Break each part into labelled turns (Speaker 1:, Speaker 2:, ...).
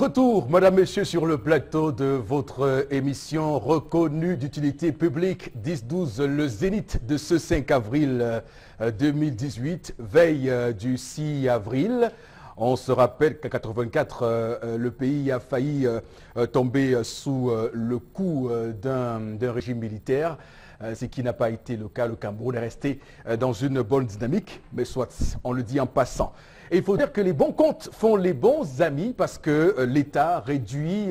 Speaker 1: Retour, madame, monsieur, sur le plateau de votre émission reconnue d'utilité publique 10-12, le zénith de ce 5 avril 2018, veille du 6 avril. On se rappelle qu'en 1984, le pays a failli tomber sous le coup d'un régime militaire. Ce qui n'a pas été le cas. Le Cameroun est resté dans une bonne dynamique, mais soit, on le dit en passant. Et il faut dire que les bons comptes font les bons amis parce que l'État réduit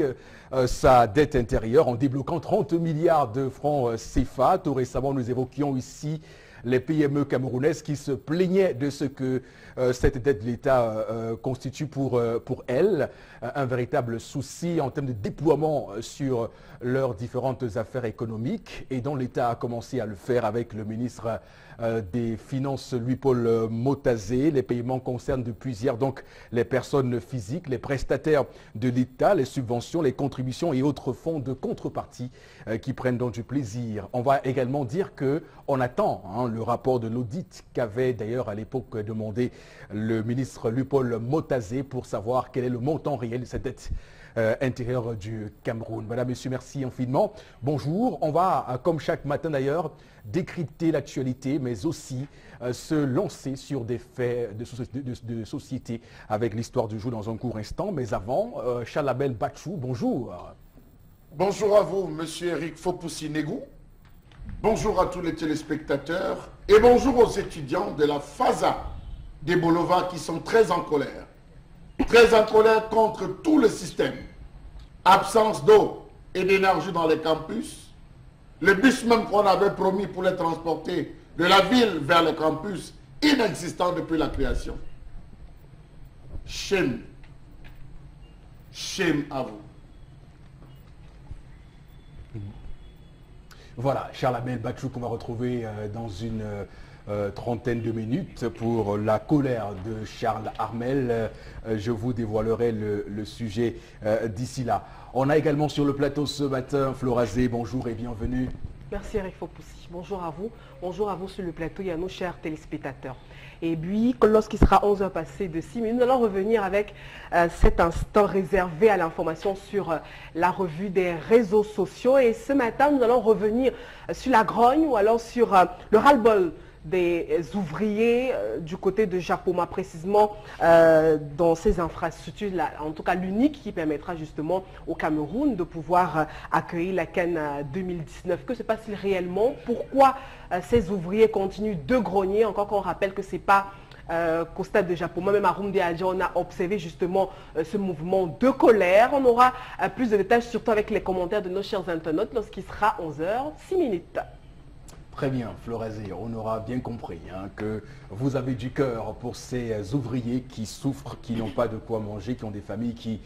Speaker 1: sa dette intérieure en débloquant 30 milliards de francs CFA. Tout récemment, nous évoquions ici les PME camerounaises qui se plaignaient de ce que cette dette de l'État constitue pour elles. Un véritable souci en termes de déploiement sur leurs différentes affaires économiques et dont l'État a commencé à le faire avec le ministre des Finances, Louis-Paul Motazé. Les paiements concernent depuis hier donc les personnes physiques, les prestataires de l'État, les subventions, les contributions et autres fonds de contrepartie qui prennent donc du plaisir. On va également dire qu'on attend le rapport de l'audit qu'avait d'ailleurs à l'époque demandé le ministre Louis-Paul Motazé pour savoir quel est le montant réel de cette dette intérieure du Cameroun. Madame, monsieur, merci infiniment. Bonjour. On va, comme chaque matin d'ailleurs, décrypter l'actualité, mais aussi se lancer sur des faits de société avec l'histoire du jour dans un court instant. Mais avant, Charles-Abel Bachou, bonjour.
Speaker 2: Bonjour à vous, monsieur Eric Fopoussi-Negou. Bonjour à tous les téléspectateurs et bonjour aux étudiants de la FASA des Bolova qui sont très en colère. Très en colère contre tout le système. Absence d'eau et d'énergie dans les campus. Le bus même qu'on avait promis pour les transporter de la ville vers le campus, inexistant depuis la création. Shame. Shame à vous.
Speaker 1: Voilà, Charles-Abel Bachou qu'on va retrouver dans une trentaine de minutes pour la colère de Charles Armel. Je vous dévoilerai le sujet d'ici là. On a également sur le plateau ce matin Florazé, bonjour et bienvenue.
Speaker 3: Merci Eric Fopoussi. Bonjour à vous. Bonjour à vous sur le plateau et à nos chers téléspectateurs. Et puis, lorsqu'il sera 11h passé de 6 minutes, nous allons revenir avec cet instant réservé à l'information sur la revue des réseaux sociaux. Et ce matin, nous allons revenir sur la grogne ou alors sur le ras-le-bol des ouvriers du côté de Japoma, précisément dans ces infrastructures-là, en tout cas l'unique qui permettra justement au Cameroun de pouvoir accueillir la CAN 2019. Que se passe-t-il réellement? Pourquoi ces ouvriers continuent de grogner? Encore qu'on rappelle que ce n'est pas qu'au stade de Japoma, même à Rumde Adja, on a observé justement ce mouvement de colère. On aura plus de détails, surtout avec les commentaires de nos chers internautes, lorsqu'il sera 11h06.
Speaker 1: Très bien, Florazé, on aura bien compris que vous avez du cœur pour ces ouvriers qui souffrent, qui n'ont pas de quoi manger, qui ont des familles qui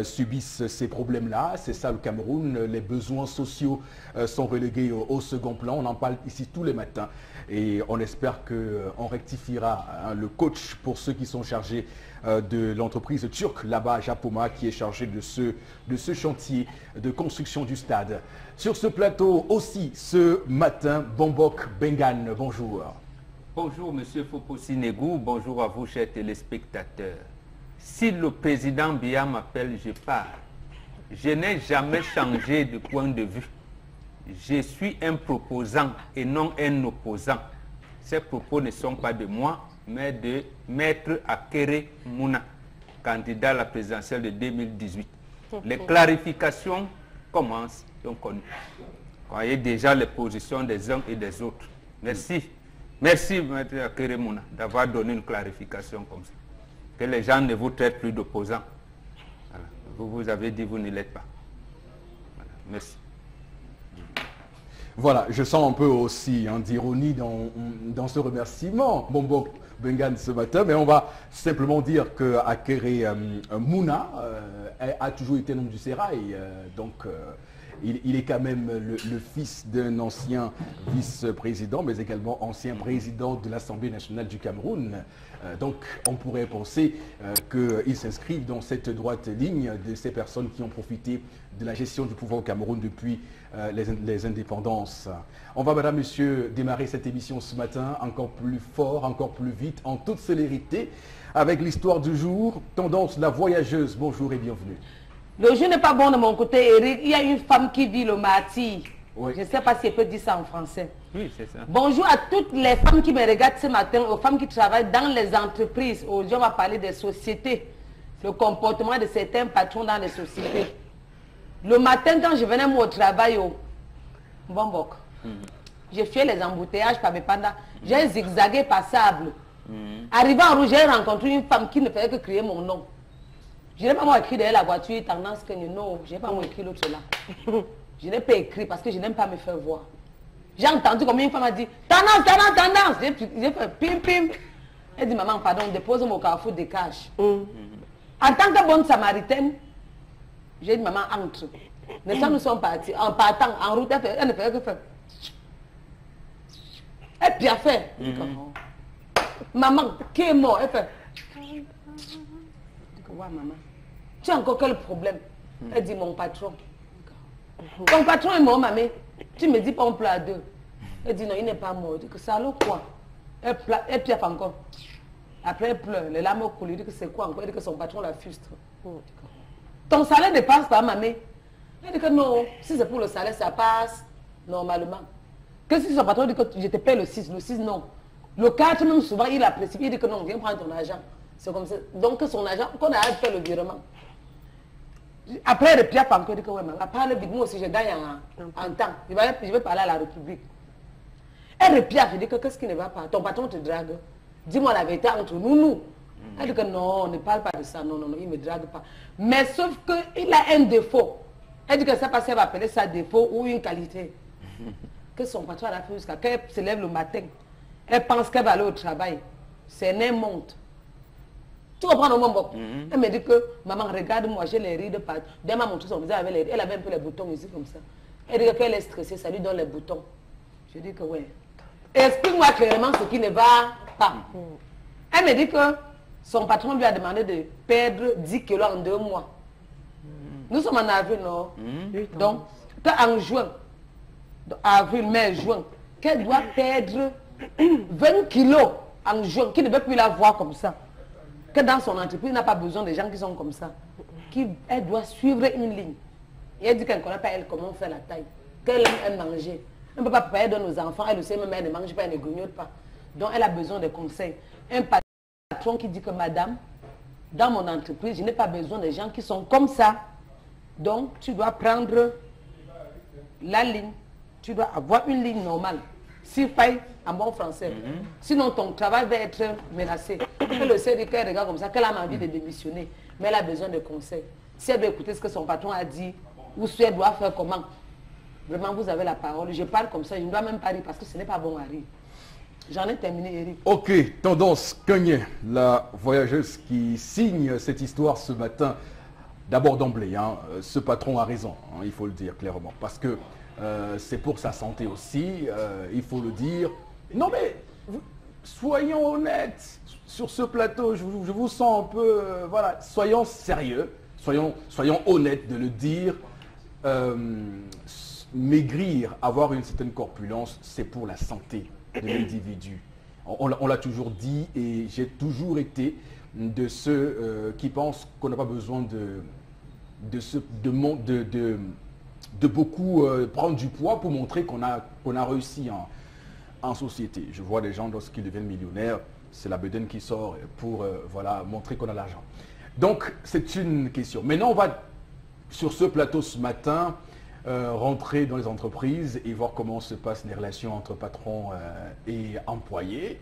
Speaker 1: subissent ces problèmes-là. C'est ça le Cameroun, les besoins sociaux sont relégués au second plan. On en parle ici tous les matins et on espère qu'on rectifiera le coach pour ceux qui sont chargés de l'entreprise turque là-bas à Japoma qui est chargé de ce chantier de construction du stade. Sur ce plateau aussi ce matin, Bombok Bengan, bonjour.
Speaker 4: Bonjour monsieur Fopoussi-Negou, bonjour à vous chers téléspectateurs. Si le président Biya m'appelle, je pars. Je n'ai jamais changé de point de vue. Je suis un proposant et non un opposant. Ces propos ne sont pas de moi, mais de Maître Akere Mouna, candidat à la présidentielle de 2018. Les clarifications commencent, donc on voyez déjà les positions des uns et des autres. Merci. Merci, Maître Akere Mouna, d'avoir donné une clarification comme ça. Que les gens ne vous traitent plus d'opposants. Voilà. Vous avez dit, vous ne l'êtes pas. Voilà. Merci.
Speaker 1: Voilà, je sens un peu aussi d'ironie dans ce remerciement, Bombok Bengan ce matin, mais on va simplement dire que Akere Mouna a toujours été un homme du sérail, donc il est quand même le fils d'un ancien vice-président, mais également ancien président de l'Assemblée nationale du Cameroun. Donc on pourrait penser qu'il s'inscrive dans cette droite ligne de ces personnes qui ont profité de la gestion du pouvoir au Cameroun depuis les indépendances. On va, madame, monsieur, démarrer cette émission ce matin encore plus fort, encore plus vite, en toute célérité, avec l'histoire du jour, tendance la voyageuse. Bonjour et bienvenue.
Speaker 5: Le jeu n'est pas bon de mon côté, Eric. Il y a une femme qui vit le martyr.
Speaker 4: Oui.
Speaker 5: Je ne sais pas si elle peut dire ça en français.
Speaker 4: Oui, c'est ça.
Speaker 5: Bonjour à toutes les femmes qui me regardent ce matin, aux femmes qui travaillent dans les entreprises. Aujourd'hui, on va parler des sociétés, le comportement de certains patrons dans les sociétés. Le matin, quand je venais moi au travail au Bombok, j'ai fait les embouteillages par mes pandas. J'ai zigzagué passable. Arrivant en rouge, j'ai rencontré une femme qui ne faisait que crier mon nom. Je n'ai pas moi écrit derrière la voiture, tendance que non, je n'ai pas moi écrit l'autre là. Je n'ai pas écrit parce que je n'aime pas me faire voir. J'ai entendu comme une femme a dit tendance, tendance, tendance. J'ai fait pim pim. Elle dit maman, pardon, dépose-moi au carrefour des caches. En tant que bonne samaritaine, j'ai dit maman, entre. Les gens nous sont partis. En partant, en route, elle ne faisait que faire. Elle puis a fait. Maman, qui est mort? Elle fait. Ouais, maman. Tu as encore quel problème? Elle dit mon patron. Ton patron est mort, maman. Tu me dis pas on pleure à deux. Elle dit non, il n'est pas mort. Je dis que ça alors quoi? Elle piaffe encore. Après elle pleure, les larmes coulent. Elle dit que c'est quoi encore? Elle dit que son patron la frustre. Ton salaire ne passe pas, maman. Elle dit que non, si c'est pour le salaire, ça passe normalement. Que si son patron dit que je te paie le 6 non. Le 4 même souvent il apprécie, il dit que non, viens prendre ton argent. C'est comme ça. Donc son argent, qu'on a fait le virement. Après, le Pierre encore dit que ouais, maman, parle vite, moi aussi je gagne en temps. Je vais parler à la République. Elle repère, je dis que qu'est-ce qui ne va pas? Ton patron te drague. Dis-moi la vérité entre nous. Elle dit que non, on ne parle pas de ça. Non, il ne me drague pas. Mais sauf qu'il a un défaut. Elle dit que ça passe, elle va appeler ça défaut ou une qualité. Que son patron a fait jusqu'à qu'elle se lève le matin. Elle pense qu'elle va aller au travail. Ses nez montent. Tu comprends le moment? Elle me dit que maman, regarde-moi, j'ai les rides partout. Dès m'a montré son visage, elle avait un peu les boutons ici comme ça. Elle dit qu'elle est stressée, ça lui donne les boutons. Je dis que ouais. Explique-moi clairement ce qui ne va pas. Elle me dit que son patron lui a demandé de perdre 10 kilos en 2 mois. Nous sommes en avril, non? Donc, en juin, avril, mai, juin, qu'elle doit perdre 20 kilos en juin, qui ne veut plus la voir comme ça. Que dans son entreprise, n'a pas besoin de gens qui sont comme ça. Elle doit suivre une ligne. Et elle dit qu'elle ne connaît pas elle comment faire la taille. Qu'elle aime manger. Elle ne peut pas préparer de nos enfants. Elle aussi, même elle ne mange pas, elle ne grignote pas. Donc elle a besoin de conseils. Un patron qui dit que madame, dans mon entreprise, je n'ai pas besoin de gens qui sont comme ça. Donc tu dois prendre la ligne. Tu dois avoir une ligne normale. S'il faille, en bon français. Sinon, ton travail va être menacé. Elle le sait, qu'elle regarde comme ça, qu'elle a envie de démissionner. Mais elle a besoin de conseils. Si elle doit écouter ce que son patron a dit, ou si elle doit faire comment, vraiment, vous avez la parole. Je parle comme ça, je ne dois même pas rire parce que ce n'est pas bon à rire. J'en ai terminé, Eric.
Speaker 1: Ok, Tendance Kenyé, la voyageuse qui signe cette histoire ce matin. D'abord d'emblée, ce patron a raison, il faut le dire clairement. Parce que c'est pour sa santé aussi, il faut le dire. Non mais, soyons honnêtes, sur ce plateau, je vous sens un peu, voilà, soyons sérieux, soyons honnêtes de le dire. Maigrir, avoir une certaine corpulence, c'est pour la santé de l'individu. On l'a toujours dit et j'ai toujours été de ceux qui pensent qu'on n'a pas besoin de beaucoup prendre du poids pour montrer qu'on a réussi en société. Je vois des gens lorsqu'ils deviennent millionnaires, c'est la bedaine qui sort pour voilà, montrer qu'on a l'argent. Donc c'est une question. Maintenant on va sur ce plateau ce matin rentrer dans les entreprises et voir comment se passent les relations entre patrons et employés.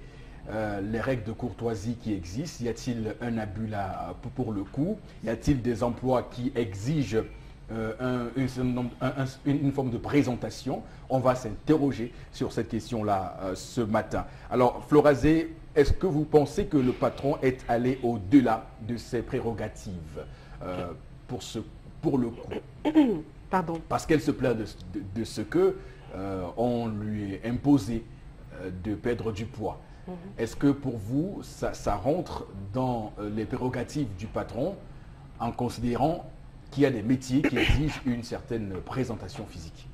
Speaker 1: Les règles de courtoisie qui existent, y a-t-il un abus là pour le coup? Y a-t-il des emplois qui exigent une forme de présentation? On va s'interroger sur cette question-là ce matin. Alors, Florazé, est-ce que vous pensez que le patron est allé au-delà de ses prérogatives pour le coup?
Speaker 3: Pardon.
Speaker 1: Parce qu'elle se plaint de ce que on lui a imposé de perdre du poids. Est-ce que pour vous, ça rentre dans les prérogatives du patron en considérant qu'il y a des métiers qui exigent une certaine présentation physique?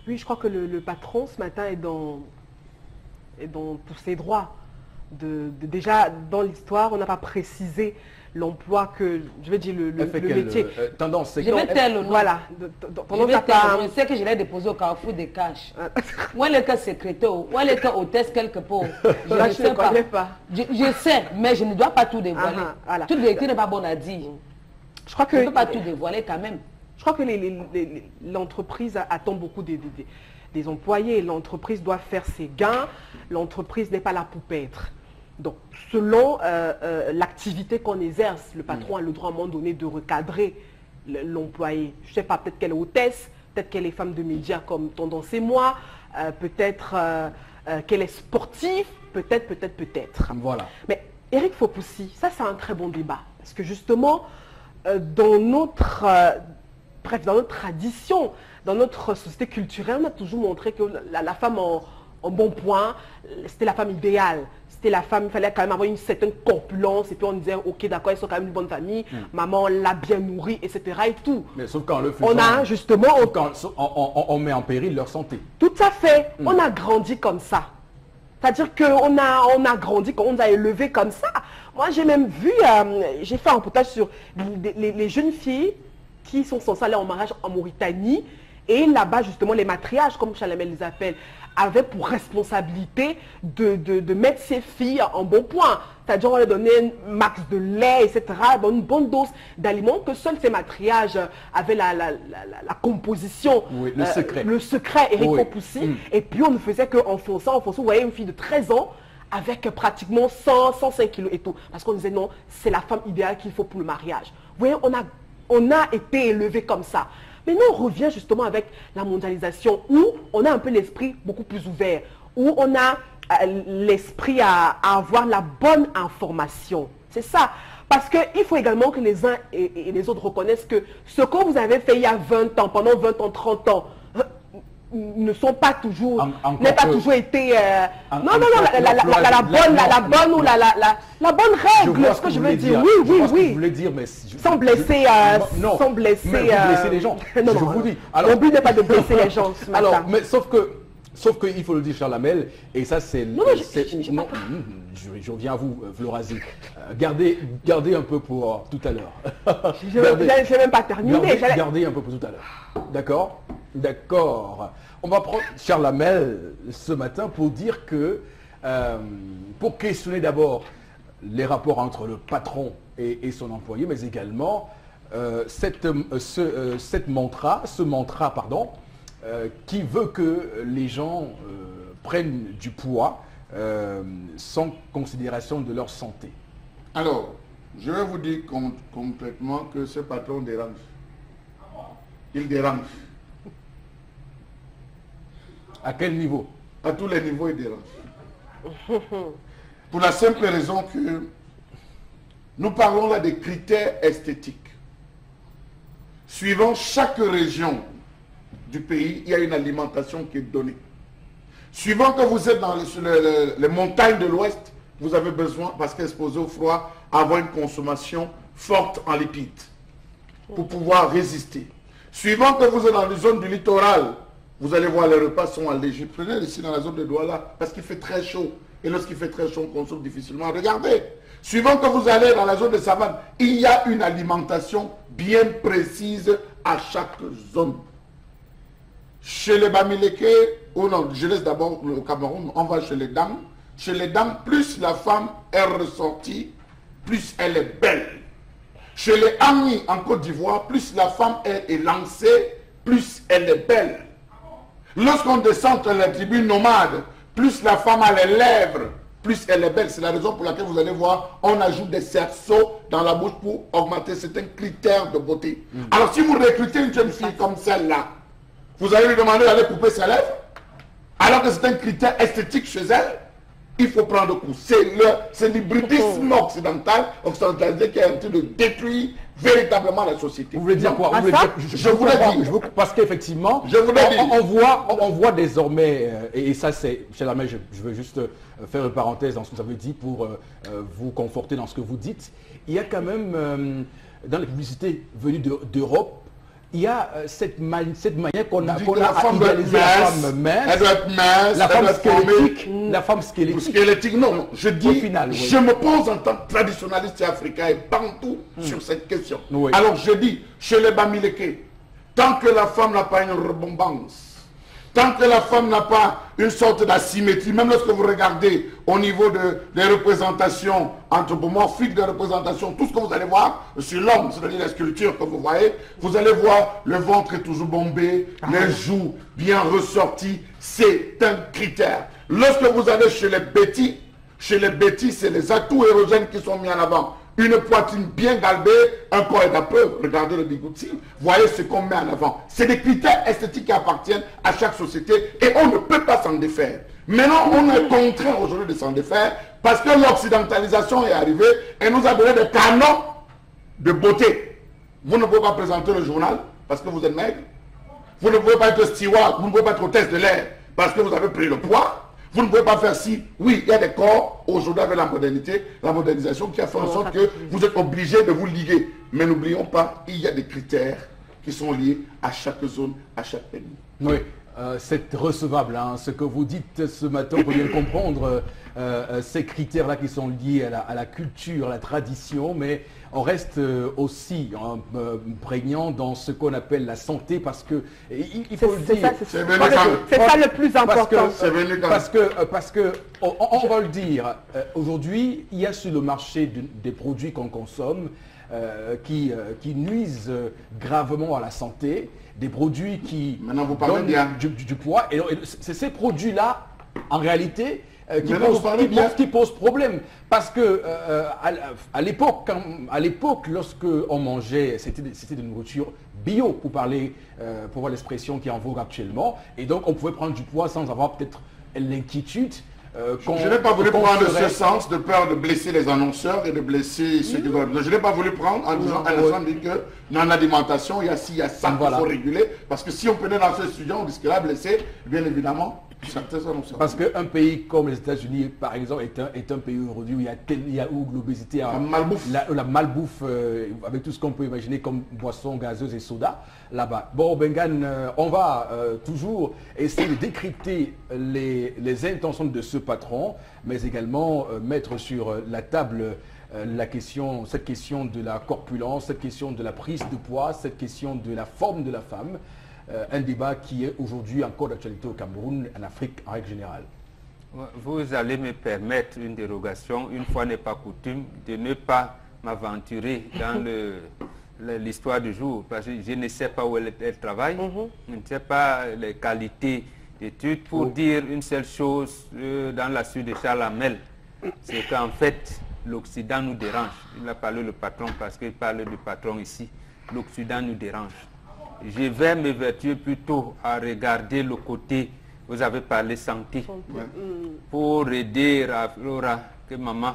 Speaker 3: Oui, je crois que le patron ce matin est dans pour ses droits. Déjà, dans l'histoire, on n'a pas précisé l'emploi que, je vais dire, le métier.
Speaker 1: Tendance, c'est
Speaker 5: Je vais taire le nom.
Speaker 3: Voilà.
Speaker 5: Je sais que je l'ai déposé au Carrefour des Caches. Moi, le cas secrétaire, moi, le cas hôtesse quelque part. Je
Speaker 3: Là,
Speaker 5: ne
Speaker 3: je
Speaker 5: sais
Speaker 3: ne connais pas.
Speaker 5: Je sais, mais je ne dois pas tout dévoiler.
Speaker 3: Voilà.
Speaker 5: Toute vérité n'est pas bonne à dire.
Speaker 3: Je crois que
Speaker 5: Je ne peux pas tout dévoiler quand même.
Speaker 3: Je crois que l'entreprise attend beaucoup des employés. L'entreprise doit faire ses gains. L'entreprise n'est pas là pour paître. Donc, selon l'activité qu'on exerce, le patron a le droit à un moment donné de recadrer l'employé. Je ne sais pas, peut-être qu'elle est hôtesse, peut-être qu'elle est femme de médias comme Tendance et moi, peut-être qu'elle est sportive, peut-être.
Speaker 1: Voilà.
Speaker 3: Mais Eric Fopoussi, ça c'est un très bon débat. Parce que justement, dans notre tradition, dans notre société culturelle, on a toujours montré que la femme en bon point, c'était la femme idéale. C'était la femme, il fallait quand même avoir une certaine corpulence. Et puis on disait, ok, d'accord, ils sont quand même une bonne famille. Maman l'a bien nourrie, etc. et tout.
Speaker 1: Mais sauf qu'en le faisant,
Speaker 3: on a justement...
Speaker 1: on met en péril leur santé.
Speaker 3: Tout à fait. On a grandi comme ça. C'est-à-dire qu'on a grandi, on nous a élevés comme ça. Moi, j'ai même vu, j'ai fait un reportage sur les jeunes filles qui sont censées aller en mariage en Mauritanie. Et là-bas, justement, les matriarches, comme Chalamel les appelle, avaient pour responsabilité de mettre ces filles en bon point. C'est-à-dire, on leur donnait un max de lait, etc., une bonne dose d'aliments, que seuls ces matriarches avaient la composition.
Speaker 1: Oui, le secret.
Speaker 3: Le secret, Eric Fopoussi. Et puis, on ne faisait qu'enfoncer, vous voyez une fille de 13 ans, avec pratiquement 105 kilos et tout. Parce qu'on disait non, c'est la femme idéale qu'il faut pour le mariage. Vous voyez, on a été élevés comme ça. Maintenant, on revient justement avec la mondialisation où on a un peu l'esprit beaucoup plus ouvert, où on a l'esprit à avoir la bonne information. C'est ça. Parce qu'il faut également que les uns et les autres reconnaissent que ce que vous avez fait il y a 20 ans, pendant 20 ans, 30 ans, ne sont pas toujours, n'a pas toujours été... la bonne règle, ce que je veux dire. Oui.
Speaker 1: Je voulais dire, mais...
Speaker 3: Sans blesser... sans blesser...
Speaker 1: blesser les gens.
Speaker 3: Non,
Speaker 1: je vous dis.
Speaker 3: Alors, mon but n'est pas de blesser les gens ce matin.
Speaker 1: Alors, mais sauf que il faut le dire, Charlamel, et ça c'est... Non, je reviens à vous, Florazi. Gardez un peu pour tout à l'heure.
Speaker 3: Je n'ai même pas terminé.
Speaker 1: Gardez un peu pour tout à l'heure. D'accord. On va prendre Charlamel ce matin pour dire que, pour questionner d'abord les rapports entre le patron et son employé, mais également ce mantra, qui veut que les gens prennent du poids sans considération de leur santé.
Speaker 2: Alors, je vais vous dire complètement que ce patron dérange. Il dérange.
Speaker 1: À quel niveau?
Speaker 2: À tous les niveaux, il dérange. Pour la simple raison que nous parlons là des critères esthétiques. Suivant chaque région du pays, il y a une alimentation qui est donnée. Suivant que vous êtes dans les montagnes de l'Ouest, vous avez besoin, parce qu'exposé au froid, avoir une consommation forte en lipides pour pouvoir résister. Suivant que vous êtes dans les zones du littoral, vous allez voir, les repas sont allégés. Prenez ici dans la zone de Douala, parce qu'il fait très chaud. Et lorsqu'il fait très chaud, on consomme difficilement. Regardez, suivant que vous allez dans la zone de savane, il y a une alimentation bien précise à chaque zone. Chez les Bamileke, ou non, je laisse d'abord au Cameroun, on va chez les dames. Chez les dames, plus la femme est ressortie, plus elle est belle. Chez les Amis en Côte d'Ivoire, plus la femme est lancée, plus elle est belle. Lorsqu'on descend dans la tribu nomade, plus la femme a les lèvres, plus elle est belle. C'est la raison pour laquelle vous allez voir, on ajoute des cerceaux dans la bouche pour augmenter certains critères de beauté. Alors si vous recrutez une jeune fille comme celle-là, vous allez lui demander d'aller couper ses lèvres, alors que c'est un critère esthétique chez elle. Il faut prendre coup. C'est l'hybridisme occidentalisé qui est en train de détruire véritablement la société.
Speaker 1: Vous voulez dire quoi?
Speaker 2: Je voulais dire.
Speaker 1: Parce qu'effectivement, on voit désormais, et ça c'est, Charlamel, je veux juste faire une parenthèse dans ce que vous avez dit pour vous conforter dans ce que vous dites. Il y a quand même, dans les publicités venues d'Europe, il y a cette manière qu'on a
Speaker 2: la femme doit être mince, elle doit être mince,
Speaker 1: la femme squelettique,
Speaker 2: formée.
Speaker 1: la femme squelettique.
Speaker 2: Squelettique, non, je dis,
Speaker 1: final, oui.
Speaker 2: je me pose en tant que traditionnaliste africain et partout sur cette question.
Speaker 1: Oui.
Speaker 2: Alors je dis, chez les Bamileke, tant que la femme n'a pas une rebombance, tant que la femme n'a pas une sorte d'asymétrie, même lorsque vous regardez au niveau des représentations anthropomorphiques, des représentations, tout ce que vous allez voir sur l'homme, c'est-à-dire les sculptures que vous voyez, vous allez voir le ventre est toujours bombé, les joues bien ressorties, c'est un critère. Lorsque vous allez chez les bêtis, c'est les atouts érogènes qui sont mis en avant. Une poitrine bien galbée, un corps édapeux, regardez le bigouti, voyez ce qu'on met en avant. C'est des critères esthétiques qui appartiennent à chaque société et on ne peut pas s'en défaire. Maintenant, on est contraint aujourd'hui de s'en défaire parce que l'occidentalisation est arrivée et nous a donné des canons de beauté. Vous ne pouvez pas présenter le journal parce que vous êtes maigre. Vous ne pouvez pas être steward, vous ne pouvez pas être hôtesse de l'air parce que vous avez pris le poids. Vous ne pouvez pas faire si. Oui, il y a des corps aujourd'hui avec la modernité, la modernisation qui a fait en sorte que vous êtes obligé de vous liguer. Mais n'oublions pas, il y a des critères qui sont liés à chaque zone, à chaque pays.
Speaker 1: Oui, c'est recevable. Hein. Ce que vous dites ce matin, on peut bien comprendre ces critères-là qui sont liés à la culture, à la tradition, mais on reste aussi prégnant dans ce qu'on appelle la santé parce que, il faut le dire,
Speaker 3: c'est ça le plus important.
Speaker 1: Parce que on va le dire, aujourd'hui, il y a sur le marché des produits qu'on consomme qui nuisent gravement à la santé, des produits qui donnent du poids. Et c'est ces produits-là, en réalité, qui posent problème. Parce que à l'époque, lorsque on mangeait, c'était de nourriture bio, pour voir l'expression qui est en vogue actuellement. Et donc, on pouvait prendre du poids sans avoir peut-être l'inquiétude.
Speaker 2: Je n'ai pas voulu prendre ce sens de peur de blesser les annonceurs et de blesser ceux qui doivent. Je n'ai pas voulu prendre en disant à l'instant que dans l'alimentation, il y a ci, il y a ça qu'il faut réguler. Parce que si on prenait dans ce sujet, on risquerait de blesser, bien évidemment, certains annonceurs.
Speaker 1: Parce qu'un pays comme les États-Unis, par exemple, est un pays aujourd'hui où l'obésité, la malbouffe, avec tout ce qu'on peut imaginer comme boissons gazeuses et soda, là-bas. Bon, Bengan, on va toujours essayer de décrypter les intentions de ce patron, mais également mettre sur la table cette question de la corpulence, cette question de la prise de poids, cette question de la forme de la femme. Un débat qui est aujourd'hui encore d'actualité au Cameroun, en Afrique en règle générale.
Speaker 4: Vous allez me permettre une dérogation, une fois n'est pas coutume, de ne pas m'aventurer dans l'histoire du jour, parce que je ne sais pas où elle travaille, je ne sais pas les qualités d'études. Pour dire une seule chose, dans la suite de Charles Hamel, c'est qu'en fait, l'Occident nous dérange. Il a parlé le patron parce qu'il parle du patron ici. L'Occident nous dérange. Je vais me vertuer plutôt à regarder le côté, vous avez parlé santé, pour aider à Flora que maman,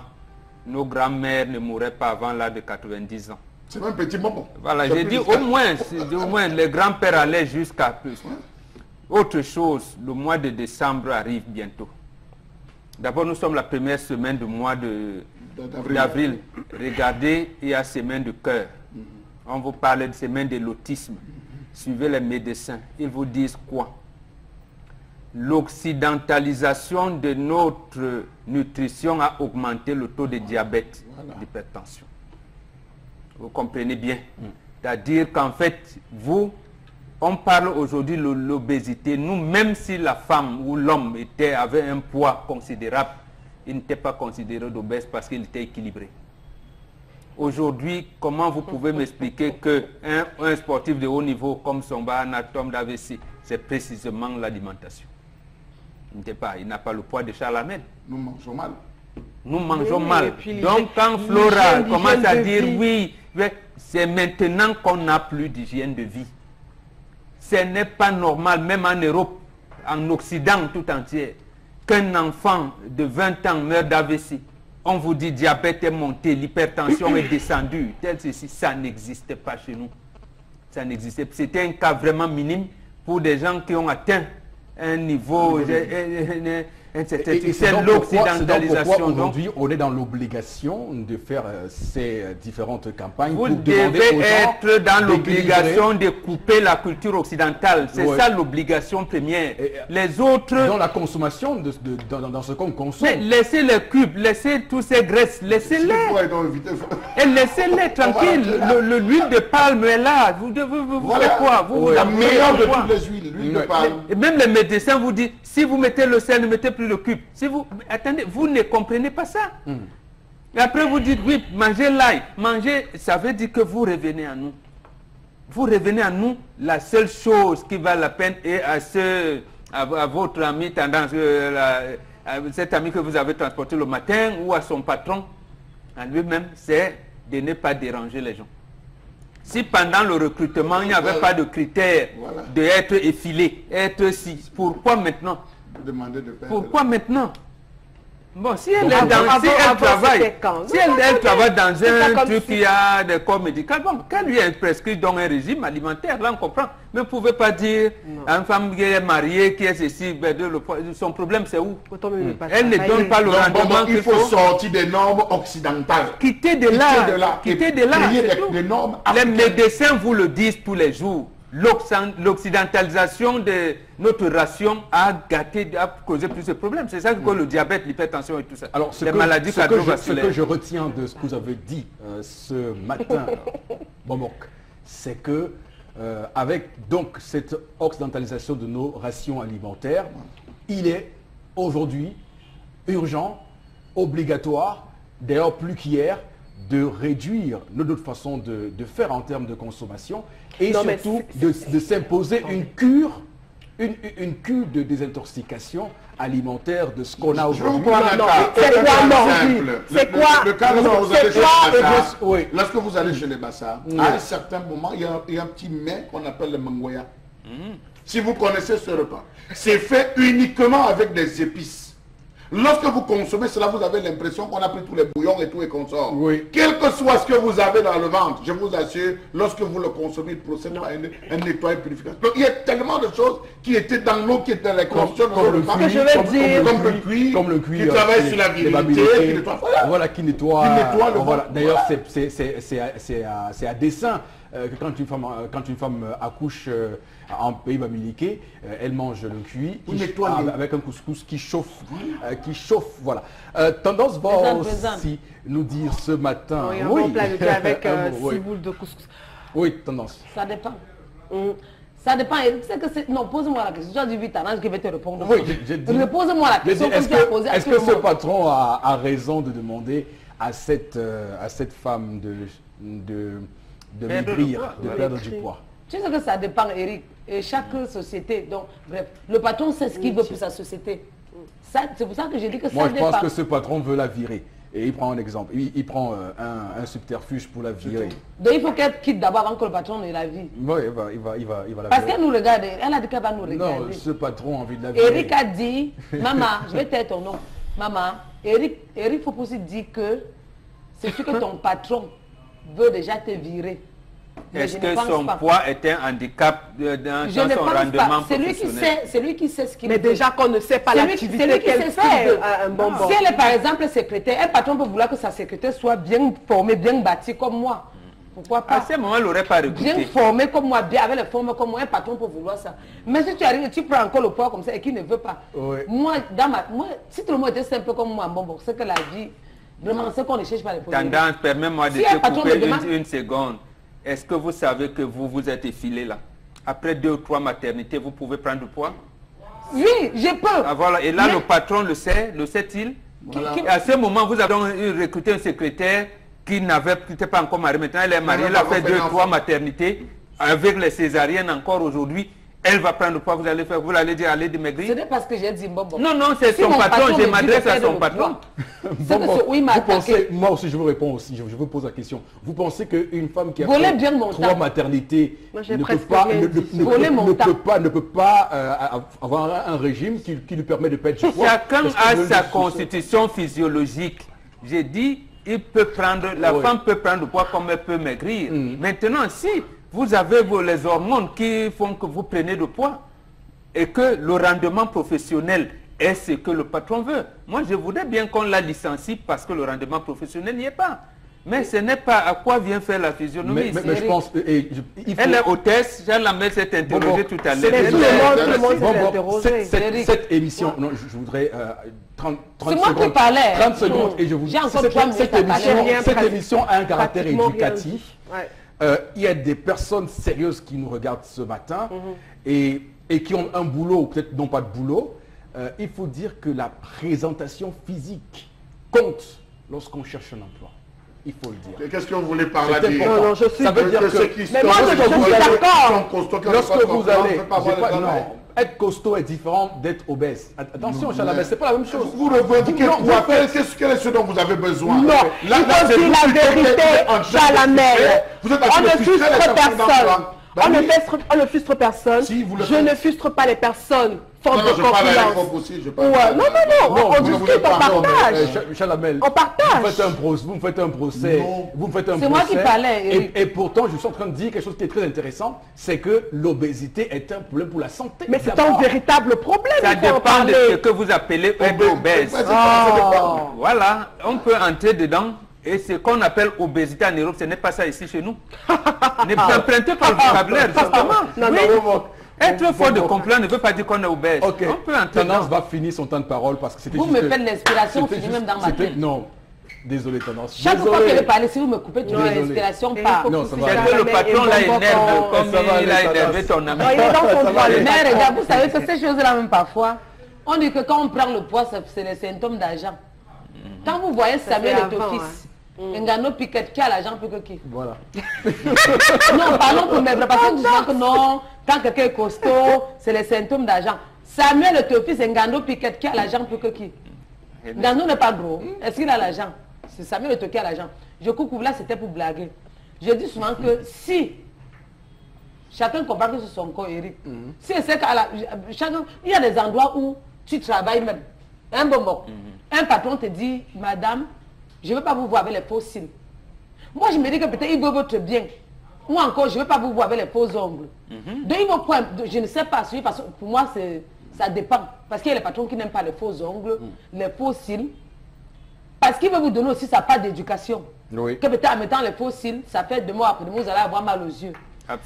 Speaker 4: nos grands-mères ne mourraient pas avant l'âge de 90 ans.
Speaker 2: C'est un petit moment.
Speaker 4: Voilà, j'ai dit au moins les grands-pères allaient jusqu'à plus. Autre chose, le mois de décembre arrive bientôt. D'abord, nous sommes la première semaine du mois d'avril. Regardez, il y a semaine de cœur. On vous parle de semaine de l'autisme. Suivez les médecins. Ils vous disent quoi? L'occidentalisation de notre nutrition a augmenté le taux de diabète, d'hypertension. Vous comprenez bien. C'est-à-dire qu'en fait, on parle aujourd'hui de l'obésité. Nous, même si la femme ou l'homme avait un poids considérable, il n'était pas considéré d'obèse parce qu'il était équilibré. Aujourd'hui, comment vous pouvez m'expliquer qu'un sportif de haut niveau comme Somba, Anatom d'AVC, c'est précisément l'alimentation? Il n'a pas le poids de Charles Hamel.
Speaker 2: Nous mangeons mal.
Speaker 4: Nous mangeons mal. Donc quand Flora commence à dire oui, c'est maintenant qu'on n'a plus d'hygiène de vie. Ce n'est pas normal, même en Europe, en Occident tout entier, qu'un enfant de 20 ans meurt d'AVC. On vous dit diabète est monté, l'hypertension est descendue, tel ceci, ça n'existait pas chez nous. Ça n'existait pas. C'était un cas vraiment minime pour des gens qui ont atteint un niveau c'est l'occidentalisation.
Speaker 1: Aujourd'hui, on est dans l'obligation de faire ces différentes campagnes.
Speaker 4: Vous devez être dans l'obligation de couper la culture occidentale. C'est ça l'obligation première. Les autres...
Speaker 1: Dans la consommation, dans ce qu'on consomme.
Speaker 4: Mais laissez les cubes, laissez tous ces graisses, laissez-les. Et laissez-les tranquilles. L'huile de palme est là. Vous faites quoi?
Speaker 2: La meilleure de toutes les huiles, l'huile de palme.
Speaker 4: Et même les médecins vous disent, si vous mettez le sel, ne mettez plus le cube. Si vous, attendez, vous ne comprenez pas ça. Et après vous dites, oui, mangez l'ail. Manger, ça veut dire que vous revenez à nous. Vous revenez à nous. La seule chose qui valent la peine est à votre ami tendance, cet ami que vous avez transporté le matin ou à son patron, à lui-même, c'est de ne pas déranger les gens. Si pendant le recrutement, il n'y avait pas de critère d'être effilé, être si, pourquoi maintenant? Pourquoi maintenant? Bon, si elle travaille dans un truc qui a des corps médicaux, bon, quand lui est prescrit dans un régime alimentaire, là on comprend. Mais vous ne pouvez pas dire à une femme qui est mariée, qui est ceci, son problème c'est où? Elle ne donne pas le rendement qu'il faut.
Speaker 2: Il faut sortir des normes occidentales.
Speaker 4: Quitter de là. Quitter de là.
Speaker 2: Des normes
Speaker 4: les médecins vous le disent tous les jours. L'occidentalisation de notre ration a causé plus de problèmes. C'est ça que le diabète, l'hypertension et tout ça.
Speaker 1: Alors,
Speaker 4: les maladies cardiovasculaires.
Speaker 1: Ce que je retiens de ce que vous avez dit ce matin, Bomok, c'est que avec donc cette occidentalisation de nos rations alimentaires, il est aujourd'hui urgent, obligatoire, d'ailleurs plus qu'hier, de réduire notre façon de faire en termes de consommation et surtout de s'imposer une cure de désintoxication alimentaire de ce qu'on a aujourd'hui.
Speaker 2: C'est quoi? Le cas lorsque vous allez chez les Bassa, lorsque vous allez chez les Bassa, à un certain moment, il y a un petit mets qu'on appelle le mangoya. Si vous connaissez ce repas, c'est fait uniquement avec des épices. Lorsque vous consommez cela, vous avez l'impression qu'on a pris tous les bouillons et tout et qu'on sort. Quel que soit ce que vous avez dans le ventre, je vous assure, lorsque vous le consommez, il procède à un nettoyage purification. Donc il y a tellement de choses qui étaient dans l'eau, qui étaient dans les consommations, comme le cuir, qui travaille sur la virilité, qui nettoie.
Speaker 1: Voilà, qui nettoie le ventre. D'ailleurs, c'est à dessein. Quand une femme accouche en pays bamiliqué, elle mange le cuit avec un couscous qui chauffe, voilà. Tendance va aussi nous dire ce matin.
Speaker 3: Oui, un bon plat de cuit avec 6 boules de couscous.
Speaker 1: Oui, tendance.
Speaker 5: Ça dépend. Ça dépend. Non, pose-moi la question. Tu as dit vite, je vais te répondre.
Speaker 1: Oui, j'ai dit.
Speaker 5: Pose-moi la question.
Speaker 1: Est-ce que ce patron a raison de demander à cette femme de maigrir, de perdre du poids?
Speaker 5: Tu sais que ça dépend, Eric. Et chaque société, donc, bref, le patron sait ce qu'il veut pour sa société. C'est pour ça que j'ai dit que ça dépend.
Speaker 1: Moi, je pense que ce patron veut la virer. Et il prend un exemple. Il prend un subterfuge pour la virer.
Speaker 5: Donc, il faut qu'elle quitte d'abord avant que le patron ne la vire.
Speaker 1: Oui, il va la virer.
Speaker 5: Parce qu'elle nous regarde. Elle a dit qu'elle va nous regarder.
Speaker 1: Non, ce patron a envie de la virer.
Speaker 5: Eric a dit, maman, je vais taire ton nom. Maman, Eric faut aussi dire que c'est ce que ton patron veut déjà te virer.
Speaker 4: Est-ce que son poids est un handicap dans son rendement professionnel?
Speaker 5: C'est lui qui sait ce qu'il veut.
Speaker 3: Mais déjà qu'on ne sait pas l'activité qu'elle fait.
Speaker 5: Si elle est par exemple secrétaire, un patron peut vouloir que sa secrétaire soit bien formée, bien bâtie comme moi. Pourquoi pas?
Speaker 4: À ce moment, elle n'aurait pas recruté.
Speaker 5: Bien formée comme moi, bien avec les formes comme moi, un patron peut vouloir ça. Mais si tu arrives, tu prends encore le poids comme ça et qui ne veut pas. Moi, si tout le monde était simple comme moi, c'est que la vie, vraiment, c'est qu'on ne cherche pas les problèmes.
Speaker 4: Tendance, permets-moi de te couper une seconde. Est-ce que vous savez que vous êtes effilé là? Après 2 ou 3 maternités, vous pouvez prendre du poids?
Speaker 5: Oui, je peux.
Speaker 4: Ah, voilà. Et là, le patron le sait-il? Voilà. À ce moment, vous avez recruté un secrétaire qui n'était pas encore marié. Maintenant, elle est mariée, elle a fait 2 ou 3 maternités. Avec les césariennes encore aujourd'hui, elle va prendre le poids. Vous allez dire, allez maigrir.
Speaker 5: Ce n'est pas ce que j'ai dit, Bobo.
Speaker 4: Non, c'est son patron. Je m'adresse à son patron.
Speaker 1: Moi aussi, je vous réponds aussi. Je vous pose la question. Vous pensez qu'une femme qui a fait 3 maternités ne peut pas avoir un régime qui lui permet de perdre du poids?
Speaker 4: Chacun a sa constitution physiologique. J'ai dit, la femme peut prendre du poids comme elle peut maigrir. Maintenant, si vous avez les hormones qui font que vous prenez du poids et que le rendement professionnel est ce que le patron veut. Moi, je voudrais bien qu'on la licencie parce que le rendement professionnel n'y est pas. Mais ce n'est pas à quoi vient faire la physionomie.
Speaker 1: Mais je pense...
Speaker 4: Elle est hôtesse, Jean Lamel s'est interrogé tout à l'heure.
Speaker 1: Cette émission, non, je voudrais 30 secondes.
Speaker 5: C'est moi qui parlais.
Speaker 1: 30 secondes et je vous dis, cette émission a un caractère éducatif. Il y a des personnes sérieuses qui nous regardent ce matin et qui ont un boulot ou peut-être non pas de boulot. Il faut dire que la présentation physique compte lorsqu'on cherche un emploi. Il faut le dire.
Speaker 2: Qu'est-ce que vous voulez par là dire?
Speaker 3: Non, je suis...
Speaker 1: Ça veut dire que...
Speaker 3: Mais moi, je suis d'accord.
Speaker 1: Lorsque vous allez... Non, être costaud est différent d'être obèse. Attention, Chalamel, c'est pas la même chose.
Speaker 2: Vous revendiquez quoi? Quel est ce dont vous avez besoin?
Speaker 3: Non, il faut dire la vérité, Chalamel. On ne frustre personne. On ne frustre personne. Je ne frustre pas les personnes.
Speaker 2: Non, je parle avec vous aussi.
Speaker 3: Non, on discute, on partage.
Speaker 1: Chalamel,
Speaker 3: on partage.
Speaker 1: Vous me faites un procès.
Speaker 5: C'est moi qui parlais.
Speaker 1: Et pourtant, je suis en train de dire quelque chose qui est très intéressant, c'est que l'obésité est un problème pour la santé.
Speaker 3: Mais c'est un véritable problème.
Speaker 4: Ça dépend de ce que vous appelez être obèse. Voilà, on peut entrer dedans. Et ce qu'on appelle obésité en Europe, ce n'est pas ça ici chez nous. Ne empruntez pas le vocabulaire, justement. Être fort de comprendre ne veut pas dire qu'on est obèse.
Speaker 1: Ok,
Speaker 4: on peut entrer
Speaker 1: Tendance va finir son temps de parole parce que c'était
Speaker 5: juste... Vous me faites l'inspiration, finit même dans ma tête.
Speaker 1: Non, désolé Tendance.
Speaker 5: Chaque fois qu'elle veut parler, si vous me coupez, tu veux l'inspiration, pas.
Speaker 1: Non, ça va.
Speaker 4: C'est que le patron l'a énervé, comme il a énervé ton ami.
Speaker 5: Mais regarde, vous savez que ces choses-là, même parfois, on dit que quand on prend le poids, c'est les symptômes d'argent. Quand vous voyez Samuel et ton fils, Ngano Piquet, qui a l'argent plus que qui?
Speaker 1: Voilà.
Speaker 5: Non, parlons pour mes parce que disons que non, quand quelqu'un est costaud, c'est les symptômes d'argent. Samuel et ton fils, Ngano Piquet, qui a l'argent plus que qui? Ngano n'est pas gros. Est-ce qu'il a l'argent? C'est Samuel et ton qui a l'argent. Je coupe là, c'était pour blaguer. Je dis souvent que si chacun comprend que c'est son corps, Eric. Si c'est qu'à chacun, il y a des endroits où tu travailles même. Un bonbon. Un patron te dit, madame, je ne veux pas vous voir avec les faux cils. Moi, je me dis que peut-être il veut votre bien. Ou encore, je ne veux pas vous voir avec les faux ongles. Donc, il faut point, je ne sais pas, parce que pour moi, ça dépend. Parce qu'il y a les patrons qui n'aiment pas les faux ongles, les faux cils. Parce qu'il veut vous donner aussi sa part d'éducation.
Speaker 1: Oui.
Speaker 5: Que peut-être en mettant les faux cils, ça fait de mois après de mois, vous allez avoir mal aux yeux.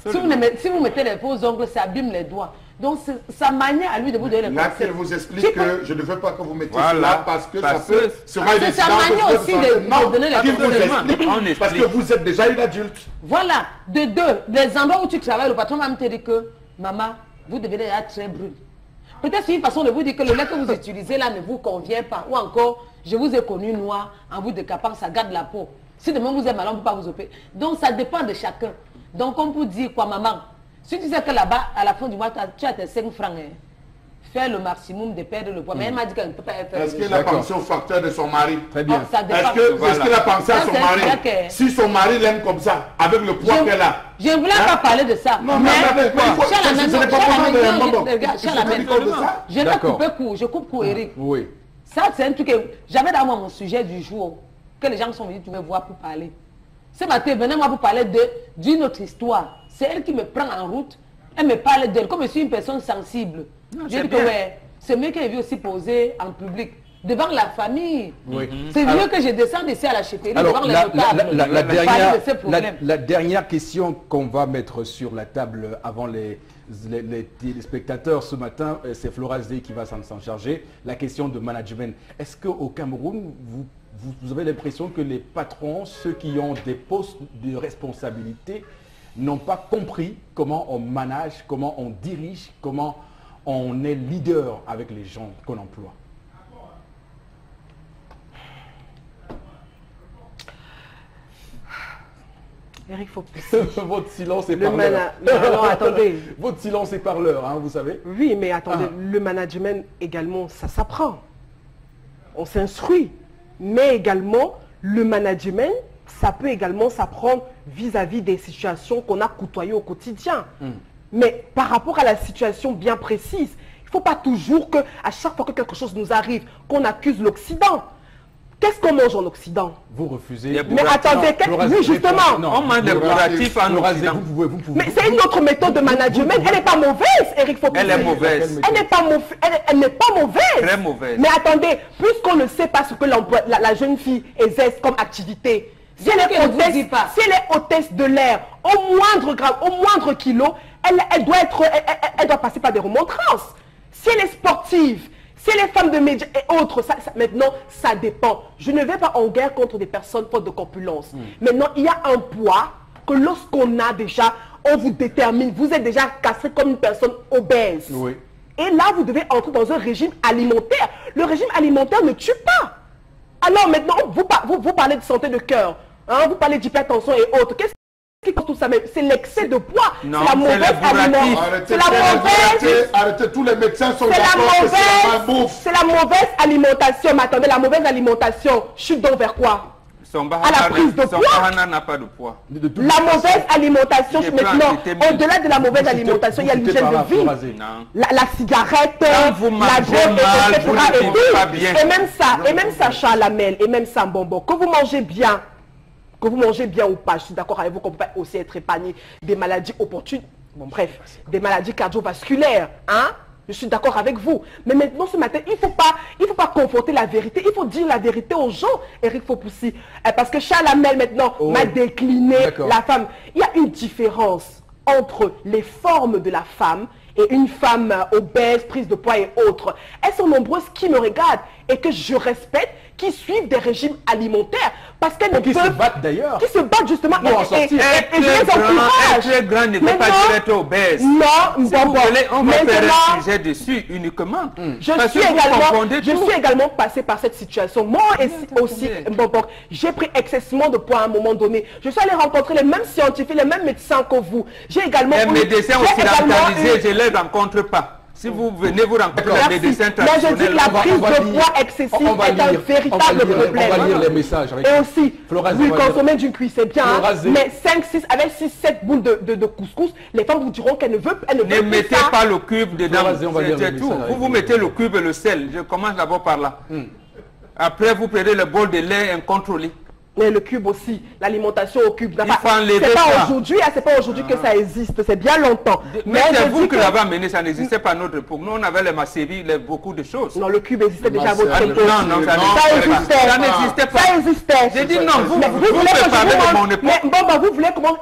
Speaker 5: Si vous mettez les faux ongles, ça abîme les doigts. Donc, sa manière à lui de vous donner les conseils.
Speaker 2: Là, qu'elle vous explique que je ne veux pas que vous mettiez cela parce que ça peut...
Speaker 5: C'est sa manière aussi de donner les
Speaker 2: conseils. Parce que vous êtes déjà une adulte.
Speaker 5: Voilà. De deux, les endroits où tu travailles, le patron va me dire que, maman, vous devenez être très brune. Peut-être c'est une façon de vous dire que le lait que vous utilisez là ne vous convient pas. Ou encore, je vous ai connu noir, en vous décapant, ça garde la peau. Si demain vous êtes malade, on ne peut pas vous opérer. Donc, ça dépend de chacun. Donc, on peut dire quoi, maman? Si tu sais que là-bas, à la fin du mois, tu as tes 5 francs, fais le maximum de perdre le poids. Mais elle m'a dit qu'elle ne peut pas faire.
Speaker 2: Est-ce qu'elle a pensé au facteur de son mari?
Speaker 1: Très bien.
Speaker 2: Est-ce qu'elle a pensé à son mari? Si son mari l'aime comme ça, avec le poids qu'elle a.
Speaker 5: Je ne voulais pas parler de ça.
Speaker 2: Non, mais
Speaker 5: je vais couper court. Je coupe court, Eric.
Speaker 1: Oui.
Speaker 5: Ça, c'est un truc que j'avais dans mon sujet du jour, que les gens sont venus me voir pour parler. Ce matin, venez-moi pour parler d'une autre histoire. C'est elle qui me prend en route. Elle me parle d'elle comme je suis une personne sensible. Je dis que ouais, c'est mieux qu'elle vienne aussi poser en public, devant la famille.
Speaker 1: Oui.
Speaker 5: C'est mieux que je descende ici à la chefferie, devant les notables.
Speaker 1: La dernière question qu'on va mettre sur la table avant les téléspectateurs ce matin, c'est Flora Zé qui va s'en charger. La question de management. Est-ce qu'au Cameroun, vous avez l'impression que les patrons, ceux qui ont des postes de responsabilité, n'ont pas compris comment on manage, comment on dirige, comment on est leader avec les gens qu'on emploie?
Speaker 3: Eric, faut
Speaker 1: Votre silence est parleur.
Speaker 3: Non, attendez.
Speaker 1: Votre silence est parleur, hein, vous savez.
Speaker 3: Oui, mais attendez, le management également, ça s'apprend. On s'instruit. Mais également, le management, ça peut également s'apprendre vis-à-vis des situations qu'on a côtoyées au quotidien. Mais par rapport à la situation bien précise, il ne faut pas toujours qu'à chaque fois que quelque chose nous arrive, qu'on accuse l'Occident. Qu'est-ce qu'on mange en Occident?
Speaker 1: Vous refusez.
Speaker 3: Mais attendez, oui, justement.
Speaker 4: On mange des bourratifs en Occident.
Speaker 1: Vous pouvez.
Speaker 3: Mais c'est une autre méthode de management. Elle n'est pas mauvaise, Eric Fopussi.
Speaker 4: Elle est mauvaise.
Speaker 3: Elle n'est pas mauvaise.
Speaker 4: Très mauvaise.
Speaker 3: Mais attendez, puisqu'on ne sait pas ce que la jeune fille exerce comme activité, si elle est hôtesse de l'air, au moindre gramme, au moindre kilo, elle doit passer par des remontrances. Si elle est sportive, si elle est femme de médias et autres, maintenant, ça dépend. Je ne vais pas en guerre contre des personnes faute de corpulence. Maintenant, il y a un poids que lorsqu'on a déjà, on vous détermine, vous êtes déjà cassé comme une personne obèse.
Speaker 1: Oui.
Speaker 3: Et là, vous devez entrer dans un régime alimentaire. Le régime alimentaire ne tue pas. Alors maintenant, vous parlez de santé de cœur, hein, vous parlez d'hypertension et autres. Qu'est-ce qui cause tout ça? C'est l'excès de poids. C'est la mauvaise alimentation. C'est la mauvaise.
Speaker 2: Arrêtez, tous les médecins sont d'accord que c'est la malbouffe.
Speaker 3: C'est la mauvaise alimentation. Mais attendez, la mauvaise alimentation chute donc vers quoi? À la prise de poids.
Speaker 4: N'a pas de poids.
Speaker 3: La mauvaise alimentation, maintenant, au-delà de la mauvaise alimentation, il y a l'hygiène de vie, la cigarette, la drogue, etc. Et même ça, Charles Hamel, et même ça, Bonbon, que vous mangez bien, ou pas, je suis d'accord avec vous qu'on peut pas aussi être épargné des maladies opportunes, bon bref, des maladies cardiovasculaires, hein? Je suis d'accord avec vous. Mais maintenant, ce matin, il ne faut pas conforter la vérité. Il faut dire la vérité aux gens, Eric Fopussi. Parce que Charles Hamel, maintenant, m'a décliné la femme. Il y a une différence entre les formes de la femme et une femme obèse, prise de poids et autres. Elles sont nombreuses qui me regardent et que je respecte, qui suivent des régimes alimentaires. Parce qu'elles ne peuvent...
Speaker 1: Qui se battent d'ailleurs.
Speaker 3: Qui se battent justement.
Speaker 1: Pour en sortir.
Speaker 3: Et je les encourage.
Speaker 4: Très grand ne peut pas dire être obèse.
Speaker 3: Non,
Speaker 4: si vous voulez, on va faire un sujet dessus uniquement.
Speaker 3: Je suis également passé par cette situation. Moi aussi, j'ai pris excessivement de poids à un moment donné. Je suis allé rencontrer les mêmes scientifiques, les mêmes médecins que vous. J'ai également...
Speaker 4: Les médecins occidentalisés, je ne les rencontre pas. Si vous venez vous rencontrer les médecins traditionnels...
Speaker 3: Mais je dis que la prise de poids excessive est un véritable problème.
Speaker 1: On va lire les messages.
Speaker 3: Et aussi, vous consommez d'une cuisse, c'est bien, mais 5, 6, avec 6, 7 boules de couscous, les femmes vous diront qu'elles ne veulent pas.
Speaker 4: Ne mettez pas le cube dedans, c'est tout. Vous mettez le cube et le sel. Je commence d'abord par là. Après, vous prenez le bol de lait incontrôlé.
Speaker 3: Mais le cube aussi, l'alimentation au cube.
Speaker 4: Il faut enlever ça.
Speaker 3: C'est pas aujourd'hui que ça existe, c'est bien longtemps.
Speaker 4: Mais c'est vous qui l'avez amené, ça n'existait pas à notre époque. Nous, on avait les macéries, beaucoup de choses.
Speaker 3: Non, le cube existait déjà à votre époque.
Speaker 4: Non, ça n'existait pas.
Speaker 3: Ça existait.
Speaker 4: J'ai dit non, vous me parlez de mon époque.
Speaker 3: Mais bon,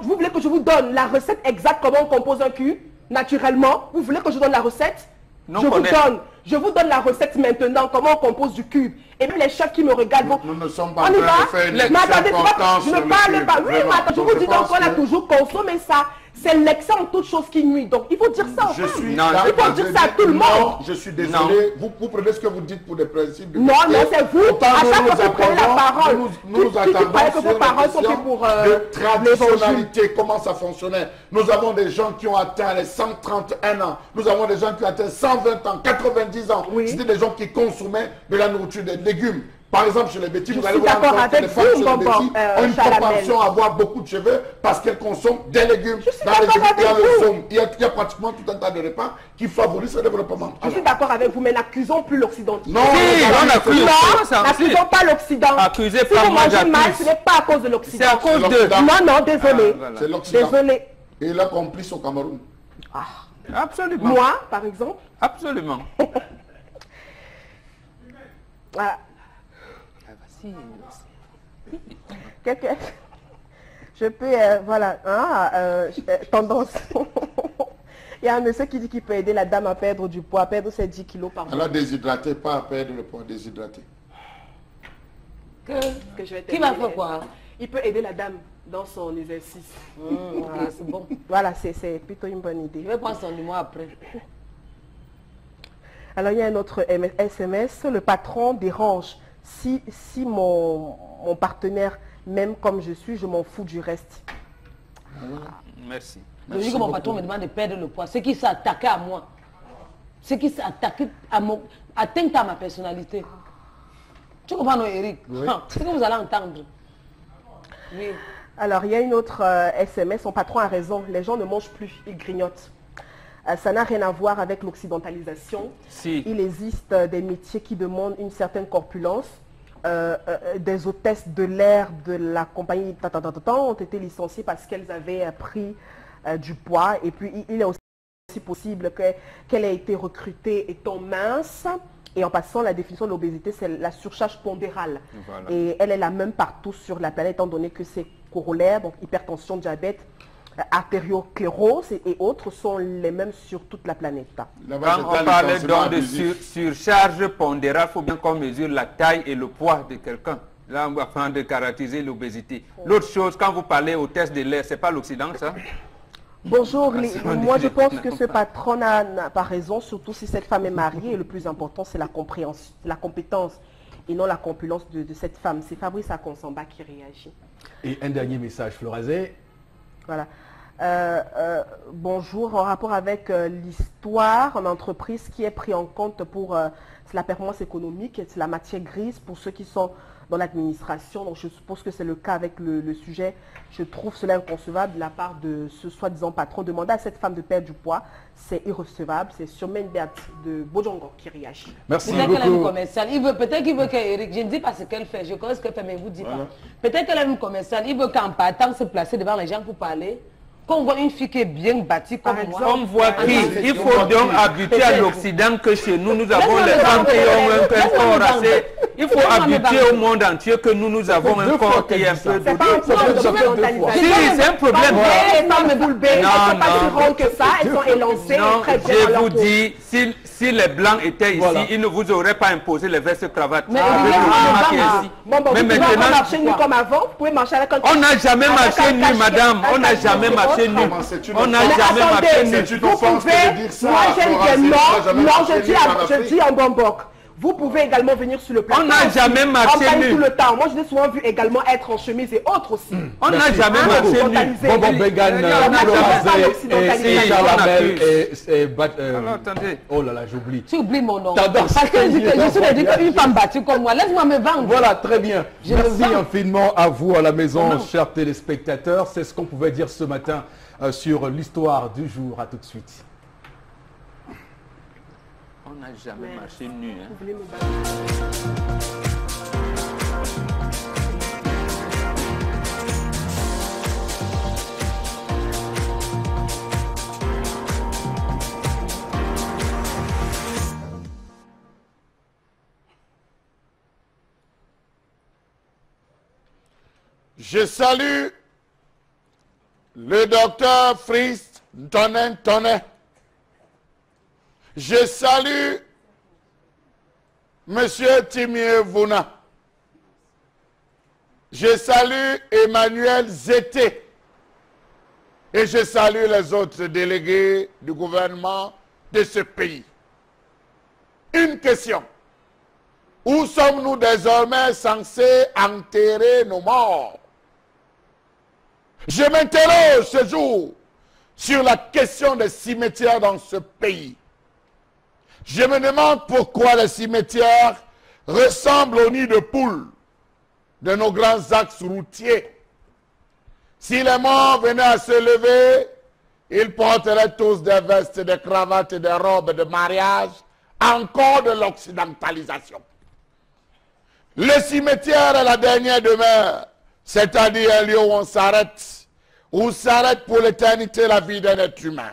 Speaker 3: vous voulez que je vous donne la recette exacte comment on compose un cube, naturellement? Vous voulez que je donne la recette? Je vous donne la recette maintenant, comment on compose du cube. Et même les chefs qui me regardent,
Speaker 2: nous ne sommes pas en train de faire une
Speaker 3: je ne parle pas. Oui, mais je vous dis donc qu'on a toujours consommé ça. C'est l'excès en toute chose qui nuit. Donc il faut dire ça aux femmes. Il faut dire ça à tout le monde.
Speaker 2: Non, je suis désolé. Vous prenez ce que vous dites pour des principes.
Speaker 3: Non, c'est vous. À chaque fois que vous prenez la parole,
Speaker 2: nous attendons
Speaker 3: que vos paroles sont faites pour
Speaker 2: de traditionnalité, comment ça fonctionnait. Nous avons des gens qui ont atteint les 131 ans. Nous avons des gens qui ont atteint 120 ans, 90 ans. C'était des gens qui consommaient de la nourriture, des légumes. Par exemple, chez les bêtis, vous allez voir que les femmes sur les bêtis ont une propension à avoir beaucoup de cheveux parce qu'elles consomment des légumes. Il y a pratiquement tout un tas de repas qui favorisent le développement.
Speaker 3: Je suis d'accord avec vous, mais n'accusons plus l'Occident.
Speaker 2: Non,
Speaker 3: n'accusons pas l'Occident.
Speaker 4: Accusez
Speaker 3: pas, si vous mangez mal, ce n'est pas à cause de l'Occident.
Speaker 4: C'est à cause de...
Speaker 3: Non, désolé.
Speaker 2: C'est l'Occident.
Speaker 3: Désolé.
Speaker 2: Et il a complice au Cameroun.
Speaker 4: Absolument.
Speaker 3: Moi, par exemple.
Speaker 4: Absolument.
Speaker 3: Je peux, voilà, tendance. Il y a un monsieur qui dit qu'il peut aider la dame à perdre du poids, à perdre ses 10 kilos par mois.
Speaker 2: Elle a déshydraté, pas à perdre le poids, déshydraté.
Speaker 5: Qui va faire quoi?
Speaker 3: Il peut aider la dame dans son exercice.
Speaker 5: Voilà, c'est bon.
Speaker 3: Voilà, c'est plutôt une bonne idée.
Speaker 5: Je vais prendre son numéro après.
Speaker 3: Alors, il y a un autre SMS. Le patron dérange. Si mon partenaire m'aime comme je suis, je m'en fous du reste.
Speaker 4: Merci.
Speaker 5: Je dis que mon patron me demande de perdre le poids. C'est qui s'est attaqué à moi. C'est qui s'est attaqué à atteinte à ma personnalité. Tu comprends, non, Eric?
Speaker 2: Oui.
Speaker 5: C'est ce que vous allez entendre. Oui.
Speaker 3: Alors, il y a une autre SMS. Son patron a raison. Les gens ne mangent plus, ils grignotent. Ça n'a rien à voir avec l'occidentalisation.
Speaker 4: Si.
Speaker 3: Il existe des métiers qui demandent une certaine corpulence des hôtesses de l'air de la compagnie ont été licenciées parce qu'elles avaient pris du poids. Et puis, il est aussi possible qu'elle ait été recrutée étant mince. Et en passant, la définition de l'obésité, c'est la surcharge pondérale. Voilà. Et elle est la même partout sur la planète, étant donné que ses corollaires, donc hypertension, diabète, artériosclérose et autres, sont les mêmes sur toute la planète.
Speaker 4: Quand on parle donc de surcharge pondérale, il faut bien qu'on mesure la taille et le poids de quelqu'un. Là, on va prendre de caractériser l'obésité. L'autre chose, quand vous parlez au test de l'air, c'est pas l'Occident, ça?
Speaker 3: Bonjour, moi je pense que ce patron n'a pas raison, surtout si cette femme est mariée. Et le plus important, c'est la compréhension, la compétence et non la compulence de cette femme. C'est Fabrice Akonsamba qui réagit.
Speaker 1: Et un dernier message, Florazé.
Speaker 3: Voilà. Bonjour, en rapport avec l'histoire en entreprise qui est pris en compte pour la performance économique, c'est la matière grise pour ceux qui sont dans l'administration. Donc je suppose que c'est le cas avec le sujet. Je trouve cela inconcevable de la part de ce soi-disant patron. Demander à cette femme de perdre du poids, c'est irrecevable. C'est Surmaine Bert de Bojongo qui réagit.
Speaker 1: Merci
Speaker 5: beaucoup.
Speaker 1: Peut-être
Speaker 5: qu'elle est une commerciale. Peut-être qu'il veut qu'Eric, je ne dis pas ce qu'elle fait, je connais ce qu'elle fait, mais il ne vous dit pas. Peut-être qu'elle est une commerciale. Il veut qu'en partant se placer devant les gens pour parler. Quand on voit une fille qui est bien bâtie comme moi,
Speaker 4: on voit il faut donc habituer à l'Occident que chez nous, nous avons les femmes qui ont un corps assez. Il faut habituer au monde entier que nous avons un corps qui est un peu
Speaker 3: c'est pas un problème.
Speaker 4: C'est un problème.
Speaker 3: Les femmes boule bée, elles ne sont pas si rondes que ça, elles sont élancées.
Speaker 4: Je vous dis, si les Blancs étaient ici, ils ne vous auraient pas imposé les vestes cravates.
Speaker 3: Mais maintenant, vous pouvez marcher nu comme avant, vous pouvez marcher avec un...
Speaker 4: On n'a jamais marché nu, madame. On n'a jamais marché nu. On n'a jamais marché nu.
Speaker 3: Vous pouvez, moi j'aime bien, non, je dis en bon boc. Vous pouvez également venir sur le plateau.
Speaker 4: On n'a jamais marché nu.
Speaker 3: Tout le temps. Moi, je l'ai souvent vu également être en chemise et autres aussi.
Speaker 4: On n'a jamais marché nu.
Speaker 1: Bonbon Bégan, et Chalamel et
Speaker 4: attendez.
Speaker 1: Oh là là, j'oublie.
Speaker 5: Tu oublies mon nom. Parce que je suis une femme battue comme moi. Laisse-moi me vendre.
Speaker 1: Voilà, très bien. Merci infiniment à vous à la maison, chers téléspectateurs. C'est ce qu'on pouvait dire ce matin sur l'histoire du jour. À tout de suite.
Speaker 4: On n'a jamais marché nu.
Speaker 2: Je salue le docteur Frist Tonnet. Je salue Monsieur Timier Vouna. Je salue Emmanuel Zété. Et je salue les autres délégués du gouvernement de ce pays. Une question. Où sommes-nous désormais censés enterrer nos morts? Je m'interroge ce jour sur la question des cimetières dans ce pays. Je me demande pourquoi les cimetières ressemblent aux nids de poules de nos grands axes routiers. Si les morts venaient à se lever, ils porteraient tous des vestes, des cravates et des robes de mariage, encore de l'occidentalisation. Le cimetière est la dernière demeure, c'est-à-dire un lieu où s'arrête pour l'éternité la vie d'un être humain.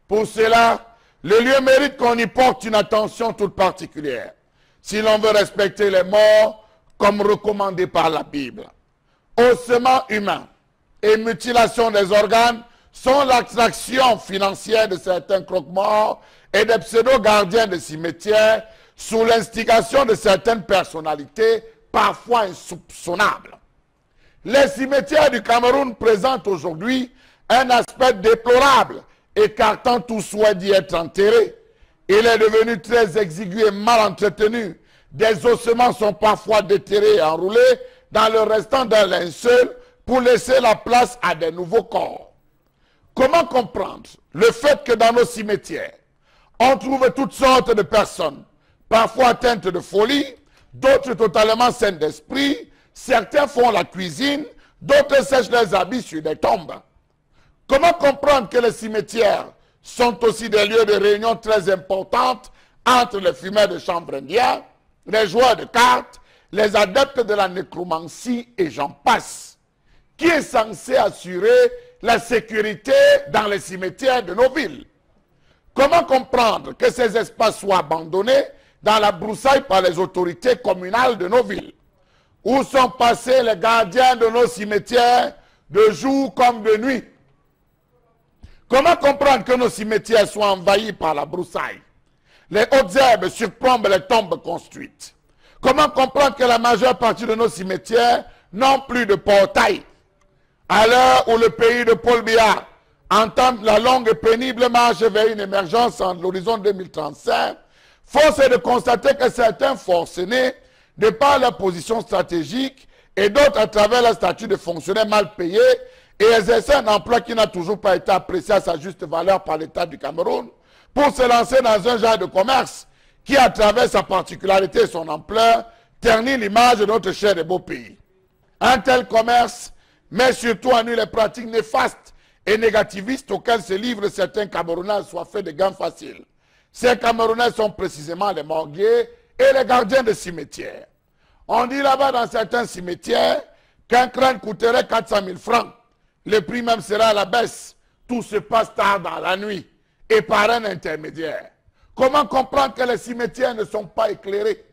Speaker 2: Pour cela, le lieu mérite qu'on y porte une attention toute particulière, si l'on veut respecter les morts comme recommandé par la Bible. Ossements humains et mutilation des organes sont l'attraction financière de certains croque-morts et des pseudo-gardiens de cimetières sous l'instigation de certaines personnalités, parfois insoupçonnables. Les cimetières du Cameroun présentent aujourd'hui un aspect déplorable, écartant tout souhait d'y être enterré. Il est devenu très exigu et mal entretenu. Des ossements sont parfois déterrés et enroulés dans le restant d'un linceul pour laisser la place à des nouveaux corps. Comment comprendre le fait que dans nos cimetières, on trouve toutes sortes de personnes, parfois atteintes de folie, d'autres totalement saines d'esprit, certains font la cuisine, d'autres sèchent leurs habits sur des tombes. Comment comprendre que les cimetières sont aussi des lieux de réunion très importantes entre les fumeurs de chanvre indiens, les joueurs de cartes, les adeptes de la nécromancie et j'en passe, qui est censé assurer la sécurité dans les cimetières de nos villes. Comment comprendre que ces espaces soient abandonnés dans la broussaille par les autorités communales de nos villes? Où sont passés les gardiens de nos cimetières de jour comme de nuit? Comment comprendre que nos cimetières soient envahis par la broussaille? Les hautes herbes surplombent les tombes construites. Comment comprendre que la majeure partie de nos cimetières n'ont plus de portail? À l'heure où le pays de Paul Biya entame la longue et pénible marche vers une émergence en l'horizon 2035, force est de constater que certains forcenés, de par leur position stratégique, et d'autres à travers leur statut de fonctionnaire mal payé, et exercer un emploi qui n'a toujours pas été apprécié à sa juste valeur par l'État du Cameroun, pour se lancer dans un genre de commerce qui, à travers sa particularité et son ampleur, ternit l'image de notre cher et beau pays. Un tel commerce met surtout en nu les pratiques néfastes et négativistes auxquelles se livrent certains Camerounais soifés de gains faciles. Ces Camerounais sont précisément les morguiers et les gardiens de cimetières. On dit là-bas dans certains cimetières qu'un crâne coûterait 400 000 francs. Le prix même sera à la baisse. Tout se passe tard dans la nuit et par un intermédiaire. Comment comprendre que les cimetières ne sont pas éclairés?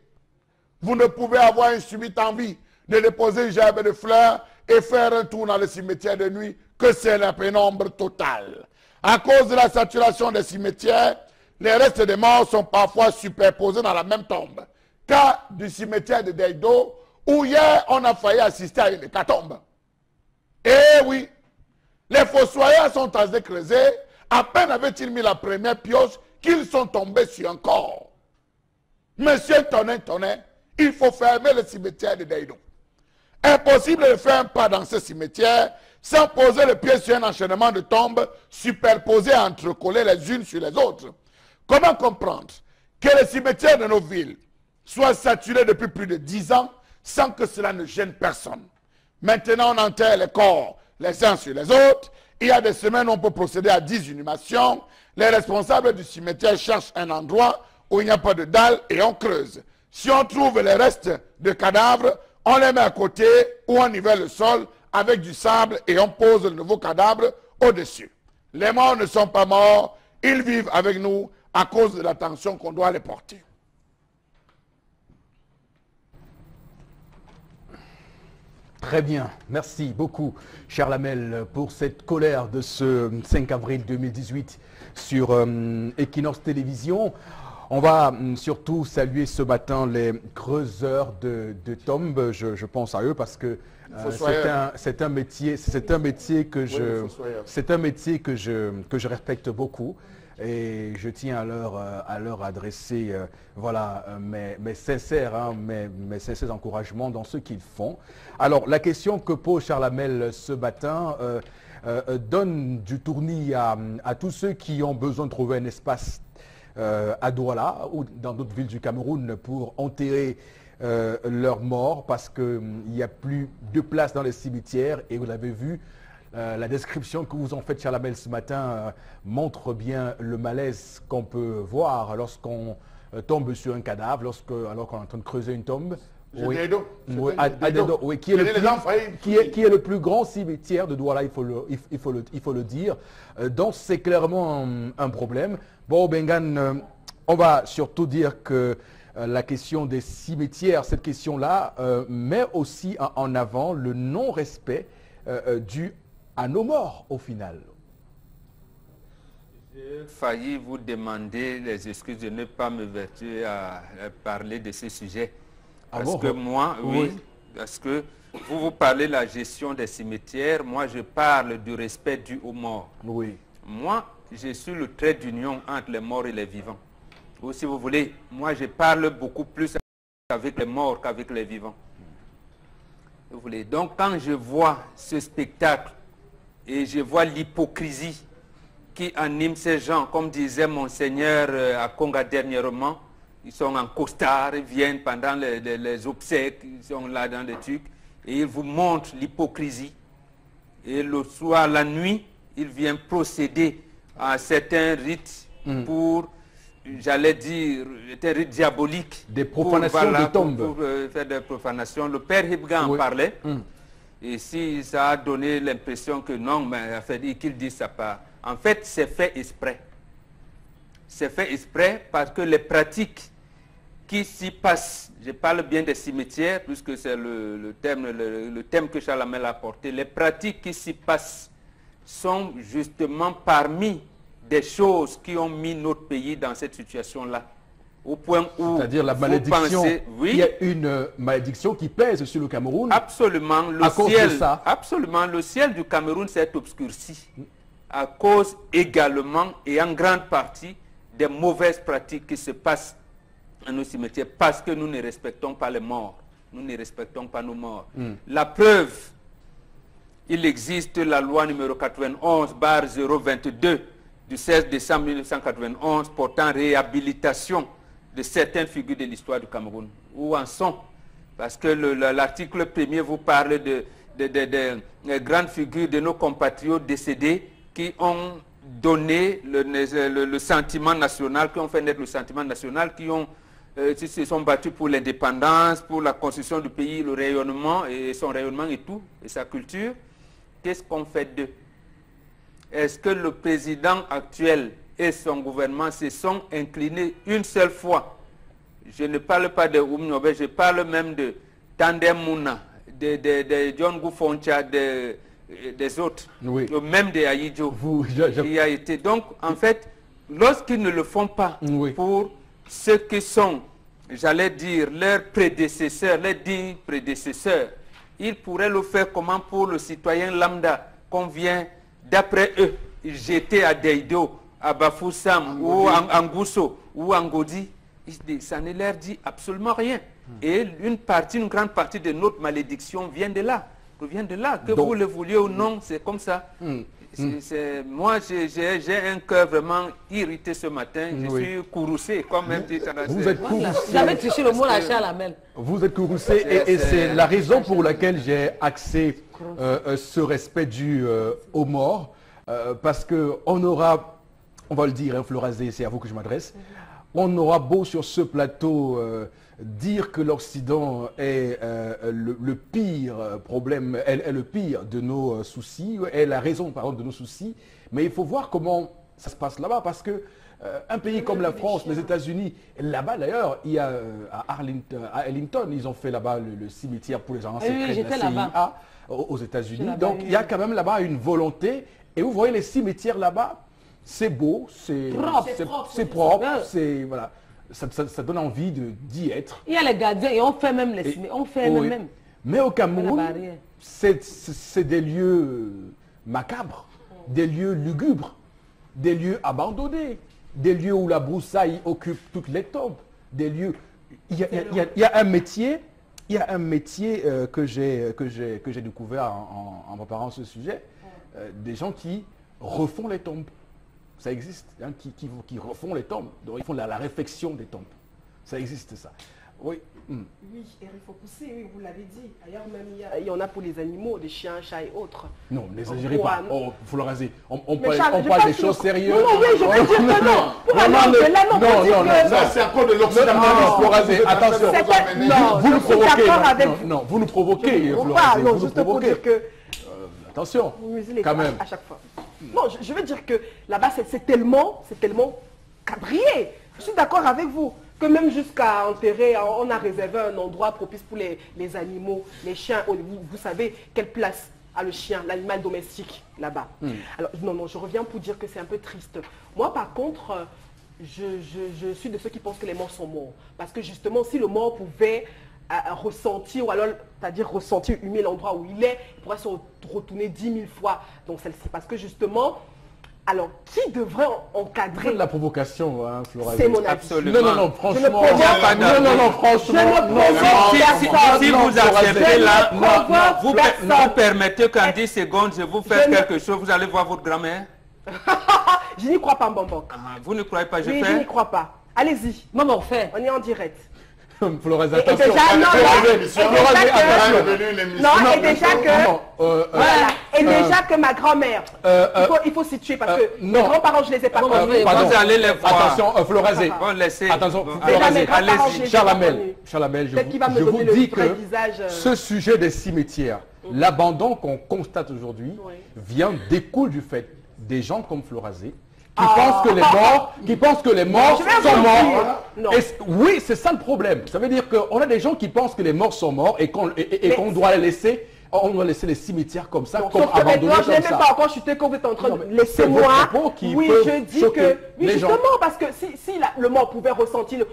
Speaker 2: Vous ne pouvez avoir une subite envie de déposer une gerbe de fleurs et faire un tour dans le cimetière de nuit, que c'est la pénombre totale. À cause de la saturation des cimetières, les restes des morts sont parfois superposés dans la même tombe. Cas du cimetière de Deido, où hier on a failli assister à une hécatombe. Eh oui, les fossoyeurs sont assez creusés, à peine avaient-ils mis la première pioche qu'ils sont tombés sur un corps. Monsieur Tonin, il faut fermer le cimetière de Deido. Impossible de faire un pas dans ce cimetière sans poser le pied sur un enchaînement de tombes superposées et entrecollées les unes sur les autres. Comment comprendre que les cimetières de nos villes soient saturés depuis plus de 10 ans sans que cela ne gêne personne? Maintenant, on enterre les corps les uns sur les autres. Il y a des semaines où on peut procéder à 10 inhumations. Les responsables du cimetière cherchent un endroit où il n'y a pas de dalle et on creuse. Si on trouve les restes de cadavres, on les met à côté ou on nivelle le sol avec du sable et on pose le nouveau cadavre au-dessus. Les morts ne sont pas morts, ils vivent avec nous à cause de l'attention qu'on doit les porter.
Speaker 1: Très bien, merci beaucoup, cher Lamel, pour cette colère de ce 5 avril 2018 sur Equinox Télévision. On va surtout saluer ce matin les creuseurs de tombes, je pense à eux parce que c'est un métier que je respecte beaucoup. Et je tiens à leur adresser voilà, mes sincères encouragements dans ce qu'ils font. Alors, la question que pose Charles Hamel ce matin donne du tournis à tous ceux qui ont besoin de trouver un espace à Douala ou dans d'autres villes du Cameroun pour enterrer leurs morts parce qu'il n'y a plus de place dans les cimetières et vous l'avez vu. La description que vous en faites, Charles Hamel, ce matin montre bien le malaise qu'on peut voir lorsqu'on tombe sur un cadavre, alors qu'on est en train de creuser une tombe. Oui, qui est le plus grand cimetière de Douala, il faut le dire. Donc c'est clairement un problème. Bon, Bengan, on va surtout dire que la question des cimetières, cette question-là, met aussi en avant le non-respect du à nos morts au final.
Speaker 4: J'ai failli vous demander les excuses de ne pas me vertuer à parler de ce sujet. Parce que moi, oui, parce que vous parlez de la gestion des cimetières, moi je parle du respect dû aux morts.
Speaker 1: Oui.
Speaker 4: Moi, je suis le trait d'union entre les morts et les vivants. Ou si vous voulez, moi je parle beaucoup plus avec les morts qu'avec les vivants. Vous voulez. Donc quand je vois ce spectacle, et je vois l'hypocrisie qui anime ces gens, comme disait Monseigneur à Conga dernièrement, ils sont en costard, ils viennent pendant les obsèques, ils sont là dans les trucs, et ils vous montrent l'hypocrisie. Et le soir, la nuit, ils viennent procéder à certains rites pour j'allais dire, était diabolique.
Speaker 1: Des profanations de tombes.
Speaker 4: Pour faire des profanations. Le père Hibga en parlait. Et si ça a donné l'impression que non, mais qu'il dit ça pas. En fait, c'est fait exprès. C'est fait exprès parce que les pratiques qui s'y passent, je parle bien des cimetières, puisque c'est le thème que Chalamel a apporté, les pratiques qui s'y passent sont justement parmi des choses qui ont mis notre pays dans cette situation-là. Au point où...
Speaker 1: C'est-à-dire la malédiction,
Speaker 4: oui,
Speaker 1: il y a une malédiction qui pèse sur le Cameroun.
Speaker 4: Absolument. Absolument. Le ciel du Cameroun s'est obscurci à cause également et en grande partie des mauvaises pratiques qui se passent à nos cimetières parce que nous ne respectons pas les morts. Nous ne respectons pas nos morts. La preuve, il existe la loi numéro 91/022 du 16 décembre 1991 portant réhabilitation de certaines figures de l'histoire du Cameroun. Où en sont? Parce que l'article 1er vous parle de grandes figures de nos compatriotes décédés qui ont donné le sentiment national, qui ont fait naître le sentiment national, qui se sont battus pour l'indépendance, pour la construction du pays, le rayonnement et son rayonnement et tout, et sa culture. Qu'est-ce qu'on fait d'eux? Est-ce que le président actuel et son gouvernement se sont inclinés une seule fois? Je ne parle pas de Oumnobé, je parle même de Tandem Mouna, de John Goufoncha, des autres,
Speaker 1: oui,
Speaker 4: même de Aïdjo, qui a été. Donc, en fait, lorsqu'ils ne le font pas, oui, pour ceux qui sont, j'allais dire, leurs prédécesseurs, les dignes prédécesseurs, ils pourraient le faire comment pour le citoyen lambda qu'on vient, d'après eux, jeter à Deido, à Bafoussam, ou à Ngousso, ou à Ngodi. Ça ne leur dit absolument rien. Et une grande partie de notre malédiction vient de là. Que donc, vous le vouliez ou non, c'est comme ça. Moi, j'ai un cœur vraiment irrité ce matin. Je suis courroucé, comme même dit.
Speaker 1: Vous êtes courroucé.
Speaker 5: J'avais triché le mot à Chalamel.
Speaker 1: Vous êtes courroucé et c'est la raison pour laquelle j'ai axé ce respect dû aux morts. Parce qu'on aura, on va le dire, hein, Florazé, c'est à vous que je m'adresse, on aura beau sur ce plateau dire que l'Occident est le pire problème, est le pire de nos soucis, est la raison pardon, de nos soucis, mais il faut voir comment ça se passe là-bas, parce que un pays comme la France, les États-Unis, là-bas d'ailleurs, il y a à Arlington, ils ont fait là-bas le cimetière pour les agents secrets de la CIA aux États-Unis, donc il y a quand même là-bas une volonté, et vous voyez les cimetières là-bas, c'est beau, c'est propre, c'est voilà. Ça donne envie d'y être.
Speaker 5: Il y a les gardiens et on fait même les cimetières. On fait
Speaker 1: oui.
Speaker 5: même.
Speaker 1: Mais au Cameroun, c'est des lieux macabres, des lieux lugubres, des lieux abandonnés, des lieux où la broussaille occupe toutes les tombes, des lieux... Il y a un métier, que j'ai découvert en préparant ce sujet, des gens qui refont les tombes. Ça existe, hein, qui refont les tombes. Donc ils font la réfection des tombes. Ça existe, ça. Oui.
Speaker 3: Oui, Eric Fopoussi, oui, vous l'avez dit. Ailleurs même, il y en a pour les animaux, des chiens, chats et autres.
Speaker 1: Non, n'exagérez pas. Oh, il faut le raser. On parle des choses sérieuses.
Speaker 3: Non, oui, je veux dire que non. Pour aller là, non,
Speaker 2: ça c'est encore de l'Occident.
Speaker 1: Non, il faut raser. Attention. Vous nous provoquez. Non, vous nous provoquez.
Speaker 3: On parle, non, juste pour dire que...
Speaker 1: Attention, quand même.
Speaker 3: À chaque fois. Non, je veux dire que là-bas, c'est tellement quadrillé. Je suis d'accord avec vous. Que même jusqu'à enterrer, on a réservé un endroit propice pour les animaux, les chiens. Vous savez quelle place a le chien, l'animal domestique, là-bas. Alors, non, je reviens pour dire que c'est un peu triste. Moi, par contre, je suis de ceux qui pensent que les morts sont morts. Parce que justement, si le mort pouvait... ressentir, ou alors, c'est-à-dire ressentir, humer l'endroit où il pourrait se retourner 10 000 fois dans celle-ci. Parce que justement, alors, qui devrait encadrer...
Speaker 1: de la provocation, hein, Flora.
Speaker 3: C'est mon avis.
Speaker 4: Absolument.
Speaker 1: Non, franchement.
Speaker 3: Non,
Speaker 1: franchement.
Speaker 4: Si vous acceptez là, vous permettez qu'en 10 secondes, je vous fasse quelque chose, vous allez voir votre grand-mère.
Speaker 3: Je n'y crois pas, Mbambok.
Speaker 4: Vous ne croyez pas,
Speaker 3: je n'y crois pas. Allez-y.
Speaker 5: Maman, on fait.
Speaker 3: On est en direct.
Speaker 1: Flores,
Speaker 3: Et
Speaker 1: attention.
Speaker 3: déjà, non,
Speaker 2: Non,
Speaker 3: et déjà que... Voilà. Et déjà que ma grand-mère, il faut situer parce que mes grands-parents, je les ai pas connus.
Speaker 4: Vous allez les voir.
Speaker 1: Attention, Florazé.
Speaker 4: Bon, laissez.
Speaker 1: Attention,
Speaker 4: Bon,
Speaker 1: Florazé.
Speaker 3: allez-y.
Speaker 1: Charlamel,
Speaker 3: Peut-être qu'il va me
Speaker 1: je vous
Speaker 3: donner le
Speaker 1: dis
Speaker 3: vrai
Speaker 1: que
Speaker 3: visage.
Speaker 1: ce sujet des cimetières, l'abandon qu'on constate aujourd'hui, découle du fait des gens comme Florazé qui pensent que les morts sont morts. Oui, c'est ça le problème. Ça veut dire qu'on a des gens qui pensent que les morts sont morts et qu'on doit les laisser. On doit laisser les cimetières comme ça, comme abandonnés comme ça.
Speaker 3: Je n'ai même pas encore chuté quand vous êtes en train de laisser moi. Oui, je dis que... Oui, justement, parce que si le mort pouvait ressentir...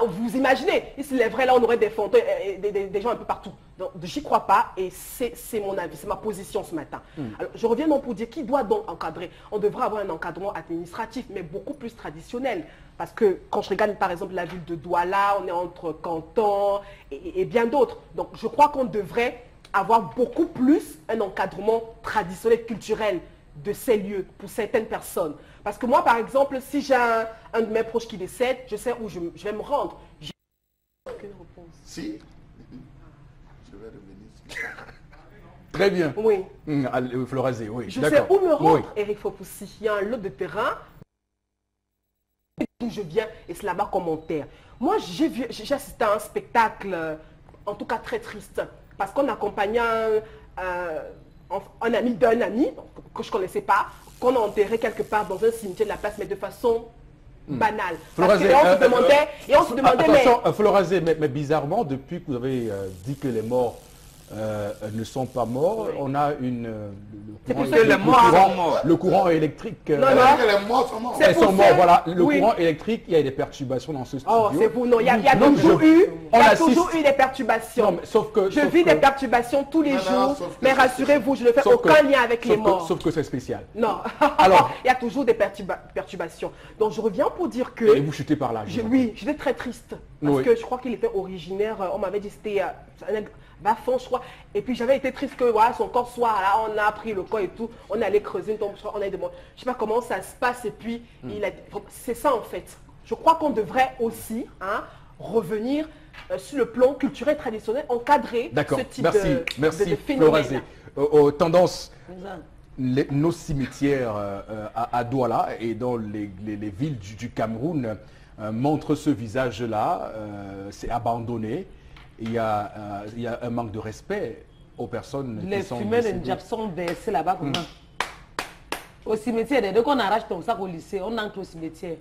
Speaker 3: vous imaginez, il se lèverait là, on aurait des fantômes, des gens un peu partout. Donc, j'y crois pas et c'est mon avis, c'est ma position ce matin. Alors, je reviens donc pour dire qui doit donc encadrer. On devrait avoir un encadrement administratif, mais beaucoup plus traditionnel. Parce que quand je regarde par exemple la ville de Douala, on est entre Canton et bien d'autres. Donc, je crois qu'on devrait avoir beaucoup plus un encadrement traditionnel, culturel de ces lieux pour certaines personnes. Parce que moi, par exemple, si j'ai un de mes proches qui décède, je sais où je vais me rendre. J'ai aucune réponse.
Speaker 2: Si. Je vais revenir.
Speaker 1: Très bien.
Speaker 3: Oui.
Speaker 1: Florazé, oui.
Speaker 3: Je sais où me rendre, Eric Fopoussi. Il y a un lot de terrain d'où je viens et c'est là-bas commentaire. Moi, j'ai assisté à un spectacle, en tout cas très triste. Parce qu'on accompagnait un ami d'un ami, que je ne connaissais pas, qu'on a enterré quelque part dans un cimetière de la place, mais de façon banale.
Speaker 1: Florazé,
Speaker 3: et on se demandait,
Speaker 1: attention, Florazé, mais bizarrement, depuis que vous avez dit que les morts ne sont pas morts, on a le courant électrique.
Speaker 2: Non, les morts sont morts.
Speaker 1: Elles sont morts, voilà. Le courant électrique, il y a des perturbations dans ce studio.
Speaker 3: Oh, c'est vous, non. Il y a toujours eu des perturbations.
Speaker 1: Non, sauf que,
Speaker 3: je vis des perturbations tous les jours, mais rassurez-vous, je ne fais aucun lien avec les morts.
Speaker 1: Sauf que c'est spécial.
Speaker 3: Non. Alors, il y a toujours des perturbations. Donc, je reviens pour dire que...
Speaker 1: Et vous chutez par là.
Speaker 3: Oui, j'étais très triste. Parce que je crois qu'il était originaire, on m'avait dit c'était Bafon, je crois. Et puis j'avais été triste que voilà, son corps soit là, on a pris le corps et tout, on est allé creuser une tombe, on a demandé, je sais pas comment ça se passe et puis c'est ça en fait. Je crois qu'on devrait aussi revenir sur le plan culturel traditionnel, encadrer ce type de phénomène.
Speaker 1: Merci, tendance, nos cimetières à Douala et dans les villes du Cameroun montrent ce visage-là, c'est abandonné. Il y a un manque de respect aux personnes
Speaker 5: qui sont décédées. Les fumeurs de Ndjap sont versés là-bas comment au cimetière, dès qu'on arrache ton sac au lycée, on entre au cimetière.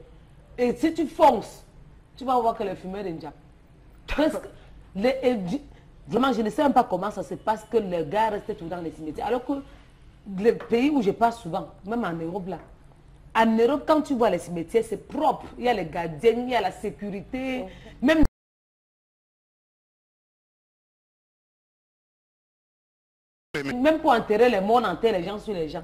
Speaker 5: Et si tu fonces, tu vas voir que les fumeurs de Ndjap, vraiment, je ne sais même pas comment ça se passe que les gars restent tout dans les cimetières. Alors que les pays où je passe souvent, même en Europe là, en Europe, quand tu vois les cimetières, c'est propre. Il y a les gardiens, il y a la sécurité, même pour enterrer les morts, on enterre les gens sur les gens.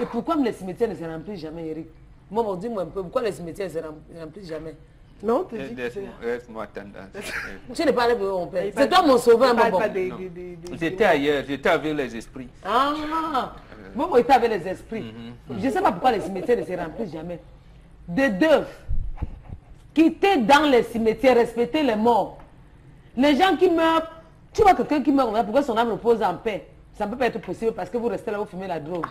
Speaker 5: Et pourquoi les cimetières ne se remplissent jamais, Eric? Moi, dis-moi un peu, pourquoi les cimetières ne se remplissent jamais?
Speaker 3: Non, tu dis
Speaker 4: laisse-moi tendance.
Speaker 5: Tu n'es pas allé pour mon père. C'est toi mon sauveur, maman.
Speaker 4: J'étais ailleurs, j'étais avec les esprits.
Speaker 5: Ah, moi, j'étais avec les esprits. Je ne sais pas pourquoi les cimetières ne se remplissent jamais. De deux, quitter dans les cimetières, respecter les morts. Les gens qui meurent, tu vois quelqu'un qui meurt, pourquoi son âme repose en paix? Ça ne peut pas être possible parce que vous restez là, vous fumez la drogue.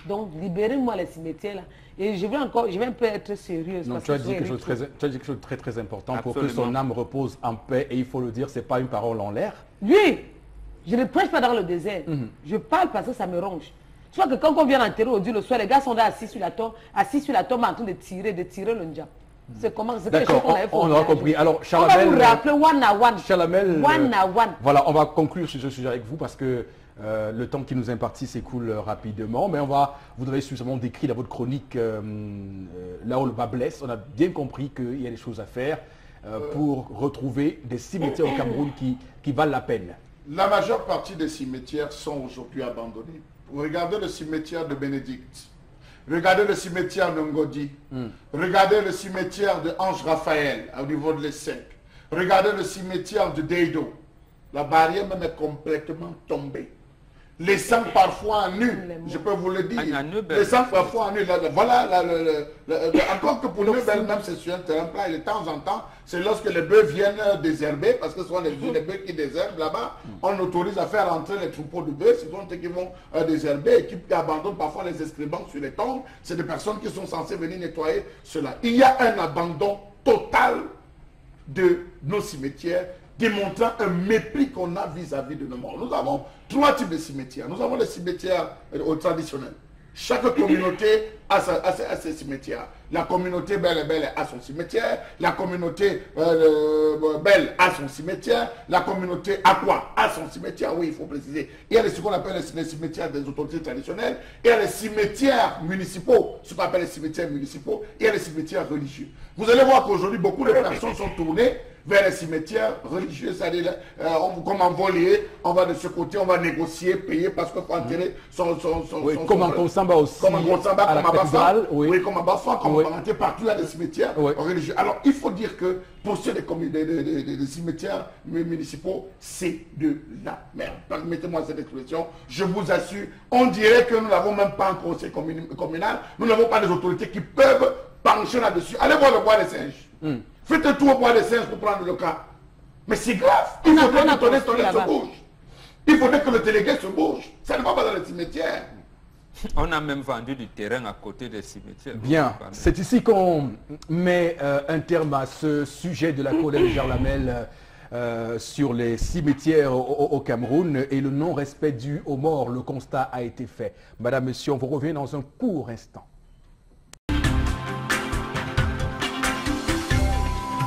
Speaker 5: Donc, libérez-moi les cimetières là. Et je vais un peu être sérieuse.
Speaker 1: Non, tu as dit quelque chose de très très important. Absolument. Pour que son âme repose en paix. Et il faut le dire, ce n'est pas une parole en l'air.
Speaker 5: Oui, je ne prêche pas dans le désert. Je parle parce que ça me ronge. Tu vois que quand on vient enterrer au Dieu le soir, les gars sont là assis sur la tombe en train de tirer le Ndjap. C'est comment? C'est quelque chose qu'on avait fait.
Speaker 1: On aura compris. Alors, Charlamel,
Speaker 5: on va vous rappeler one à one.
Speaker 1: Charlamel,
Speaker 5: one à one.
Speaker 1: Voilà, on va conclure sur ce sujet avec vous parce que le temps qui nous est imparti s'écoule rapidement. Mais vous avez suffisamment décrit dans votre chronique là où le bas blesse. On a bien compris qu'il y a des choses à faire pour retrouver des cimetières au Cameroun qui valent la peine.
Speaker 2: La majeure partie des cimetières sont aujourd'hui abandonnés. Regardez le cimetière de Bénédicte. Regardez le cimetière de Ngodi. Regardez le cimetière de Ange Raphaël au niveau de l'Essec. Regardez le cimetière de Deido. La barrière même est complètement tombée. laissant parfois nu, je peux vous le dire, laissant parfois nu, voilà, encore que pour nous, même c'est sur un terrain plat, et de temps en temps, c'est lorsque les bœufs viennent désherber, parce que ce sont les bœufs qui désherbent là-bas, on autorise à faire entrer les troupeaux de bœufs, ce sont ceux qui vont désherber et qui abandonnent parfois les excréments sur les tombes, c'est des personnes qui sont censées venir nettoyer cela. Il y a un abandon total de nos cimetières, démontrant un mépris qu'on a vis-à-vis de nos morts. Nous avons 3 types de cimetières. Nous avons les cimetières traditionnels. Chaque communauté a ses cimetières. La communauté Belle a son cimetière. La communauté Belle a son cimetière. La communauté Aqua a son cimetière. Oui, il faut préciser. Il y a ce qu'on appelle les cimetières des autorités traditionnelles. Il y a les cimetières municipaux, ce qu'on appelle les cimetières municipaux. Il y a les cimetières religieux. Vous allez voir qu'aujourd'hui, beaucoup de personnes sont tournées vers les cimetières religieux, c'est-à-dire comme en volée, on va de ce côté, on va négocier, payer parce qu'il faut enterrer son
Speaker 1: comme en Konsamba aussi,
Speaker 2: comme en Konsamba, comme à Bafan,
Speaker 1: oui,
Speaker 2: comme à Bafan, comme on va rentrer partout, il y a des cimetières religieux. Alors, il faut dire que pour ceux des cimetières municipaux, c'est de la merde. Permettez-moi cette expression, je vous assure, on dirait que nous n'avons même pas un conseil communal, nous n'avons pas des autorités qui peuvent pencher là-dessus. Allez voir le bois des singes. Faites un tour au bois des singes pour prendre le cas. Mais c'est grave. Il faudrait que le tonnerre se bouge. Il faudrait que le délégué se bouge. Ça ne va pas dans les cimetières.
Speaker 4: On a même vendu du terrain à côté des cimetières.
Speaker 1: Bien, c'est ici qu'on met un terme à ce sujet de la colère de Gerlamel sur les cimetières au Cameroun et le non-respect dû aux morts. Le constat a été fait. Madame, Monsieur, on vous revient dans un court instant.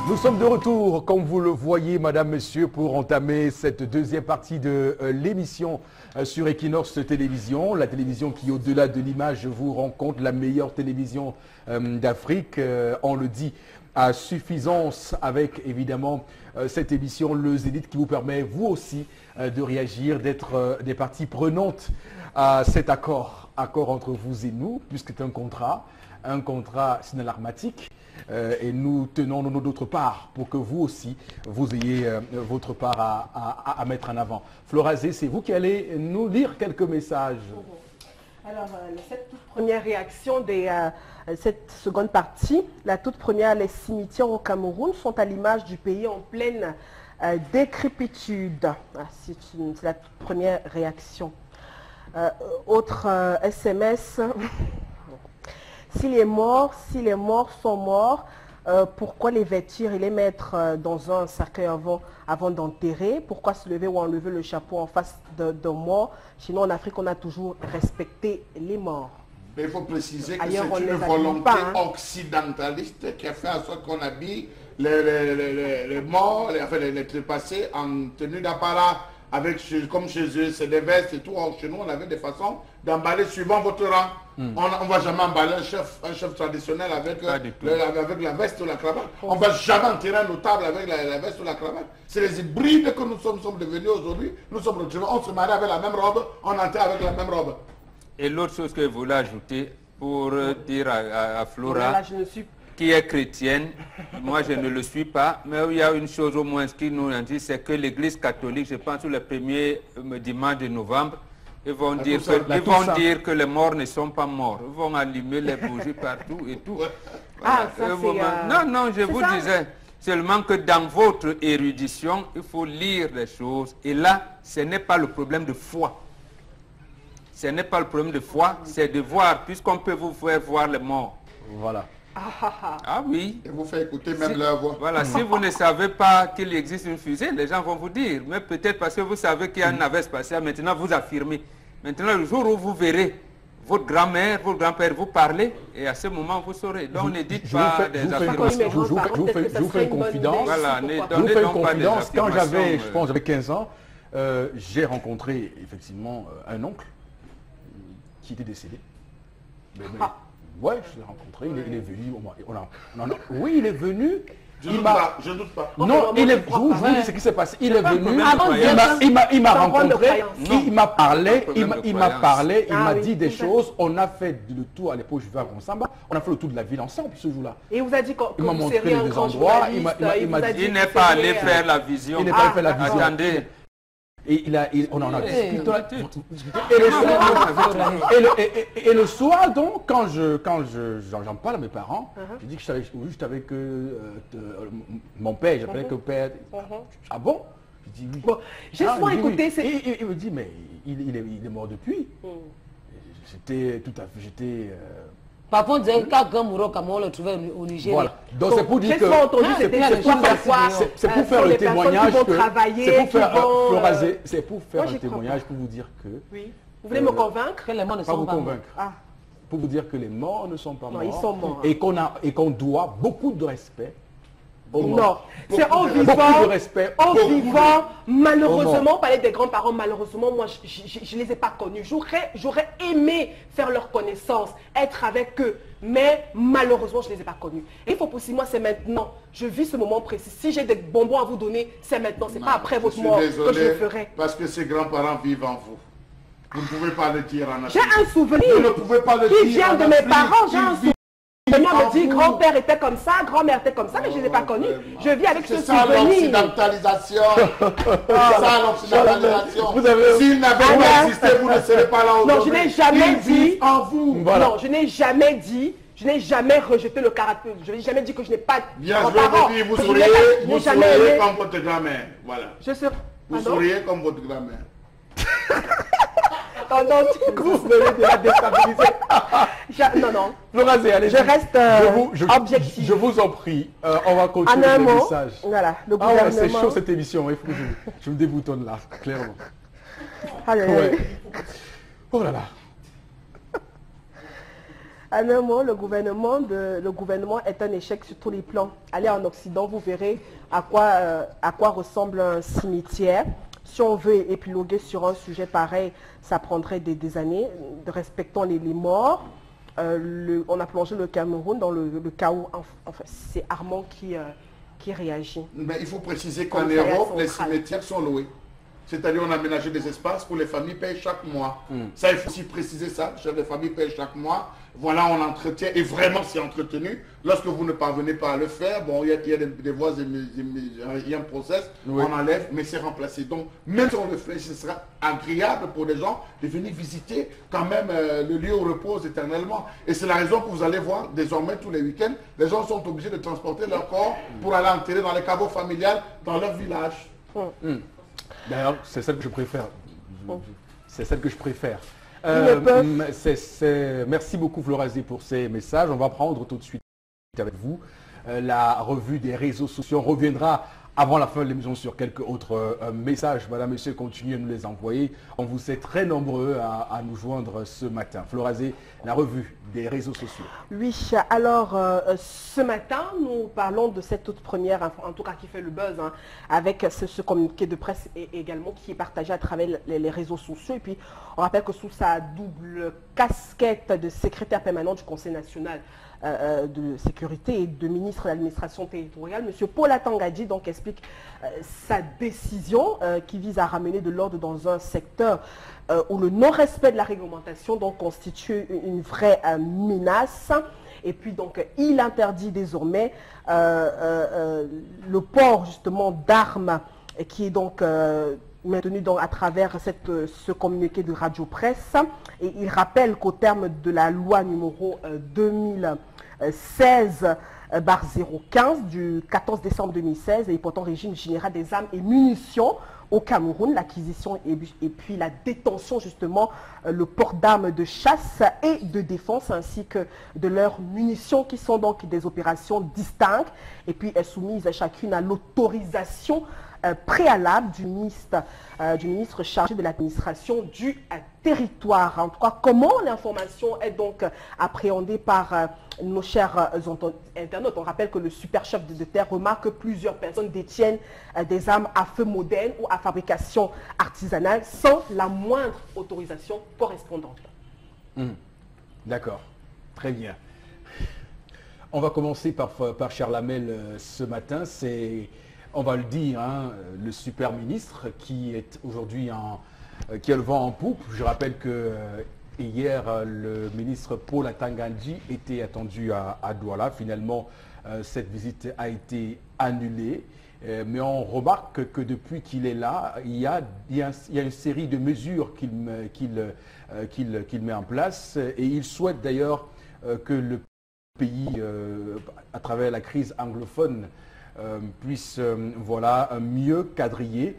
Speaker 1: Nous sommes de retour, comme vous le voyez, Madame, Monsieur, pour entamer cette deuxième partie de l'émission sur Equinox Télévision. La télévision qui, au-delà de l'image, vous rend compte la meilleure télévision d'Afrique. On le dit à suffisance avec, évidemment, cette émission Le Zénith qui vous permet, vous aussi, de réagir, d'être des parties prenantes à cet accord entre vous et nous, puisque c'est un contrat synalarmatique. Et nous tenons notre part pour que vous aussi, vous ayez votre part à mettre en avant. Florazé, c'est vous qui allez nous lire quelques messages.
Speaker 3: Alors, cette toute première réaction de cette seconde partie, la toute première, les cimetières au Cameroun sont à l'image du pays en pleine décrépitude. C'est la toute première réaction. Autre SMS... Si les morts sont morts, pourquoi les vêtir et les mettre dans un cercueil avant d'enterrer? Pourquoi se lever ou enlever le chapeau en face d'un mort? Sinon, en Afrique, on a toujours respecté les morts.
Speaker 2: Mais il faut préciser que c'est une volonté occidentaliste qui a fait en sorte qu'on habille les morts, les trépassés en tenue d'apparat. Comme chez eux, c'est des vestes et tout. Chez nous, on avait des façons d'emballer suivant votre rang. On ne va jamais emballer un chef traditionnel avec la veste ou la cravate. On ne va jamais enterrer un notable avec la veste ou la cravate. C'est les hybrides que nous sommes devenus aujourd'hui. Nous sommes retrouvés, on se marie avec la même robe, on enterre avec la même robe.
Speaker 4: Et l'autre chose que je voulais ajouter pour dire à Flora,
Speaker 3: là, je ne suis
Speaker 4: qui est chrétienne, moi je ne le suis pas, mais il y a une chose au moins qui nous dit, c'est que l'Église catholique, je pense, le premier dimanche de novembre, ils vont dire que les morts ne sont pas morts. Ils vont allumer les bougies partout et tout.
Speaker 3: Ah, ça
Speaker 4: Non, je vous disais seulement que dans votre érudition, il faut lire les choses. Et là, ce n'est pas le problème de foi. Ce n'est pas le problème de foi, c'est de voir, puisqu'on peut vous faire voir les morts.
Speaker 1: Voilà.
Speaker 4: Ah oui.
Speaker 2: Et vous faire écouter même leur voix.
Speaker 4: Voilà, si vous ne savez pas qu'il existe une fusée, les gens vont vous dire. Mais peut-être parce que vous savez qu'il y a une navette spatiale, maintenant vous affirmez. Maintenant, le jour où vous verrez votre grand-mère, votre grand-père vous parler, et à ce moment vous saurez. Donc ne dites pas des affirmations.
Speaker 1: Je vous fais une confidence.
Speaker 4: Voilà,
Speaker 1: je vous fais une confidence. Quand j'avais, je pense, j'avais 15 ans, j'ai rencontré effectivement un oncle qui était décédé. Ouais, je l'ai rencontré, il est venu. Oui, il est venu.
Speaker 2: Je ne doute pas.
Speaker 1: Non, il est venu. Je vous dis ce qui s'est passé. Il est venu. Il m'a rencontré. Il m'a parlé. Il m'a dit des choses. On a fait le tour à l'époque. Je vais à Konsamba. On a fait le tour de la ville ensemble ce jour-là.
Speaker 3: Et il vous a dit que
Speaker 1: il m'a montré des endroits.
Speaker 4: Il n'est pas allé faire la vision.
Speaker 1: Il n'est pas allé faire la vision.
Speaker 4: Attendez.
Speaker 1: Et on en a discuté. Et le soir, donc, quand j'en parle à mes parents, je dis que je suis juste avec mon père, j'appelais que père. Ah bon? Je dis oui.
Speaker 3: Bon, j'ai souvent écouté.
Speaker 1: Il me dit, mais il est mort depuis. J'étais tout à fait,
Speaker 5: Parfois, on disait quand Gamouro, comment on le trouvait au Nigeria.
Speaker 1: Voilà. Donc c'est pour dire que
Speaker 3: c'est
Speaker 1: pour faire le témoignage
Speaker 3: que
Speaker 1: c'est pour faire un témoignage pour vous dire que
Speaker 3: oui. Vous voulez me convaincre
Speaker 5: que les morts ne sont pas morts.
Speaker 1: Pour vous dire que les morts ne sont pas morts.
Speaker 3: Non, ils sont morts.
Speaker 1: Et qu'on doit beaucoup de respect.
Speaker 3: Non, c'est en vivant, malheureusement, parler des grands-parents, malheureusement, moi, je ne les ai pas connus. J'aurais aimé faire leur connaissance, être avec eux, mais malheureusement, je ne les ai pas connus. Et il faut aussi, moi, c'est maintenant. Je vis ce moment précis. Si j'ai des bonbons à vous donner, c'est maintenant. Ce n'est pas après votre mort que je le ferai.
Speaker 2: Parce que ces grands-parents vivent en vous. Vous ne pouvez pas le dire en Afrique.
Speaker 3: J'ai un souvenir
Speaker 2: Vous ne pouvez pas le
Speaker 3: qui
Speaker 2: dire
Speaker 3: vient de mes parents. J'ai un souvenir. On me dit grand-père était comme ça, grand-mère était comme ça, mais je ne l'ai pas connu. Je vis avec ce souvenir.
Speaker 2: C'est ça l'occidentalisation. C'est ça l'occidentalisation. S'il n'avait pas existé, vous ne serez pas là aujourd'hui.
Speaker 3: Non, je n'ai jamais dit.
Speaker 2: En vous.
Speaker 1: Voilà.
Speaker 3: Non, je n'ai jamais dit. Je n'ai jamais rejeté le caractère. Je n'ai jamais dit que je n'ai pas de
Speaker 2: bien,
Speaker 3: grands-parents.
Speaker 2: je vais vous dire, vous souriez comme votre grand-mère. Voilà. Vous souriez comme votre grand-mère.
Speaker 3: Oh non, vous venez de la déstabiliser. Non.
Speaker 1: Florazé, allez.
Speaker 3: Je reste objectif.
Speaker 1: Je vous en prie. On va continuer le message.
Speaker 3: Voilà, le gouvernement.
Speaker 1: C'est chaud cette émission. Il faut que je me déboutonne là, clairement.
Speaker 3: Allez.
Speaker 1: Ouais. Oh là là.
Speaker 3: En un mot, le gouvernement est un échec sur tous les plans. Allez en Occident, vous verrez à quoi ressemble un cimetière. Si on veut épiloguer sur un sujet pareil, ça prendrait des années. Respectons les morts. On a plongé le Cameroun dans le chaos. Enfin, c'est Armand qui réagit.
Speaker 2: Mais il faut préciser qu'en Europe, les cimetières sont loués. C'est-à-dire on a aménagé des espaces pour les familles payent chaque mois. Ça, il faut aussi préciser ça. Les familles payent chaque mois. Voilà, on entretient. Et vraiment, c'est entretenu. Lorsque vous ne parvenez pas à le faire, bon, il y a des voies, il y a un process, on enlève, mais c'est remplacé. Donc, même si on le fait, ce sera agréable pour les gens de venir visiter quand même le lieu où repose éternellement. Et c'est la raison que vous allez voir, désormais, tous les week-ends, les gens sont obligés de transporter leur corps pour aller enterrer dans les caveaux familiales dans leur village.
Speaker 1: D'ailleurs, c'est celle que je préfère. C'est celle que je préfère. Merci beaucoup Florazé pour ces messages. On va prendre tout de suite avec vous la revue des réseaux sociaux. On reviendra avant la fin de l'émission sur quelques autres messages. Madame, Monsieur, continuez à nous les envoyer. On vous est très nombreux à nous joindre ce matin. Florazé, la revue des réseaux sociaux.
Speaker 3: Oui, alors ce matin, nous parlons de cette toute première, en tout cas qui fait le buzz, hein, avec ce communiqué de presse également qui est partagé à travers les réseaux sociaux. Et puis, on rappelle que sous sa double casquette de secrétaire permanent du Conseil national de sécurité et de ministre de l'administration territoriale, M. Paul Atangadji donc explique sa décision qui vise à ramener de l'ordre dans un secteur où le non-respect de la réglementation donc constitue une vraie menace. Et puis donc il interdit désormais le port justement d'armes qui est donc maintenu donc à travers ce communiqué de Radio Presse. Et il rappelle qu'au terme de la loi numéro 2016/015 du 14 décembre 2016 et portant régime général des armes et munitions au Cameroun, l'acquisition et puis la détention justement, le port d'armes de chasse et de défense ainsi que de leurs munitions qui sont donc des opérations distinctes et puis soumises chacune à l'autorisation préalable du ministre chargé de l'administration du territoire. En tout cas, comment l'information est donc appréhendée par nos chers internautes. On rappelle que le super chef de terre remarque que plusieurs personnes détiennent des armes à feu modernes ou à fabrication artisanale sans la moindre autorisation correspondante.
Speaker 1: D'accord, très bien. On va commencer par Charlamel ce matin. On va le dire, hein, le super ministre qui est aujourd'hui qui a le vent en poupe. Je rappelle que hier, le ministre Paul Atangadji était attendu à Douala. Finalement, cette visite a été annulée. Mais on remarque que depuis qu'il est là, il y a une série de mesures qu'il met en place. Et il souhaite d'ailleurs que le pays, à travers la crise anglophone, puisse mieux quadriller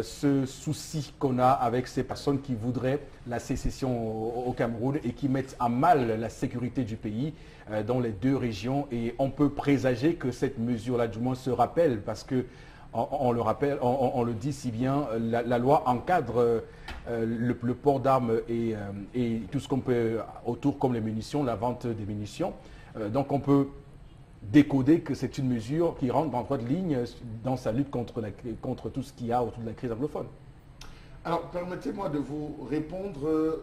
Speaker 1: ce souci qu'on a avec ces personnes qui voudraient la sécession au Cameroun et qui mettent à mal la sécurité du pays dans les deux régions. Et on peut présager que cette mesure-là, du moins, se rappelle, parce que on le rappelle, on le dit si bien, la loi encadre le port d'armes et tout ce qu'on peut autour, comme les munitions, la vente des munitions. Donc on peut décoder que c'est une mesure qui rentre en droite ligne dans sa lutte contre tout ce qu'il y a autour de la crise anglophone.
Speaker 2: Alors, permettez-moi de vous répondre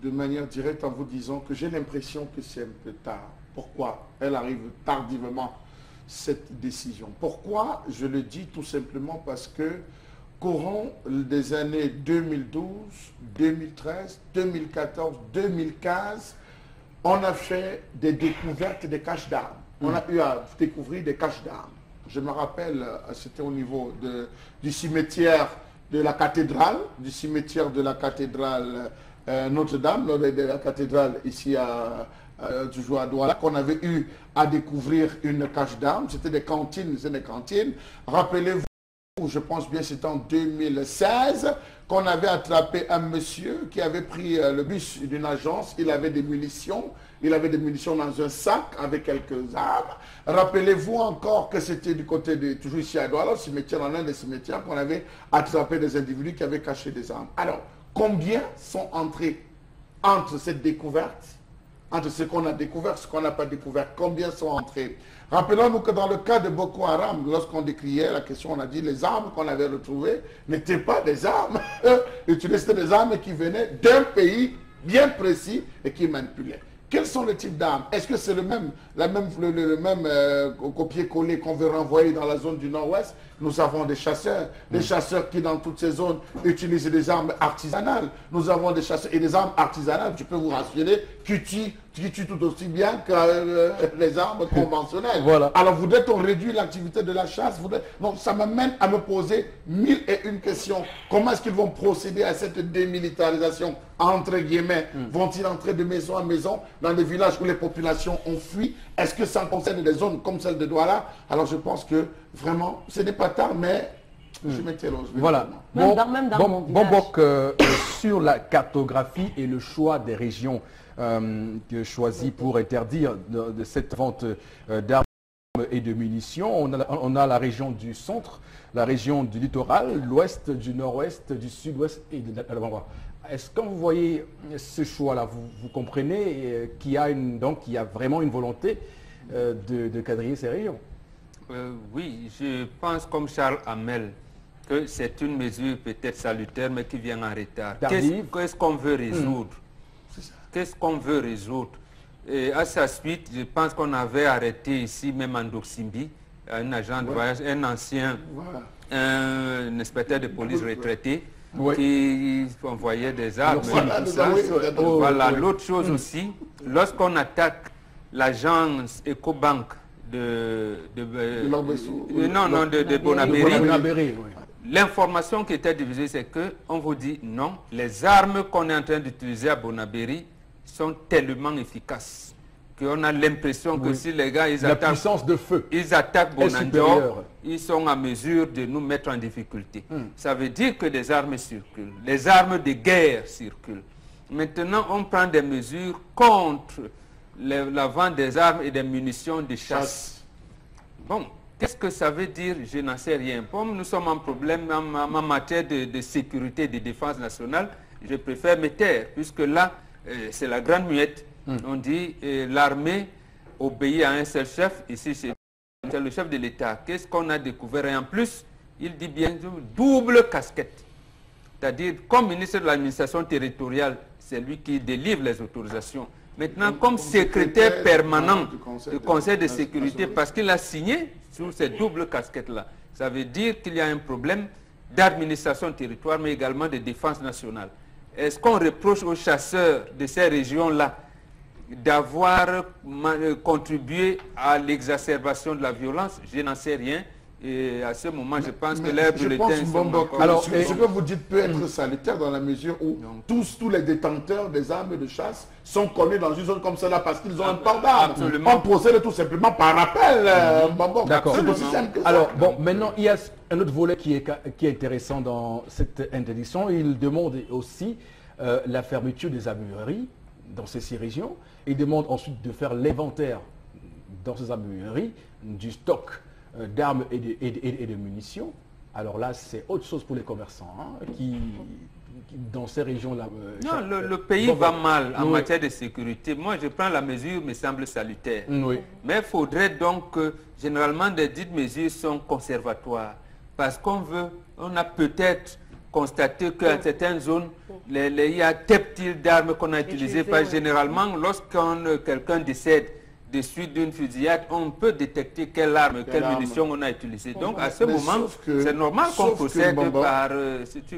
Speaker 2: de manière directe en vous disant que j'ai l'impression que c'est un peu tard. Pourquoi elle arrive tardivement, cette décision? Pourquoi? Je le dis tout simplement parce que courant des années 2012, 2013, 2014, 2015, on a fait des découvertes des caches d'armes. On a eu à découvrir des caches d'armes. Je me rappelle, c'était au niveau du cimetière de la cathédrale, Notre-Dame, de la cathédrale ici toujours à Douala, qu'on avait eu à découvrir une cache d'armes. C'était des cantines, Rappelez-vous, je pense bien c'était en 2016, qu'on avait attrapé un monsieur qui avait pris le bus d'une agence, il avait des munitions dans un sac avec quelques armes. Rappelez-vous encore que c'était du côté de, toujours ici à Douala, dans l'un des cimetières, qu'on avait attrapé des individus qui avaient caché des armes. Alors, combien sont entrés entre cette découverte, entre ce qu'on a découvert, ce qu'on n'a pas découvert, combien sont entrés? Rappelons-nous que dans le cas de Boko Haram, lorsqu'on décriait la question, on a dit les armes qu'on avait retrouvées n'étaient pas des armes utilisées, c'était des armes qui venaient d'un pays bien précis et qui manipulaient. Quels sont les types d'armes? Est-ce que c'est le même copier-coller qu'on veut renvoyer dans la zone du nord-ouest? Nous avons des chasseurs qui dans toutes ces zones utilisent des armes artisanales. Nous avons des chasseurs et des armes artisanales, je peux vous rassurer, qui tuent tout aussi bien que les armes conventionnelles. Voilà. Alors voudrait-on réduire l'activité de la chasse? Donc ça m'amène à me poser 1001 questions. Comment est-ce qu'ils vont procéder à cette démilitarisation, entre guillemets? Vont-ils entrer de maison en maison dans des villages où les populations ont fui? Est-ce que ça concerne des zones comme celle de Douala? Alors je pense que vraiment, ce n'est pas tard, mais je m'interroge.
Speaker 1: Voilà. Sur la cartographie et le choix des régions choisies pour interdire de cette vente d'armes et de munitions, on a la région du centre, la région du littoral, l'ouest, du nord-ouest, du sud-ouest et de l'avant-bras. Est-ce que vous voyez ce choix-là, vous comprenez qu'il y a vraiment une volonté de quadriller ces régions?
Speaker 4: Oui, je pense comme Charles Hamel que c'est une mesure peut-être salutaire mais qui vient en retard. Qu'est-ce qu'on veut résoudre? Qu'est-ce qu'on veut résoudre? Et à sa suite, je pense qu'on avait arrêté ici, même en Doximbi, un agent de voyage, un ancien, un inspecteur de police retraité, qui envoyait des armes. Voilà, l'autre chose aussi, lorsqu'on attaque l'agence Ecobank de Bonabéry, l'information qui était divisée, c'est qu'on vous dit non, les armes qu'on est en train d'utiliser à Bonabéry sont tellement efficaces qu'on a l'impression que si les gars ils attaquent Bonandior, ils sont à mesure de nous mettre en difficulté. Ça veut dire que des armes circulent, les armes de guerre circulent. Maintenant, on prend des mesures contre la vente des armes et des munitions de chasse. Bon, qu'est-ce que ça veut dire? Je n'en sais rien. Comme nous sommes en problème en matière de sécurité et de défense nationale, je préfère me taire, puisque là, c'est la grande muette. On dit l'armée obéit à un seul chef. Ici, c'est le chef de l'État. Qu'est-ce qu'on a découvert? Et en plus, il dit bien double casquette. C'est-à-dire, comme ministre de l'administration territoriale, c'est lui qui délivre les autorisations. Maintenant, comme secrétaire permanent du Conseil de sécurité, parce qu'il a signé sur ces doubles casquettes-là, ça veut dire qu'il y a un problème d'administration territoriale, mais également de défense nationale. Est-ce qu'on reproche aux chasseurs de ces régions-là d'avoir contribué à l'exacerbation de la violence? Je n'en sais rien, Et à ce moment, je pense que les bulletins sont encore...
Speaker 2: Alors, ce que vous dites peut être salutaire dans la mesure où tous les détenteurs des armes de chasse sont connus dans une zone comme cela parce qu'ils ont un port d'armes. On procède tout simplement par rappel.
Speaker 1: D'accord.
Speaker 2: C'est aussi simple que ça.
Speaker 1: Alors, bon, maintenant, il y a un autre volet qui est intéressant dans cette interdiction. Il demande aussi la fermeture des armureries dans ces 6 régions. Il demande ensuite de faire l'inventaire dans ces armureries du stock d'armes et de munitions. Alors là, c'est autre chose pour les commerçants qui dans ces régions-là...
Speaker 4: non, le pays va mal en matière de sécurité. Moi, je prends la mesure, me semble salutaire.
Speaker 1: Oui.
Speaker 4: Mais il faudrait donc que, généralement, des dites mesures sont conservatoires. Parce qu'on a peut-être constaté qu'à certaines zones, il y a tel type d'armes qu'on a utilisées. Parce que généralement, lorsqu'un quelqu'un décède de suite d'une fusillade, on peut détecter quelle arme, quelle munition on a utilisée. Donc à ce moment, c'est normal qu'on procède par...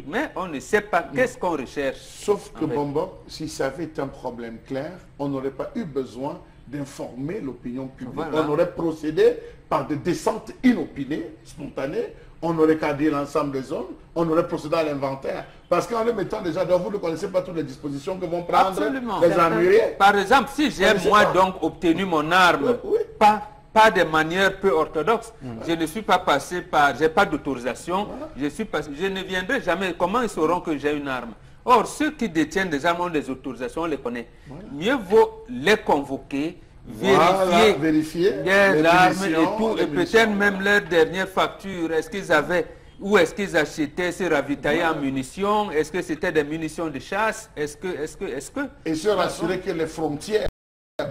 Speaker 4: mais on ne sait pas qu'est-ce qu'on recherche.
Speaker 2: Sauf que Bombo, si ça avait été un problème clair, on n'aurait pas eu besoin d'informer l'opinion publique. Voilà. On aurait procédé par des descentes inopinées, spontanées. On aurait cadré l'ensemble des zones, on aurait procédé à l'inventaire. Parce qu'en le mettant déjà, vous ne connaissez pas toutes les dispositions que vont prendre les armuriers.
Speaker 4: Par exemple, si j'ai moi donc obtenu mon arme, pas de manière peu orthodoxe, je ne suis pas passé par, j'ai pas d'autorisation, je ne viendrai jamais. Comment ils sauront que j'ai une arme? Or, ceux qui détiennent des armes ont des autorisations, on les connaît. Mieux vaut les convoquer, vérifier les armes et tout, et peut-être même leur dernière facture, est-ce qu'ils avaient, où est-ce qu'ils achetaient, se ravitaillaient en munitions, est-ce que c'était des munitions de chasse, est-ce que...
Speaker 2: Et se rassurer que les frontières,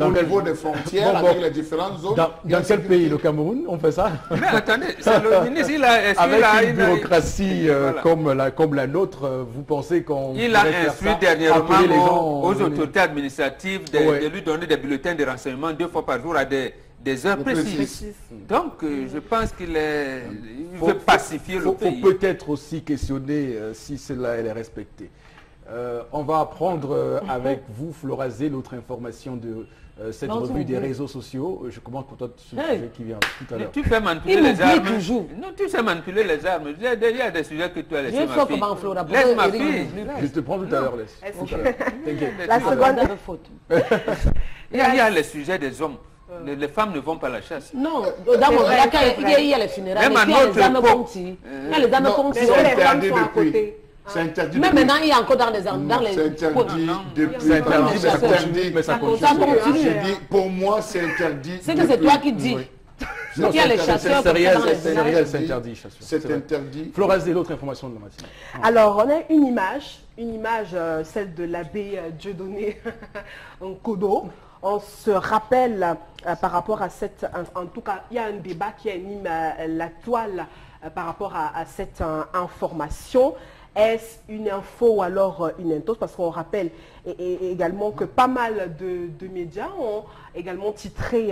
Speaker 2: au niveau des frontières, avec les différentes zones...
Speaker 1: Dans quel pays, le Cameroun, on fait ça?
Speaker 4: Mais attendez, c'est le ministre,
Speaker 1: avec une bureaucratie comme la nôtre, vous pensez qu'on...
Speaker 4: Il a instruit dernièrement aux autorités administratives de lui donner des bulletins de renseignement 2 fois par jour à des heures précises. Donc, je pense qu'il veut pacifier le pays.
Speaker 1: Il faut peut-être aussi questionner si cela est respecté. On va prendre avec vous, Flora Zé, l'autre information de cette revue des réseaux sociaux. Je commence pour toi ce sujet qui vient tout à l'heure.
Speaker 4: Tu fais manipuler les armes. Non, tu sais manipuler les armes. Il y a des sujets que tu as laissé ma fille. Laisse ma fille.
Speaker 1: Je te prends tout à l'heure, laisse.
Speaker 3: La seconde
Speaker 5: faute.
Speaker 4: Il y a les sujets des hommes. Les femmes ne vont pas à la chasse.
Speaker 5: Non, d'abord, il y a les funérailles.
Speaker 4: Même à notre époque.
Speaker 5: Il y a les armes comme si.
Speaker 2: C'est interdit depuis. C'est interdit.
Speaker 5: Mais maintenant, il y a encore dans les armes.
Speaker 2: C'est interdit depuis.
Speaker 1: C'est interdit, mais ça continue.
Speaker 2: J'ai dit, pour moi, c'est interdit.
Speaker 5: C'est que c'est toi qui dis.
Speaker 1: Non,
Speaker 5: il y a les chasseurs.
Speaker 1: C'est réel, c'est interdit.
Speaker 2: C'est interdit.
Speaker 1: Flora Zé, l'autre information de la matinée.
Speaker 3: Alors, on a une image, celle de l'abbé Dieudonné Nkodo. On se rappelle par rapport à cette... En tout cas, il y a un débat qui anime la toile par rapport à cette information. Est-ce une info ou alors une intox? Parce qu'on rappelle également que pas mal de médias ont également titré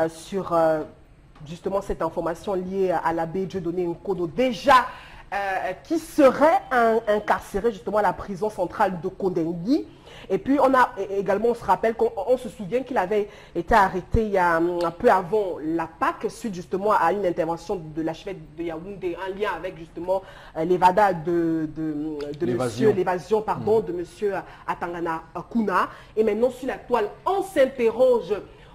Speaker 3: sur justement cette information liée à l'abbé Dieudonné Nkodo. Déjà, qui serait incarcéré justement à la prison centrale de Kodengui. Et puis on se rappelle qu'on se souvient qu'il avait été arrêté il y a un peu avant la Pâques, suite justement à une intervention de l'archevêque de Yaoundé, en lien avec justement l'évasion de monsieur Atangana Kuna. Et maintenant sur la toile, on s'interroge.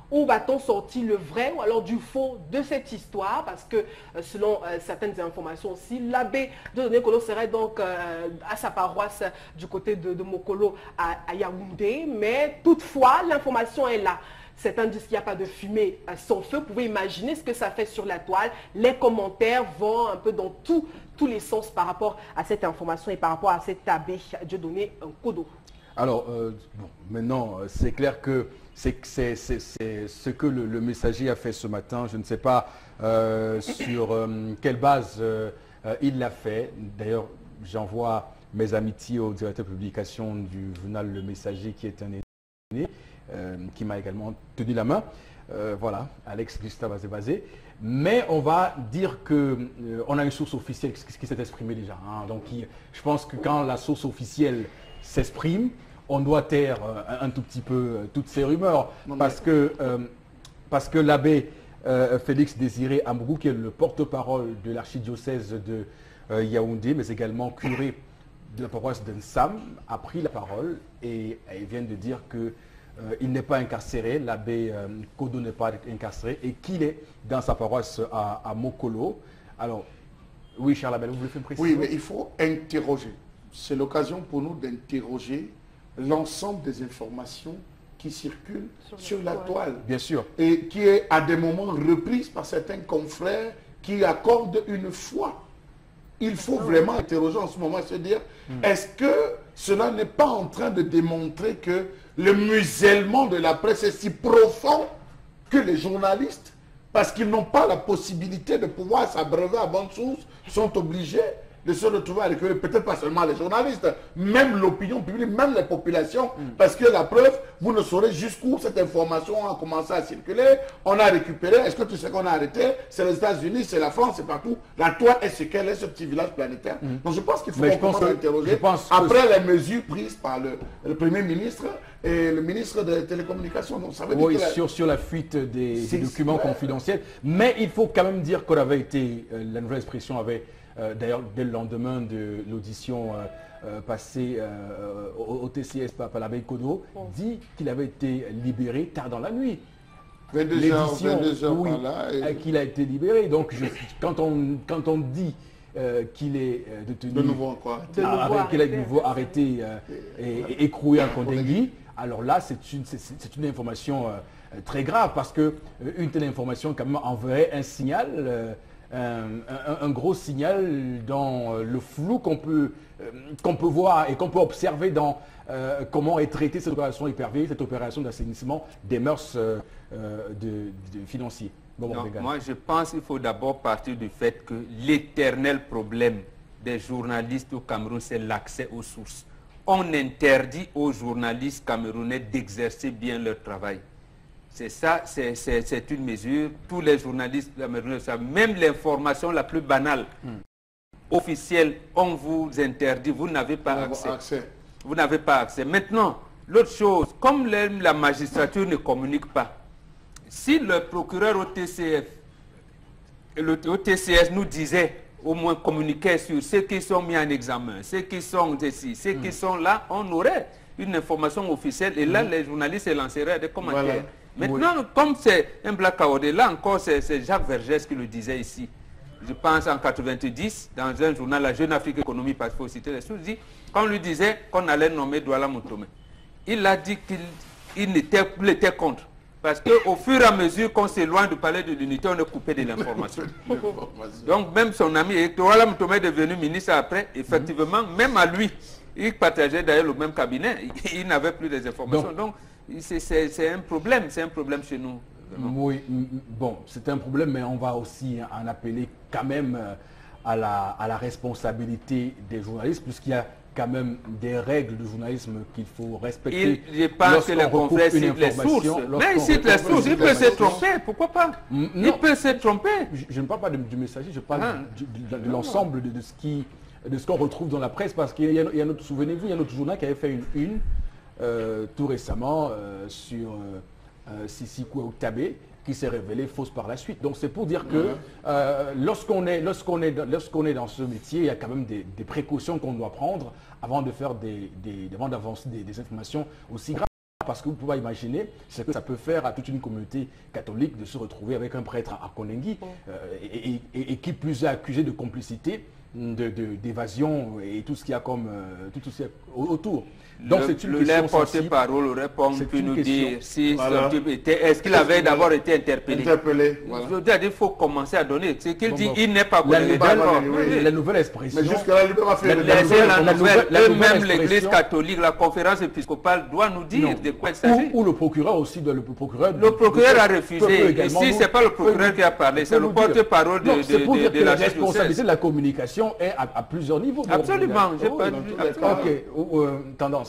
Speaker 3: Où va-t-on sortir le vrai ou alors du faux de cette histoire? Parce que selon certaines informations aussi, l'abbé Dieudonné Nkodo serait donc à sa paroisse du côté de Mokolo à Yaoundé. Mais toutefois, l'information est là. Certains disent qu'il n'y a pas de fumée sans feu. Vous pouvez imaginer ce que ça fait sur la toile. Les commentaires vont un peu dans tous les sens par rapport à cette information et par rapport à cet abbé Dieudonné Nkodo.
Speaker 1: Alors, maintenant, c'est clair que c'est ce que le messager a fait ce matin. Je ne sais pas sur quelle base il l'a fait. D'ailleurs, j'envoie mes amitiés au directeur de publication du journal Le Messager, qui est un aîné, qui m'a également tenu la main. Voilà, Alex Gustave Azebazé. Mais on va dire qu'on a une source officielle qui s'est exprimée déjà. Donc, je pense que quand la source officielle s'exprime, on doit taire un tout petit peu toutes ces rumeurs, parce que l'abbé Félix Désiré Amougou, qui est le porte-parole de l'archidiocèse de Yaoundé, mais également curé de la paroisse d'Ensam, a pris la parole et il vient de dire que il n'est pas incarcéré, l'abbé Kodo n'est pas incarcéré et qu'il est dans sa paroisse à Mokolo. Alors, oui, Charles Abel, vous voulez faire une précision?
Speaker 2: Oui, mais il faut interroger. C'est l'occasion pour nous d'interroger l'ensemble des informations qui circulent sur la toile.
Speaker 1: Bien sûr.
Speaker 2: Et qui est à des moments reprise par certains confrères qui accordent une foi. Il faut vraiment interroger en ce moment, se dire, est-ce que cela n'est pas en train de démontrer que le musellement de la presse est si profond que les journalistes, parce qu'ils n'ont pas la possibilité de pouvoir s'abreuver à bonne source, sont obligés de se retrouver à récupérer, peut-être pas seulement les journalistes, même l'opinion publique, même les populations, parce que la preuve, vous ne saurez jusqu'où cette information a commencé à circuler, on a récupéré, est-ce que tu sais qu'on a arrêté? C'est les États-Unis, c'est la France, c'est partout. La toile est ce qu'elle est, ce petit village planétaire. Donc je pense qu'il faut interroger après les mesures prises par le Premier ministre et le ministre des Télécommunications. Donc, ça veut dire que
Speaker 1: sur la fuite des documents confidentiels, mais il faut quand même dire qu'on avait été, la nouvelle expression avait d'ailleurs, dès le lendemain de l'audition passée au TCS par l'abbé Kodo, dit qu'il avait été libéré tard dans la nuit.
Speaker 2: 22 heures
Speaker 1: oui,
Speaker 2: par là.
Speaker 1: Qu'il a été libéré. Donc, quand on dit qu'il est détenu,
Speaker 2: de nouveau
Speaker 1: qu'il est de nouveau arrêté et écroué à Kondengui, alors là, c'est une information très grave parce qu'une telle information quand même enverrait un signal. Un gros signal dans le flou qu'on peut voir et qu'on peut observer dans comment est traitée cette opération hypervie, cette opération d'assainissement des mœurs financiers.
Speaker 4: Non, moi, je pense qu'il faut d'abord partir du fait que l'éternel problème des journalistes au Cameroun, c'est l'accès aux sources. On interdit aux journalistes camerounais d'exercer bien leur travail. C'est ça, c'est une mesure. Tous les journalistes camerounais savent, même l'information la plus banale, officielle, on vous interdit, vous n'avez pas accès. Vous n'avez pas accès. Maintenant, l'autre chose, comme la magistrature ne communique pas, si le procureur au TCS nous disait, au moins communiquait sur ceux qui sont mis en examen, ceux qui sont ici, ceux qui sont là, on aurait une information officielle et là, les journalistes se lanceraient des commentaires. Voilà. Maintenant, comme c'est un black out, là encore, c'est Jacques Vergès qui le disait ici. Je pense en 90, dans un journal, La Jeune Afrique Économie, parce qu'il faut citer les sources, quand on lui disait qu'on allait nommer Douala Moutomé, il a dit qu'il était contre. Parce qu'au fur et à mesure qu'on s'éloigne du palais de l'unité, on est coupé de l'information. Donc même son ami, Douala Moutomé est devenu ministre après, effectivement, même à lui, il partageait d'ailleurs le même cabinet, il n'avait plus des informations. Donc c'est un problème chez nous.
Speaker 1: Oui, bon, c'est un problème, mais on va aussi en appeler quand même à la responsabilité des journalistes, puisqu'il y a quand même des règles de journalisme qu'il faut respecter.
Speaker 4: Je pense que les confrères citent les sources. Mais il cite les sources, il peut se tromper, pourquoi pas? Il peut se tromper.
Speaker 1: Je ne parle pas du messager, je parle de l'ensemble de ce qu'on retrouve dans la presse, parce qu'il y a notre, souvenez-vous, il y a notre journal qui avait fait une tout récemment sur Sissi Kouaouktabé, qui s'est révélée fausse par la suite. Donc c'est pour dire que lorsqu'on est dans ce métier, il y a quand même des précautions qu'on doit prendre avant de faire avant d'avancer des informations aussi graves. Parce que vous pouvez imaginer ce que ça peut faire à toute une communauté catholique de se retrouver avec un prêtre à Kondengui et qui plus est accusé de complicité, d'évasion et tout ce qu'il y a comme tout ce qu'il y a autour. Donc c'est une question
Speaker 4: sensible. Le porte-parole aurait pu nous dire si ce type était, est-ce qu'il avait d'abord été interpellé.
Speaker 2: Voilà.
Speaker 4: Je veux dire, il faut commencer à donner. C'est qu'il dit, il n'est pas
Speaker 1: connu. La nouvelle expression.
Speaker 2: Mais jusque-là, il peut pas faire
Speaker 4: même l'Église catholique, la conférence épiscopale doit nous dire de quoi il s'agit.
Speaker 1: Ou le procureur aussi, le procureur
Speaker 4: a refusé. Ici, ce n'est pas le procureur qui a parlé, c'est le porte-parole de la
Speaker 1: responsabilité de la communication est à plusieurs niveaux.
Speaker 4: Absolument.
Speaker 1: Ok, tendance.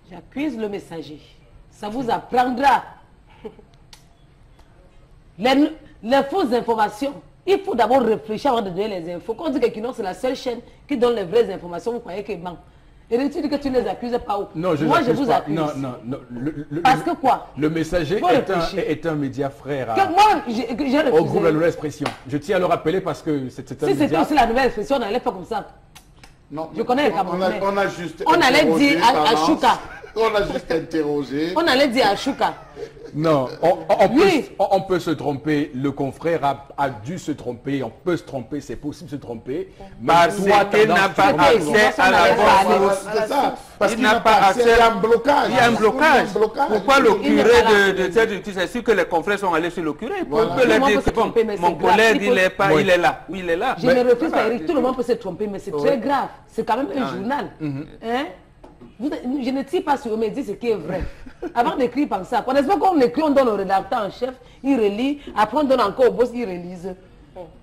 Speaker 5: J'accuse le messager. Ça vous apprendra. Les fausses informations, il faut d'abord réfléchir avant de donner les infos. Quand on dit que Kinon, c'est la seule chaîne qui donne les vraies informations, vous croyez que bon. Et tu dis que tu ne les accuses pas où?
Speaker 1: Non,
Speaker 5: Moi, je vous
Speaker 1: pas.
Speaker 5: accuse.
Speaker 1: Non.
Speaker 5: Parce que quoi?
Speaker 1: Le Messager
Speaker 5: Faut réfléchir.
Speaker 1: est un média frère
Speaker 5: Moi, j'ai refusé.
Speaker 1: au groupe La Nouvelle Expression. Je tiens à le rappeler parce que c'est un
Speaker 5: Si c'était
Speaker 1: média.
Speaker 5: aussi La Nouvelle Expression, on n'allait pas comme ça.
Speaker 2: Non,
Speaker 5: Je connais les Camerounais.
Speaker 2: On a juste
Speaker 5: On allait
Speaker 2: interrogé
Speaker 5: dire à
Speaker 2: Valence.
Speaker 5: Chouka.
Speaker 2: On a juste interrogé.
Speaker 5: On allait dire à Chouka.
Speaker 1: Non,
Speaker 5: Oui.
Speaker 1: on peut se tromper. Le confrère a dû se tromper. On peut se tromper, c'est possible de se tromper.
Speaker 4: Parce qu'il n'a pas accès à la bonne source.
Speaker 2: C'est ça. Parce
Speaker 4: Il
Speaker 2: qu'il
Speaker 4: n'a
Speaker 2: n'a
Speaker 4: pas
Speaker 2: pas accès.
Speaker 4: accès.
Speaker 2: Il y a un blocage.
Speaker 4: Il y a un blocage. Pourquoi le
Speaker 5: Il n'est
Speaker 4: curé
Speaker 5: pas là.
Speaker 4: de cette... Tu sais sûr que les confrères sont allés sur le curé. Pour
Speaker 2: Voilà.
Speaker 4: que leur
Speaker 5: Tout le
Speaker 4: dire
Speaker 5: monde peut
Speaker 4: que
Speaker 5: se tromper, mais
Speaker 4: mon
Speaker 5: c'est grave.
Speaker 4: collègue,
Speaker 5: Il faut-
Speaker 4: il est pas,
Speaker 1: Oui.
Speaker 4: il est là. Oui, il est là.
Speaker 5: Je ne refuse pas, Eric. Tout le monde peut se tromper, mais c'est très grave. C'est quand même un journal. Hein? Je ne tire pas sur eux, mais dis ce qui est vrai. Avant d'écrire par ça, n'est-ce pas qu'on écrit, on donne au rédacteur en chef, il relit, après on donne encore au boss, il relise.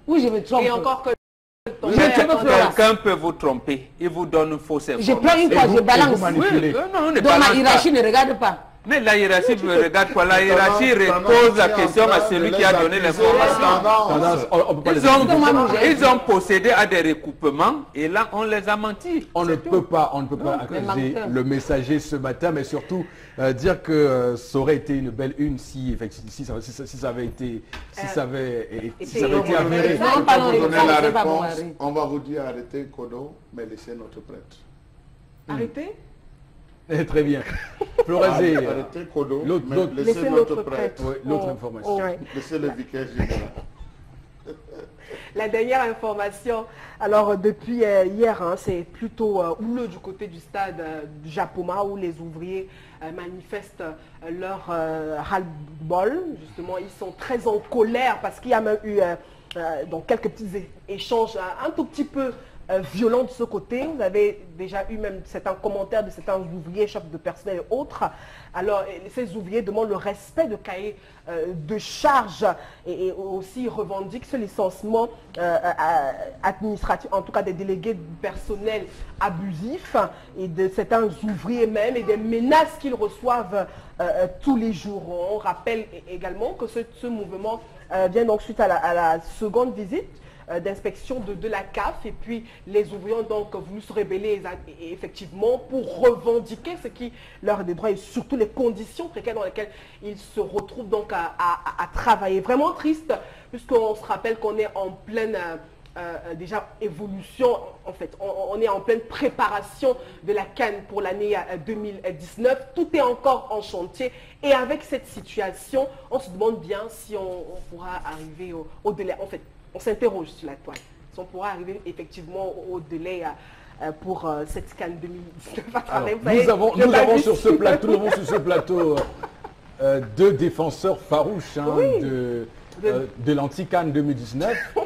Speaker 5: Oui, je me trompe.
Speaker 3: Et encore que ton
Speaker 5: Je
Speaker 3: père,
Speaker 5: te
Speaker 3: ton
Speaker 5: peux
Speaker 3: père,
Speaker 4: Quelqu'un peut vous tromper. Il vous donne une fausse
Speaker 5: Je
Speaker 4: information.
Speaker 5: prends une fois, je balance.
Speaker 1: manipulez.
Speaker 4: Non, on ne
Speaker 5: Donc ma
Speaker 4: balance
Speaker 5: hiérarchie
Speaker 4: pas.
Speaker 5: ne regarde pas.
Speaker 4: Mais la hiérarchie regarde quoi? La hiérarchie repose la question à celui qui a donné l'information.
Speaker 1: Tendance, on peut pas les
Speaker 4: Ils ont procédé à des recoupements et là on les a menti.
Speaker 1: On ne peut pas
Speaker 5: les
Speaker 1: accuser
Speaker 5: menteurs.
Speaker 1: le Messager ce matin, mais surtout dire que ça aurait été une belle une si ça avait été avéré.
Speaker 5: Non, pas non,
Speaker 2: Pour donner
Speaker 5: ça,
Speaker 2: la
Speaker 5: c'est pas bon,
Speaker 2: réponse,
Speaker 5: Harry.
Speaker 2: on va vous dire arrêtez Kodo, mais laissez notre prêtre.
Speaker 3: arrêtez.
Speaker 1: Très bien. Florazé,
Speaker 2: Arrêtez Kodo,
Speaker 1: l'autre-
Speaker 2: mais
Speaker 1: l'autre-
Speaker 2: laissez
Speaker 3: Laissez
Speaker 2: notre
Speaker 3: notre
Speaker 2: prêtre.
Speaker 3: prêtre.
Speaker 1: ouais, l'autre information.
Speaker 3: Ouais.
Speaker 2: Laissez le vicaire général.
Speaker 3: La dernière information, alors depuis hier, hein, c'est plutôt houleux du côté du stade Japoma où les ouvriers manifestent leur ras-le-bol. Justement, ils sont très en colère parce qu'il y a même eu donc quelques petits échanges un tout petit peu violents de ce côté. Vous avez déjà eu même certains commentaires de certains ouvriers, chefs de personnel et autres. Alors, ces ouvriers demandent le respect de cahier de charge et aussi revendiquent ce licenciement administratif, en tout cas des délégués du personnel abusifs et de certains ouvriers même et des menaces qu'ils reçoivent tous les jours. On rappelle également que ce mouvement vient donc suite à la seconde visite d'inspection de la CAF et puis les ouvriers ont donc voulu se rebeller et effectivement pour revendiquer ce qui leur est des droits et surtout les conditions précaires dans lesquelles ils se retrouvent donc à travailler. Vraiment triste puisqu'on se rappelle qu'on est en pleine déjà évolution, en fait, on est en pleine préparation de la CAN pour l'année 2019, tout est encore en chantier et avec cette situation, on se demande bien si on pourra arriver au délai, en fait, on s'interroge sur la toile, si on pourra arriver effectivement au délai pour cette CAN 2019.
Speaker 1: Alors, nous avons sur ce plateau, deux défenseurs farouches hein,
Speaker 3: Oui.
Speaker 1: de l'anti-CAN 2019.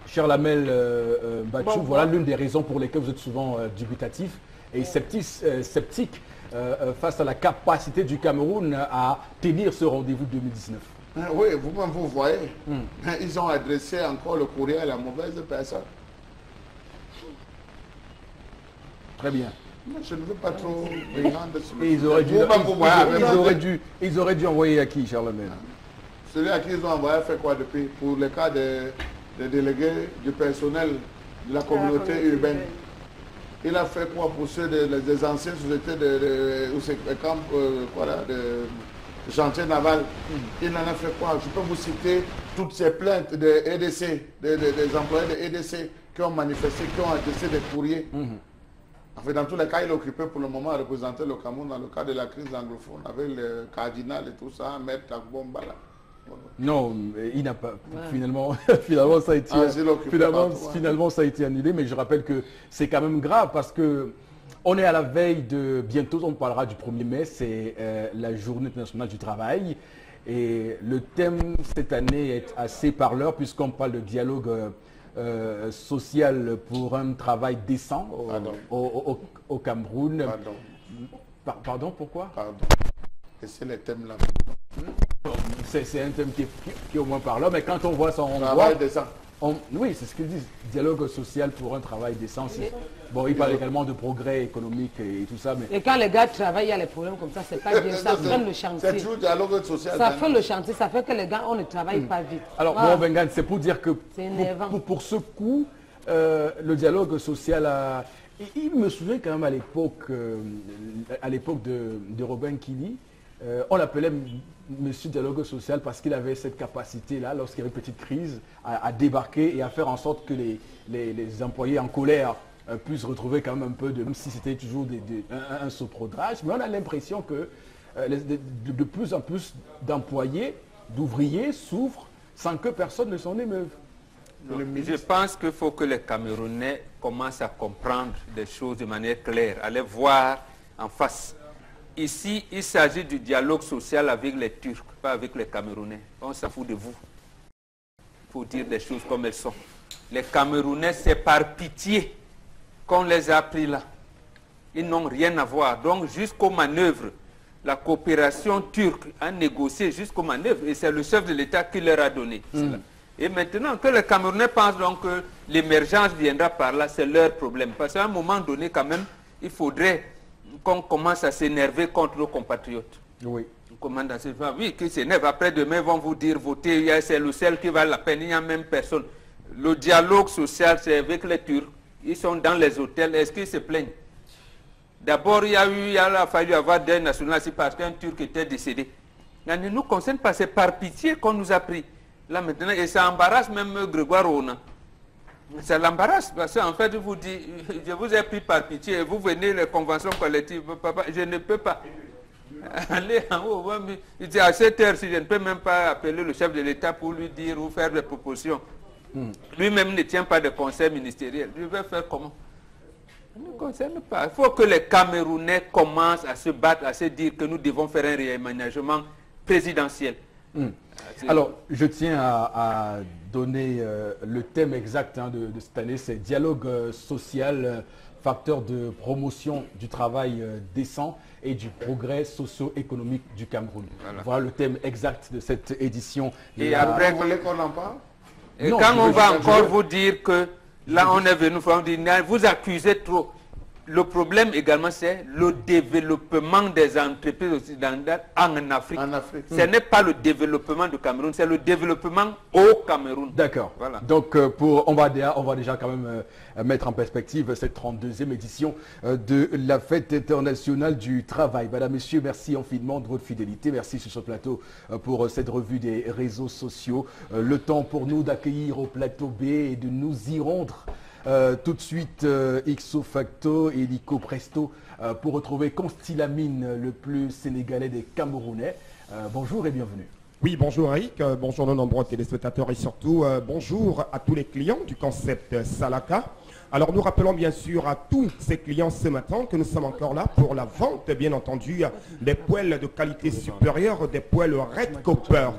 Speaker 1: Cher Lamel Bachou, voilà l'une des raisons pour lesquelles vous êtes souvent dubitatif et sceptique face à la capacité du Cameroun à tenir ce rendez-vous 2019.
Speaker 2: Oui, vous-même vous voyez, ils ont adressé encore le courrier à la mauvaise personne.
Speaker 1: Très bien.
Speaker 2: Je ne veux pas trop rendre sur le
Speaker 1: Et ils auraient dû envoyer à qui, Cher Lamel?
Speaker 2: Celui à qui ils ont envoyé fait quoi depuis? Pour le cas des délégués du personnel de la communauté urbaine. Il a fait quoi pour ceux des anciennes sociétés de chantier naval? Il en a fait quoi? Je peux vous citer toutes ces plaintes de EDC, des employés de EDC qui ont manifesté, qui ont adressé des courriers. En fait, dans tous les cas, il est occupé pour le moment à représenter le Cameroun dans le cas de la crise anglophone avec le cardinal et tout ça, Maître Takbombala.
Speaker 1: Non, il n'a pas. Finalement, ça a été, finalement, ça a été annulé. Mais je rappelle que c'est quand même grave parce que on est à la veille de bientôt. On parlera du 1er mai. C'est la Journée internationale du travail. Et le thème cette année est assez parleur puisqu'on parle de dialogue social pour un travail décent au Cameroun. Pardon, pourquoi?
Speaker 2: Pardon. Et c'est le thème là.
Speaker 1: C'est un thème qui est au moins parlant, mais quand on voit ça, on
Speaker 2: Travail
Speaker 1: voit...
Speaker 2: décent.
Speaker 1: Oui, c'est ce qu'ils disent, dialogue social pour un travail décent. Bon, ils parlent également de progrès économique et tout ça, mais...
Speaker 5: Et quand les gars travaillent, il y a les problèmes comme ça, c'est pas bien, ça freine le chantier.
Speaker 2: C'est toujours dialogue social.
Speaker 5: Ça fait le chantier, ça fait que les gars, on ne travaille pas vite.
Speaker 1: Alors,
Speaker 5: Voilà.
Speaker 1: bon, Bengan, c'est pour dire que
Speaker 5: C'est énervant.
Speaker 1: pour ce coup, le dialogue social
Speaker 6: Il me souvient quand même à l'époque de Robin Kili, on l'appelait Monsieur Dialogue Social parce qu'il avait cette capacité-là, lorsqu'il y avait une petite crise, à débarquer et à faire en sorte que les employés en colère puissent retrouver quand même un peu de, même si c'était toujours un saupoudrage, mais on a l'impression que de plus en plus d'employés, d'ouvriers souffrent sans que personne ne s'en émeuve.
Speaker 4: Je pense qu'il faut que les Camerounais commencent à comprendre des choses de manière claire, à les voir en face. Ici, il s'agit du dialogue social avec les Turcs, pas avec les Camerounais. On s'en fout de vous. Il faut dire des choses comme elles sont. Les Camerounais, c'est par pitié qu'on les a pris là. Ils n'ont rien à voir. Donc, jusqu'aux manœuvres, la coopération turque a négocié jusqu'aux manœuvres et c'est le chef de l'État qui leur a donné cela. Et maintenant que les Camerounais pensent donc que l'émergence viendra par là, c'est leur problème. Parce qu'à un moment donné, quand même, il faudrait qu'on commence à s'énerver contre nos compatriotes.
Speaker 6: Oui.
Speaker 4: Oui, qui s'énervent. Après demain, ils vont vous dire, votez, c'est le seul qui va la peine, il n'y a même personne. Le dialogue social, c'est avec les Turcs. Ils sont dans les hôtels, est-ce qu'ils se plaignent? D'abord, il a fallu avoir des nationalités parce qu'un Turc était décédé. Ça ne nous concerne pas, c'est par pitié qu'on nous a pris. Là maintenant, et ça embarrasse même Grégoire Ona. Ça l'embarrasse parce qu'en fait, je vous dis, je vous ai pris par pitié et vous venez les conventions collectives. Papa, je ne peux pas aller en haut. Il dit à cette heure, si je ne peux même pas appeler le chef de l'État pour lui dire ou faire des propositions. Lui-même ne tient pas de conseil ministériel. Je vais faire comment? Ça ne nous concerne pas. Il faut que les Camerounais commencent à se battre, à se dire que nous devons faire un réaménagement présidentiel.
Speaker 6: Alors, je tiens à donner le thème exact de cette année, c'est dialogue social, facteur de promotion du travail décent et du progrès socio-économique du Cameroun. Voilà le thème exact de cette édition.
Speaker 2: Et après, vous voulez qu'on en parle?
Speaker 4: Et non, quand on va encore vous dire que là on est venu, vous accusez trop. Le problème également, c'est le développement des entreprises occidentales en Afrique. Ce n'est pas le développement du Cameroun, c'est le développement au Cameroun.
Speaker 6: D'accord. Voilà. Donc, on va déjà quand même mettre en perspective cette 32e édition de la Fête internationale du travail. Madame, Messieurs, merci infiniment de votre fidélité. Merci sur ce plateau pour cette revue des réseaux sociaux. Le temps pour nous d'accueillir au plateau B et de nous y rendre. Tout de suite, ixo facto et illico presto pour retrouver Constilamine, le plus sénégalais des Camerounais. Bonjour et bienvenue.
Speaker 7: Oui, bonjour Eric, bonjour nos nombreux téléspectateurs et surtout bonjour à tous les clients du concept Salaka. Alors nous rappelons bien sûr à tous ces clients ce matin que nous sommes encore là pour la vente, bien entendu, des poêles de qualité supérieure, des poêles Red Copper.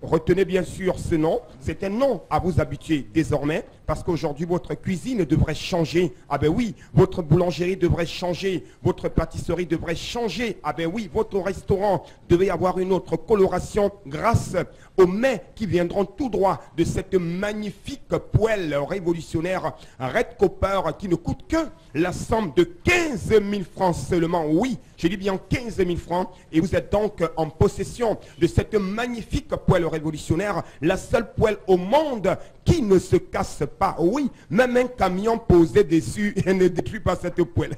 Speaker 7: Retenez bien sûr ce nom, c'est un nom à vous habituer désormais parce qu'aujourd'hui votre cuisine devrait changer. Ah ben oui, votre boulangerie devrait changer, votre pâtisserie devrait changer. Ah ben oui, votre restaurant devait avoir une autre coloration grâce aux mets qui viendront tout droit de cette magnifique poêle révolutionnaire Red Copper qui ne coûte que la somme de 15 000 francs seulement. Oui, je dis bien 15 000 francs et vous êtes donc en possession de cette magnifique poêle révolutionnaire, la seule poêle au monde qui ne se casse pas. Oui, même un camion posé dessus ne détruit pas cette poêle.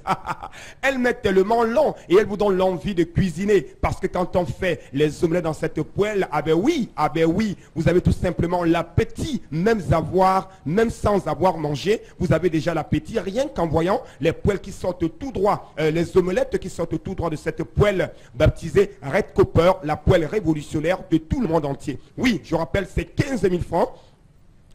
Speaker 7: Elle met tellement long et elle vous donne l'envie de cuisiner parce que quand on fait les omelettes dans cette poêle, ah ben oui, vous avez tout simplement l'appétit, même sans avoir mangé, vous avez déjà l'appétit rien qu'en voyant les poêles qui sortent tout droit, les omelettes qui sortent tout droit de cette poêle baptisée Red Copper, la poêle révolutionnaire de tout le monde entier. Oui, je rappelle, c'est 15 000 francs.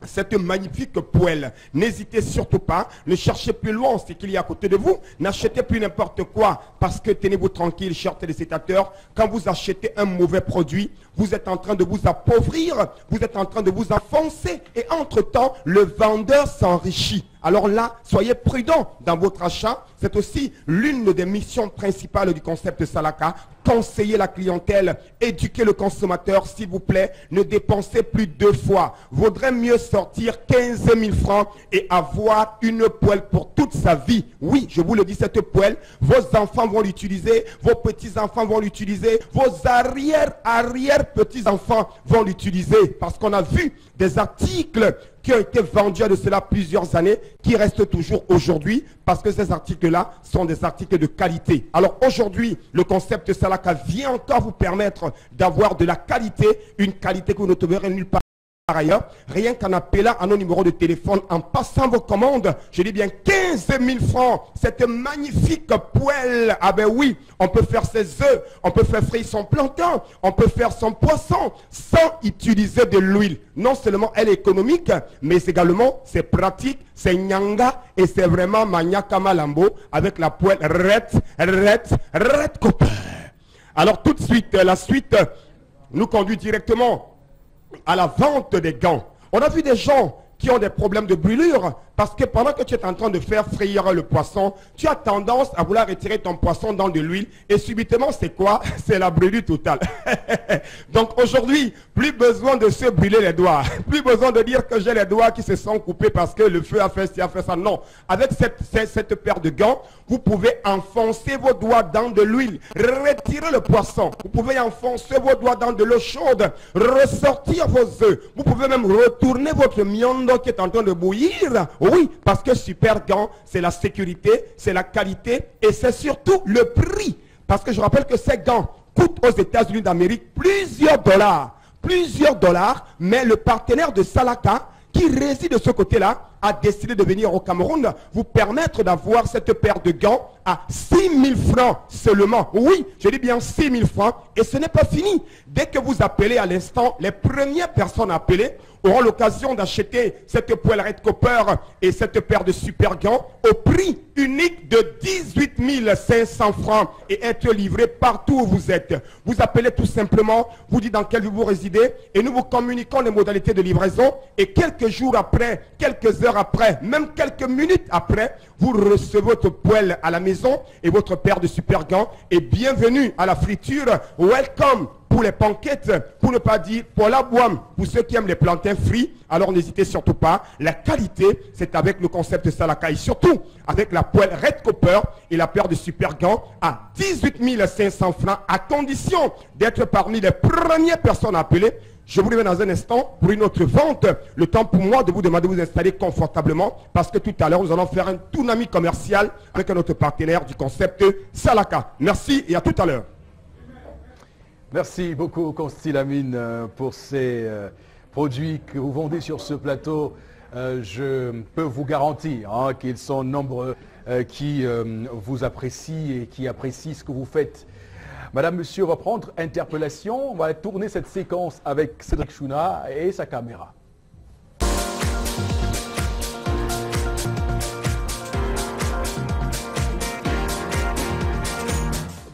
Speaker 7: Cette magnifique poêle, n'hésitez surtout pas, ne cherchez plus loin ce qu'il y a à côté de vous, n'achetez plus n'importe quoi, parce que tenez-vous tranquille, chers téléspectateurs, quand vous achetez un mauvais produit, vous êtes en train de vous appauvrir, vous êtes en train de vous enfoncer, et entre-temps, le vendeur s'enrichit. Alors là, soyez prudents dans votre achat. C'est aussi l'une des missions principales du concept Salaka. Conseiller la clientèle, éduquer le consommateur, s'il vous plaît. Ne dépensez plus 2 fois. Vaudrait mieux sortir 15 000 francs et avoir une poêle pour toute sa vie. Oui, je vous le dis, cette poêle, vos enfants vont l'utiliser, vos petits-enfants vont l'utiliser, vos arrière-petits-enfants vont l'utiliser. Parce qu'on a vu des articles qui ont été vendus à de cela plusieurs années, qui restent toujours aujourd'hui, parce que ces articles-là sont des articles de qualité. Alors aujourd'hui, le concept Salaka vient encore vous permettre d'avoir de la qualité, une qualité que vous ne trouverez nulle part par ailleurs, rien qu'en appelant à nos numéros de téléphone, en passant vos commandes, je dis bien 15 000 francs, cette magnifique poêle, ah ben oui, on peut faire ses œufs, on peut faire frire son plantain, on peut faire son poisson, sans utiliser de l'huile. Non seulement elle est économique, mais également c'est pratique, c'est nyanga, et c'est vraiment maniaka malambo, avec la poêle Red Copper. Alors tout de suite, la suite nous conduit directement à la vente des gants. On a vu des gens qui ont des problèmes de brûlure parce que pendant que tu es en train de faire frire le poisson, tu as tendance à vouloir retirer ton poisson dans de l'huile et subitement c'est quoi? C'est la brûlure totale. Donc aujourd'hui, plus besoin de se brûler les doigts, plus besoin de dire que j'ai les doigts qui se sont coupés parce que le feu a fait ci, a fait ça. Non, avec cette paire de gants, vous pouvez enfoncer vos doigts dans de l'huile, retirer le poisson, vous pouvez enfoncer vos doigts dans de l'eau chaude, ressortir vos œufs, vous pouvez même retourner votre miondo qui est en train de bouillir. Oui, parce que super gants, c'est la sécurité, c'est la qualité et c'est surtout le prix. Parce que je rappelle que ces gants coûtent aux États-Unis d'Amérique plusieurs dollars, mais le partenaire de Salaka, qui réside de ce côté-là, a décidé de venir au Cameroun vous permettre d'avoir cette paire de gants à 6 000 francs seulement. Oui, je dis bien 6 000 francs. Et ce n'est pas fini. Dès que vous appelez à l'instant, les premières personnes appelées auront l'occasion d'acheter cette poêle Red Copper et cette paire de super gants au prix unique de 18 500 francs et être livré partout où vous êtes. Vous appelez tout simplement, vous dites dans quelle ville vous résidez et nous vous communiquons les modalités de livraison et quelques jours après, quelques heures après, même quelques minutes après, vous recevez votre poêle à la maison et votre paire de super gants et bienvenue à la friture. Welcome pour les panquettes, pour ne pas dire pour la boîme, pour ceux qui aiment les plantains frits, alors n'hésitez surtout pas. La qualité, c'est avec le concept Salaka et surtout avec la poêle Red Copper et la paire de super gants à 18 500 francs à condition d'être parmi les premières personnes appelées. Je vous reviens dans un instant pour une autre vente. Le temps pour moi de vous demander de vous installer confortablement parce que tout à l'heure, nous allons faire un tournami commercial avec un autre partenaire du concept Salaka. Merci et à tout à l'heure.
Speaker 1: Merci beaucoup, Consti Lamine, pour ces produits que vous vendez sur ce plateau. Je peux vous garantir qu'ils sont nombreux qui vous apprécient et qui apprécient ce que vous faites. Madame, monsieur, on va prendre interpellation. On va tourner cette séquence avec Cédric Chouna et sa caméra.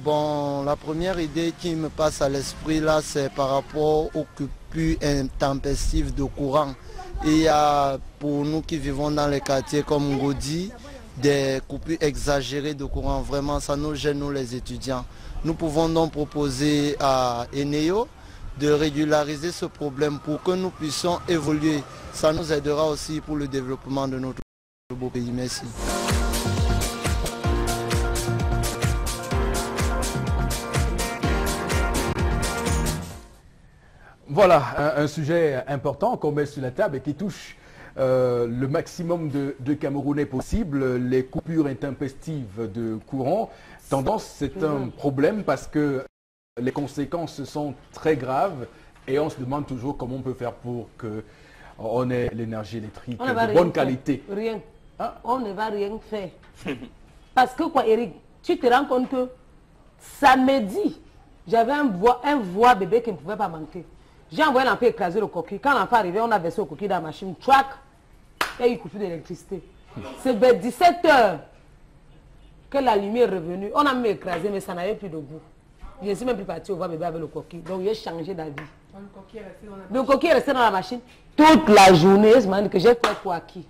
Speaker 8: Bon, la première idée qui me passe à l'esprit là, c'est par rapport aux coupures intempestives de courant. Il y a, pour nous qui vivons dans les quartiers comme Ngodi, des coupures exagérées de courant. Vraiment, ça nous gêne, nous les étudiants. Nous pouvons donc proposer à Eneo de régulariser ce problème pour que nous puissions évoluer. Ça nous aidera aussi pour le développement de notre beau pays. Merci.
Speaker 1: Voilà, un sujet important qu'on met sur la table et qui touche le maximum de Camerounais possible, les coupures intempestives de courant. Tendance, c'est un problème parce que les conséquences sont très graves et on se demande toujours comment on peut faire pour qu'on ait l'énergie électrique de bonne qualité.
Speaker 5: Rien. Hein? On ne va rien faire. Parce que quoi, Eric, tu te rends compte que samedi, j'avais un voix bébé qui ne pouvait pas manquer. J'ai envoyé l'enfant écraser le coquille. Quand l'enfant arrivait, on a versé le coquille dans la machine. Tchouac, et il coupait d'électricité. C'est vers 17 h que la lumière est revenue. On a même écrasé, mais ça n'avait plus de goût. Je ne suis même plus parti au voir bébé avec le coquille. Donc j'ai changé d'avis. Le coquille est resté dans la machine. Toute la journée, je me dis que j'ai fait quoi qui?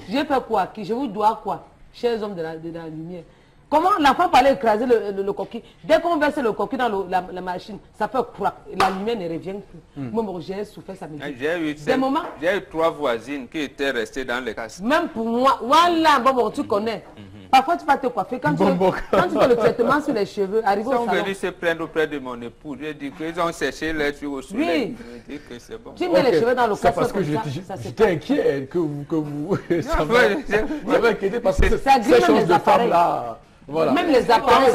Speaker 5: J'ai fait quoi qui? Je vous dois quoi? Chers hommes de la lumière. Comment l'enfant parlait écraser le coquille? Dès qu'on verse le coquille dans la machine, ça fait crack. La lumière ne revient plus. Moi, j'ai souffert, ça me dit. J'ai
Speaker 4: eu 3 voisines qui étaient restées dans les casses.
Speaker 5: Même pour moi, voilà, bon, tu connais. Parfois, tu vas te coiffer. Quand tu fais le traitement sur les cheveux, arrive au salon.
Speaker 4: Ils sont venus se plaindre auprès de mon époux. J'ai dit qu'ils ont séché les cheveux au soleil. Je dis que c'est bon.
Speaker 5: Tu mets les cheveux dans le
Speaker 6: casque. C'est parce que j'étais inquiet que vous... Ça m'a inquiété parce que ces choses de femmes là... Voilà.
Speaker 5: Même les appareils.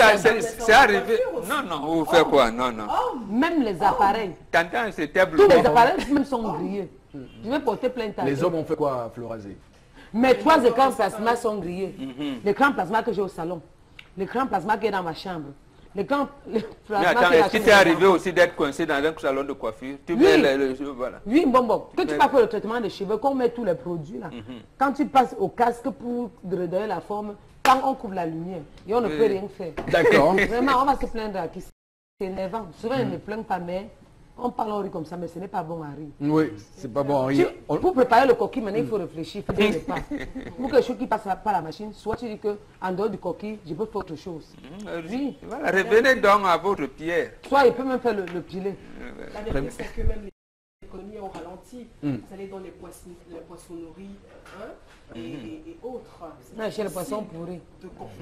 Speaker 4: C'est arrivé. Non, vous faites quoi? Non.
Speaker 5: Même les appareils.
Speaker 4: T'entends, c'était bleu.
Speaker 5: Tous les appareils même sont grillés. Je vais porter plainte à
Speaker 6: Les hommes ont fait quoi, Florazé?
Speaker 5: Mes 3 écrans plasma sont grillés. L'écran plasma que j'ai au salon. L'écran plasma qui est dans ma chambre. L'écran plasma.
Speaker 4: Mais attends, est-ce qu'il t'est arrivé aussi d'être coincé dans un salon de coiffure? Tu mets les cheveux, voilà.
Speaker 5: Oui, bon. Que tu fasses le traitement des cheveux, qu'on met tous les produits là. Quand tu passes au casque pour redonner la forme, quand on couvre la lumière, et on ne peut rien faire.
Speaker 6: D'accord.
Speaker 5: Vraiment, on va se plaindre à qui c'est énervant. Souvent, ils ne plaignent pas, mais on parle, on rit comme ça, mais ce n'est pas bon à rire.
Speaker 6: Oui, c'est pas bon à rire.
Speaker 5: Pour préparer le coquille, maintenant, il faut réfléchir, il faut dire le pas. Pour quelque chose qui passe par la machine, soit tu dis qu'en dehors du coquille, je peux faire autre chose.
Speaker 4: Oui. Voilà, revenez donc à votre pierre.
Speaker 5: Soit il peut même faire le pilet.
Speaker 3: La vérité, c'est que même l'économie ont ralenti. Vous allez dans les poissonneries et autres.
Speaker 5: Chez les poissons pourris.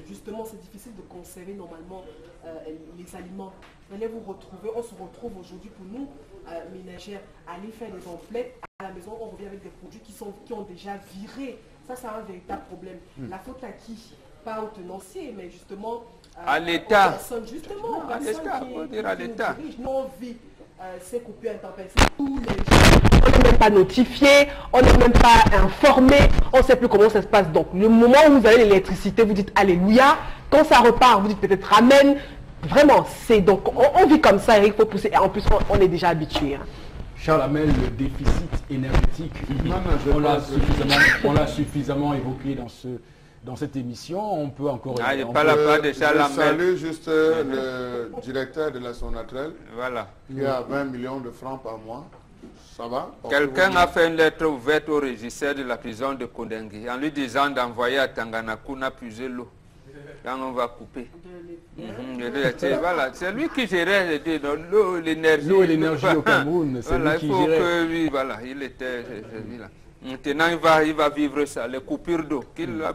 Speaker 3: Justement, c'est difficile de conserver normalement les aliments. Vous allez vous retrouver, on se retrouve aujourd'hui pour nous, ménagères, aller faire des emplettes. À la maison, on revient avec des produits qui ont déjà viré. Ça, c'est un véritable problème. La faute à qui? Pas au tenancier, mais justement
Speaker 4: à l'État.
Speaker 3: Justement,
Speaker 4: à l'État, on va dire à l'État.
Speaker 3: On vit ces coupures intempestives tous les jours. On n'est même pas notifié, on n'est même pas informé, on ne sait plus comment ça se passe. Donc, le moment où vous avez l'électricité, vous dites Alléluia. Quand ça repart, vous dites peut-être Amen. Vraiment, c'est donc, on vit comme ça, Eric, il faut pousser. Et en plus, on est déjà habitué.
Speaker 6: Charles Hamel, le déficit énergétique, on l'a suffisamment évoqué dans cette émission. On peut encore...
Speaker 2: Je salue juste le directeur de la Sonatrel, qui a 20 millions de francs par mois. Ça va?
Speaker 4: Quelqu'un a fait une lettre ouverte au régisseur de la prison de Kodengi en lui disant d'envoyer à Tanganakuna puiser l'eau. Quand on va couper. Voilà, c'est lui qui gérait l'énergie.
Speaker 6: L'eau et l'énergie au Cameroun, c'est lui qui gérait.
Speaker 4: Voilà, il était là. Maintenant, il va vivre ça, les coupures d'eau.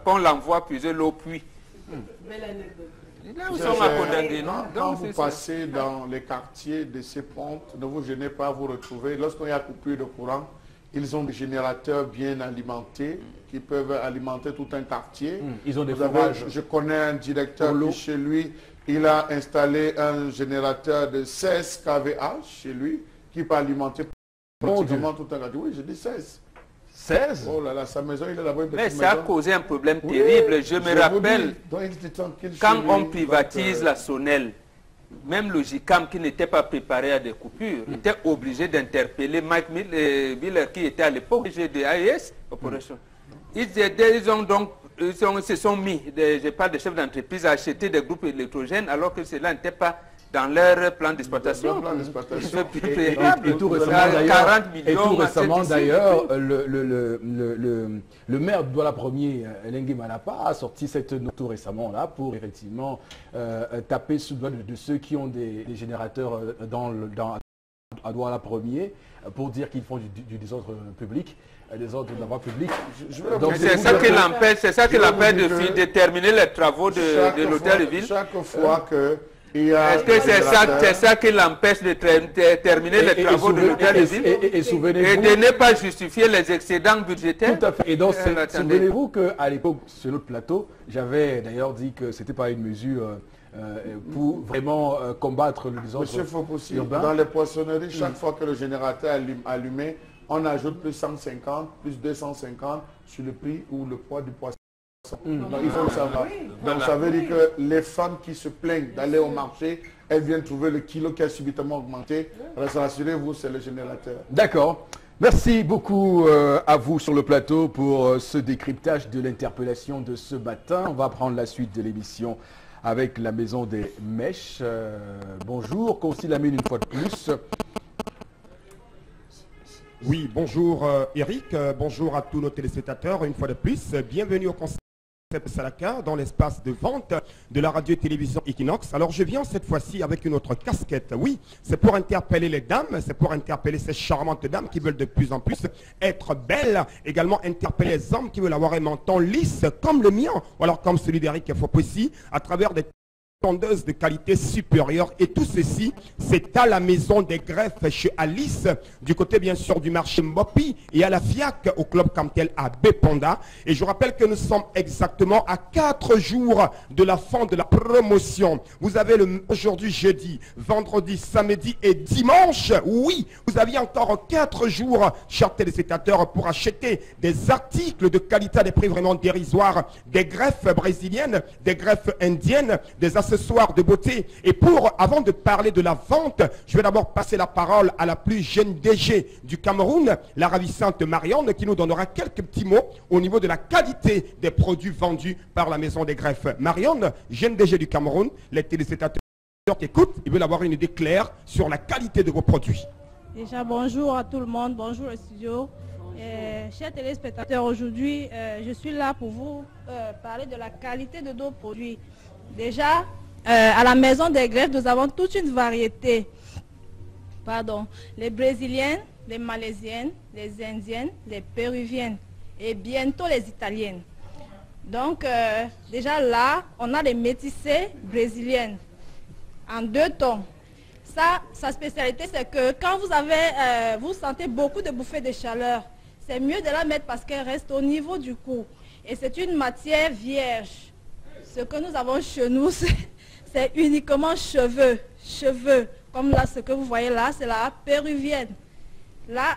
Speaker 4: Qu'on l'envoie puiser l'eau puits.
Speaker 2: Quand vous passez dans les quartiers de ces pontes, ne vous gênez pas à vous retrouver. Lorsqu'il y a coupure de courant, ils ont des générateurs bien alimentés qui peuvent alimenter tout un quartier.
Speaker 6: Ils ont des forages.
Speaker 2: Je connais un directeur qui, chez lui, il a installé un générateur de 16 kVA chez lui qui peut alimenter pratiquement tout un quartier. Oui, je dis 16.
Speaker 6: 16?
Speaker 2: Oh là là, sa maison, il est là-bas.
Speaker 4: Mais ça a causé un problème terrible. Je me rappelle, quand on privatise la Sonel, même le GICAM qui n'était pas préparé à des coupures, était obligé d'interpeller Mike Miller qui était à l'époque de AES Operation. Ils se sont mis, je parle des chefs d'entreprise, à acheter des groupes électrogènes alors que cela n'était pas dans leur plan d'exploitation.
Speaker 6: Et tout récemment d'ailleurs, le maire de Douala 1er, Elengue Malapa, a sorti cette note tout récemment là pour effectivement taper sous le doigt de ceux qui ont des générateurs à Douala 1er pour dire qu'ils font du désordre public. Des ordres de la voie publique.
Speaker 4: C'est ça qui l'empêche de terminer les travaux de l'hôtel de ville.
Speaker 2: Chaque fois que
Speaker 4: est-ce que c'est ça qui l'empêche de terminer les travaux de l'hôtel de ville et de ne pas justifier les excédents budgétaires?
Speaker 6: Tout à fait. Et donc, souvenez-vous qu'à l'époque, sur notre plateau, j'avais d'ailleurs dit que ce n'était pas une mesure pour vraiment combattre le désordre urbain.
Speaker 2: Monsieur Fopoussi, dans les poissonneries, chaque fois que le générateur est allumé, on ajoute plus 150, plus 250 sur le prix ou le poids du poisson. Donc il faut le savoir. Donc ça veut dire que les femmes qui se plaignent d'aller au marché, elles viennent trouver le kilo qui a subitement augmenté. Rassurez-vous, c'est le générateur.
Speaker 6: D'accord. Merci beaucoup à vous sur le plateau pour ce décryptage de l'interpellation de ce matin. On va prendre la suite de l'émission avec la Maison des Mèches. Bonjour, Consil Lamine une fois de plus.
Speaker 7: Oui, bonjour Eric, bonjour à tous nos téléspectateurs une fois de plus. Bienvenue au concept concept Salaka dans l'espace de vente de la radio et télévision Equinox. Alors je viens cette fois-ci avec une autre casquette. Oui, c'est pour interpeller les dames, c'est pour interpeller ces charmantes dames qui veulent de plus en plus être belles. Également interpeller les hommes qui veulent avoir un menton lisse comme le mien, ou alors comme celui d'Eric Fopossi, à travers des tondeuse de qualité supérieure. Et tout ceci, c'est à la maison des greffes chez Alice, du côté bien sûr du marché Mbopi, et à la FIAC au club Camtel à Bépanda. Et je rappelle que nous sommes exactement à 4 jours de la fin de la promotion. Vous avez aujourd'hui jeudi, vendredi, samedi et dimanche. Oui, vous aviez encore 4 jours, chers téléspectateurs, pour acheter des articles de qualité à des prix vraiment dérisoires, des greffes brésiliennes, des greffes indiennes, des accessoires de beauté. Et avant de parler de la vente, je vais d'abord passer la parole à la plus jeune DG du Cameroun, la ravissante Marianne, qui nous donnera quelques petits mots au niveau de la qualité des produits vendus par la maison des greffes. Marianne, jeune DG du Cameroun, les téléspectateurs qui écoutent, ils veulent avoir une idée claire sur la qualité de vos produits.
Speaker 9: Déjà, bonjour à tout le monde, bonjour au studio. Chers téléspectateurs, aujourd'hui, je suis là pour vous parler de la qualité de nos produits. Déjà, à la maison des greffes, nous avons toute une variété. Pardon, les brésiliennes, les malaisiennes, les indiennes, les péruviennes et bientôt les italiennes. Donc, déjà là, on a les métissées brésiliennes en 2 tons. Ça, sa spécialité, c'est que quand vous sentez beaucoup de bouffées de chaleur, c'est mieux de la mettre parce qu'elle reste au niveau du cou. Et c'est une matière vierge. Ce que nous avons chez nous, c'est uniquement cheveux. Cheveux. Comme là, ce que vous voyez là, c'est la péruvienne. Là,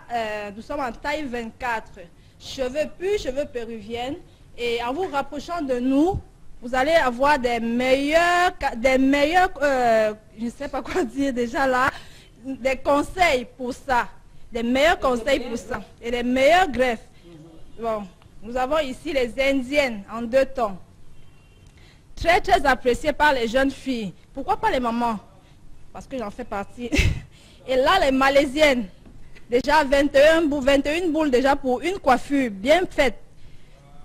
Speaker 9: nous sommes en taille 24. Cheveux purs, cheveux péruviennes. Et en vous rapprochant de nous, vous allez avoir des meilleurs, je ne sais pas quoi dire déjà là, des conseils pour ça. Des meilleurs conseils pour ça. Et les meilleures greffes. Bon, nous avons ici les indiennes en 2 tons. Très, très appréciées par les jeunes filles. Pourquoi pas les mamans? Parce que j'en fais partie. Et là, les malaisiennes. Déjà 21 boules déjà pour une coiffure bien faite.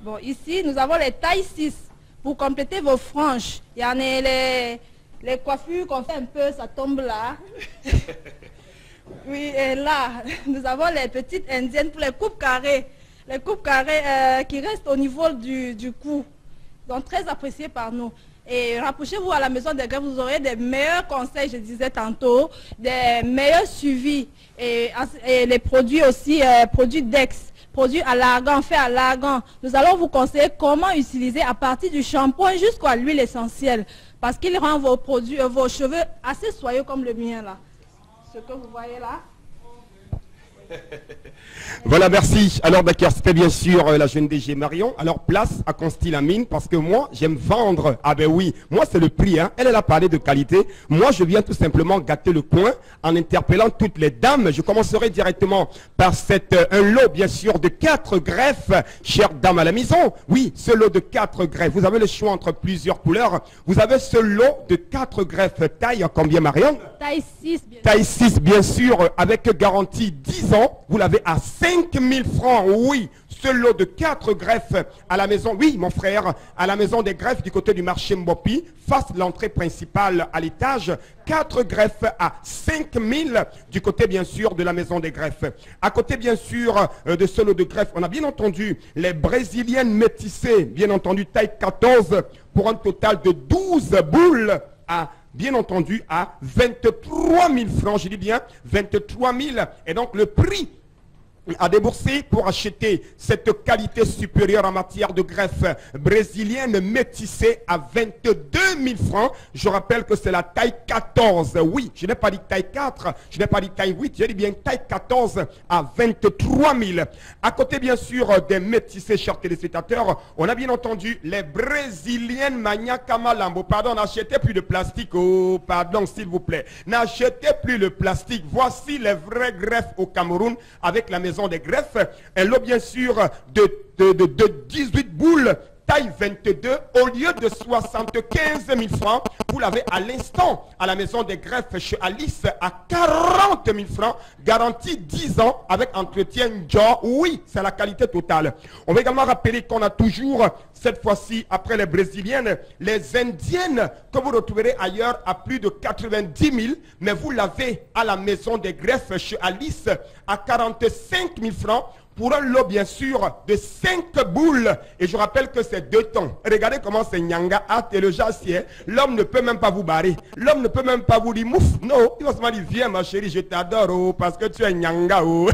Speaker 9: Bon, ici, nous avons les tailles 6 pour compléter vos franges. Il y en a les coiffures qu'on fait un peu, ça tombe là. Oui, et là, nous avons les petites indiennes pour les coupes carrées. Les coupes carrées qui restent au niveau du cou. Donc très appréciées par nous. Et rapprochez-vous à la maison des greffes, vous aurez des meilleurs conseils, je disais tantôt, des meilleurs suivis. Et les produits aussi, produits Dex, produits à l'argan, faits à l'argan. Nous allons vous conseiller comment utiliser à partir du shampoing jusqu'à l'huile essentielle. Parce qu'il rend vos produits, vos cheveux assez soyeux comme le mien là. Ce que vous voyez là.
Speaker 7: Voilà, merci. Alors d'accord, c'était bien sûr la jeune DG Marion. Alors place à Constilamine parce que moi j'aime vendre. Ah ben oui, moi c'est le prix, hein. Elle a parlé de qualité. Moi je viens tout simplement gâter le coin en interpellant toutes les dames. Je commencerai directement par un lot bien sûr de 4 greffes, chères dames à la maison. Oui, ce lot de 4 greffes. Vous avez le choix entre plusieurs couleurs. Vous avez ce lot de 4 greffes. Taille combien, Marion?
Speaker 9: Taille 6.
Speaker 7: Taille 6 bien sûr, avec garantie 10 ans. Vous l'avez à 5000 francs, oui. Ce lot de 4 greffes à la maison, oui mon frère, à la maison des greffes du côté du marché Mbopi, face l'entrée principale à l'étage, 4 greffes à 5000 du côté bien sûr de la maison des greffes. À côté bien sûr de ce lot de greffes, on a bien entendu les brésiliennes métissées, bien entendu taille 14 pour un total de 12 boules à bien entendu à 23 000 francs, je dis bien 23 000. Et donc le prix à débourser pour acheter cette qualité supérieure en matière de greffe brésilienne métissée à 22 000 francs. Je rappelle que c'est la taille 14. Oui, je n'ai pas dit taille 4, je n'ai pas dit taille 8, j'ai dit bien taille 14 à 23 000. À côté bien sûr des métissés, chers téléspectateurs, on a bien entendu les brésiliennes Maniakama Lambo. Pardon, n'achetez plus de plastique. Oh, pardon, s'il vous plaît. N'achetez plus le plastique. Voici les vraies greffes au Cameroun avec la maison des greffes, un lot bien sûr de 18 boules taille 22, au lieu de 75 000 francs, vous l'avez à l'instant à la maison des greffes chez Alice à 40 000 francs, garantie 10 ans avec entretien Joe. Oui, c'est la qualité totale. On va également rappeler qu'on a toujours, cette fois-ci, après les brésiliennes, les indiennes que vous retrouverez ailleurs à plus de 90 000, mais vous l'avez à la maison des greffes chez Alice à 45 000 francs. Pour un lot, bien sûr, de 5 boules. Et je rappelle que c'est 2 temps. Regardez comment c'est Nyanga, hâte et le jassier. L'homme ne peut même pas vous barrer. L'homme ne peut même pas vous dire, mouf, non. Il va se dire, viens ma chérie, je t'adore, oh, parce que tu es Nyanga, oh.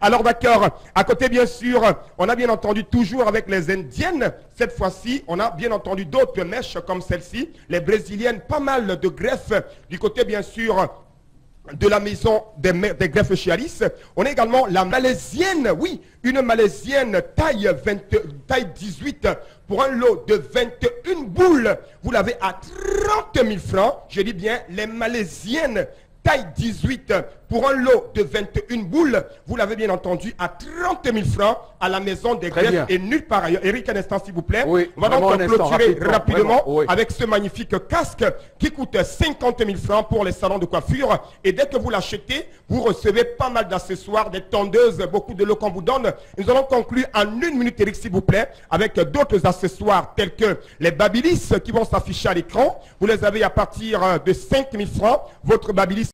Speaker 7: Alors d'accord, à côté, bien sûr, on a bien entendu toujours avec les indiennes. Cette fois-ci, on a bien entendu d'autres mèches comme celle-ci. Les brésiliennes, pas mal de greffes. Du côté, bien sûr, de la maison des greffes chez Alice. On a également la malaisienne, oui, une malaisienne taille 18 pour un lot de 21 boules. Vous l'avez à 30 000 francs. Je dis bien les malaisiennes taille 18 pour un lot de 21 boules. Vous l'avez bien entendu à 30 000 francs à la maison des greffes et nulle part ailleurs. Eric, un instant s'il vous plaît.
Speaker 1: Oui,
Speaker 7: on va donc clôturer rapidement
Speaker 1: oui,
Speaker 7: avec ce magnifique casque qui coûte 50 000 francs pour les salons de coiffure. Et dès que vous l'achetez, vous recevez pas mal d'accessoires, des tondeuses, beaucoup de l'eau qu'on vous donne. Nous allons conclure en 1 minute, Eric, s'il vous plaît, avec d'autres accessoires tels que les babyliss qui vont s'afficher à l'écran. Vous les avez à partir de 5 000 francs. Votre babyliss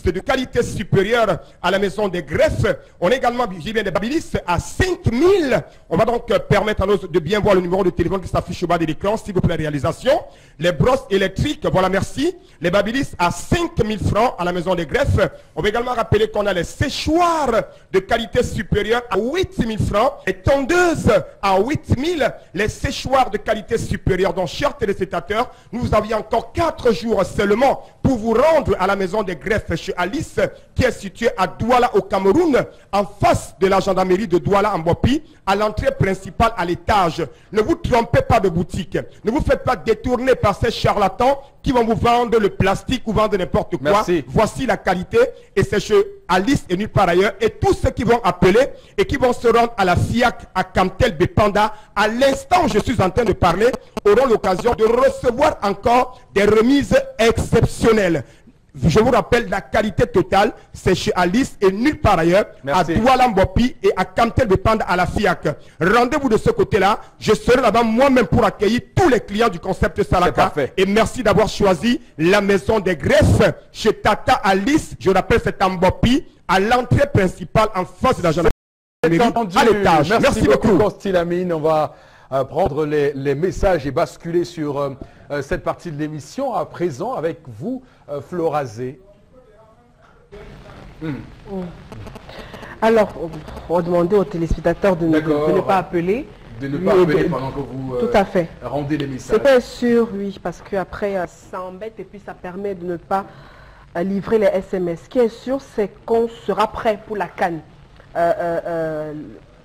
Speaker 7: c'est de qualité supérieure à la maison des greffes. On a également, j'ai bien des babyliss à 5 000. On va donc permettre à nous de bien voir le numéro de téléphone qui s'affiche au bas de l'écran, s'il vous plaît, réalisation. Les brosses électriques, voilà, merci. Les babyliss à 5 000 francs à la maison des greffes. On va également rappeler qu'on a les séchoirs de qualité supérieure à 8 000 francs. Les tondeuses à 8 000. Les séchoirs de qualité supérieure. Donc, chers téléspectateurs, nous avions encore 4 jours seulement pour vous rendre à la maison des greffes chez Alice, qui est située à Douala au Cameroun, en face de la gendarmerie de Douala en Bopi, à l'entrée principale à l'étage. Ne vous trompez pas de boutique. Ne vous faites pas détourner par ces charlatans qui vont vous vendre le plastique ou vendre n'importe quoi.
Speaker 1: Merci.
Speaker 7: Voici la qualité et c'est chez Alice et nulle part ailleurs. Et tous ceux qui vont appeler et qui vont se rendre à la FIAC à Kamtel Bepanda, à l'instant où je suis en train de parler, auront l'occasion de recevoir encore des remises exceptionnelles. Je vous rappelle, la qualité totale, c'est chez Alice et nulle part ailleurs,
Speaker 1: Merci.
Speaker 7: à Douala Mbopi et à Kamtel Bepanda à la FIAC. Rendez-vous de ce côté-là. Je serai là-bas moi-même pour accueillir tous les clients du concept Salaka. Et merci d'avoir choisi la maison des greffes chez Tata Alice. Je rappelle, c'est en Mbopi, à l'entrée principale en face de la gendarmerie, à l'étage.
Speaker 1: Merci beaucoup, Constilamine. On va prendre les messages et basculer sur cette partie de l'émission à présent avec vous, Florazé.
Speaker 3: Alors, on va demander aux téléspectateurs de ne pas appeler.
Speaker 1: De ne pas appeler pendant que vous
Speaker 3: tout à fait.
Speaker 1: rendez les messages.
Speaker 3: C'est pas sûr, oui, parce qu'après, ça embête et puis ça permet de ne pas livrer les SMS. Ce qui est sûr, c'est qu'on sera prêt pour la CAN.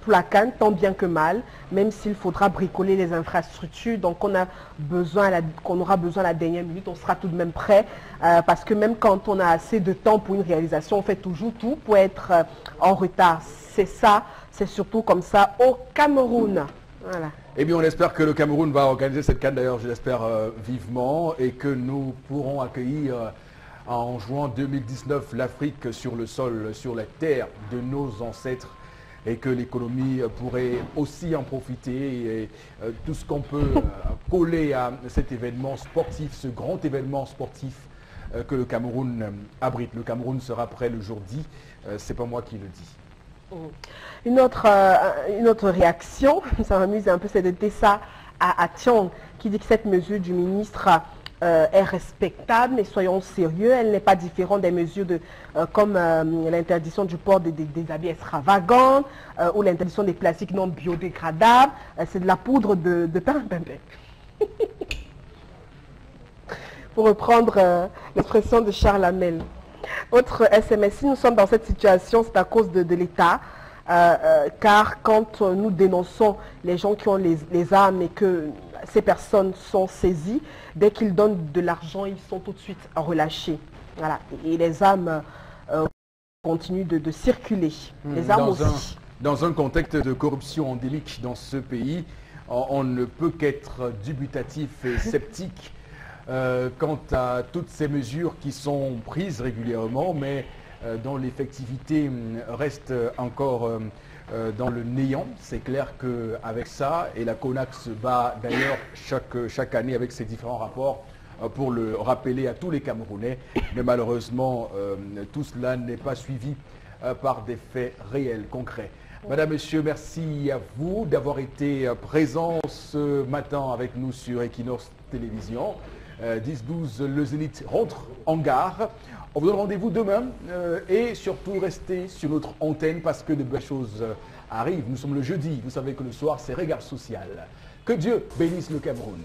Speaker 3: Pour la CAN, tant bien que mal, même s'il faudra bricoler les infrastructures, donc qu'on aura besoin à la dernière minute, on sera tout de même prêt, parce que même quand on a assez de temps pour une réalisation, on fait toujours tout pour être en retard. C'est ça, c'est surtout comme ça au Cameroun. Voilà.
Speaker 1: Eh bien, on espère que le Cameroun va organiser cette CAN, d'ailleurs, je l'espère vivement, et que nous pourrons accueillir en juin 2019 l'Afrique sur le sol, sur la terre de nos ancêtres, et que l'économie pourrait aussi en profiter et tout ce qu'on peut coller à cet événement sportif, ce grand événement sportif que le Cameroun abrite. Le Cameroun sera prêt le jour dit, c'est pas moi qui le dis.
Speaker 3: Une autre réaction, ça m'amuse un peu, c'est de Tessa à Tiong qui dit que cette mesure du ministre est respectable, mais soyons sérieux, elle n'est pas différente des mesures comme l'interdiction du port des habits extravagants ou l'interdiction des plastiques non biodégradables. C'est de la poudre de perlimpinpin. Pour reprendre l'expression de Charles Hamel. Autre SMS, si nous sommes dans cette situation, c'est à cause de l'État. Car quand nous dénonçons les gens qui ont les armes et que ces personnes sont saisies, dès qu'ils donnent de l'argent, ils sont tout de suite relâchés. Voilà. Et les armes continuent de circuler. Les armes aussi.
Speaker 1: Dans un contexte de corruption endémique dans ce pays, on ne peut qu'être dubitatif et sceptique quant à toutes ces mesures qui sont prises régulièrement, mais dont l'effectivité reste encore dans le néant. C'est clair qu'avec ça, et la CONAC se bat d'ailleurs chaque année avec ses différents rapports pour le rappeler à tous les Camerounais, mais malheureusement, tout cela n'est pas suivi par des faits réels, concrets. Madame, Monsieur, merci à vous d'avoir été présents ce matin avec nous sur Equinox Télévision. 10-12, le Zénith rentre en gare. On vous donne rendez-vous demain et surtout restez sur notre antenne parce que de belles choses arrivent. Nous sommes le jeudi, vous savez que le soir c'est Regard Social. Que Dieu bénisse le Cameroun.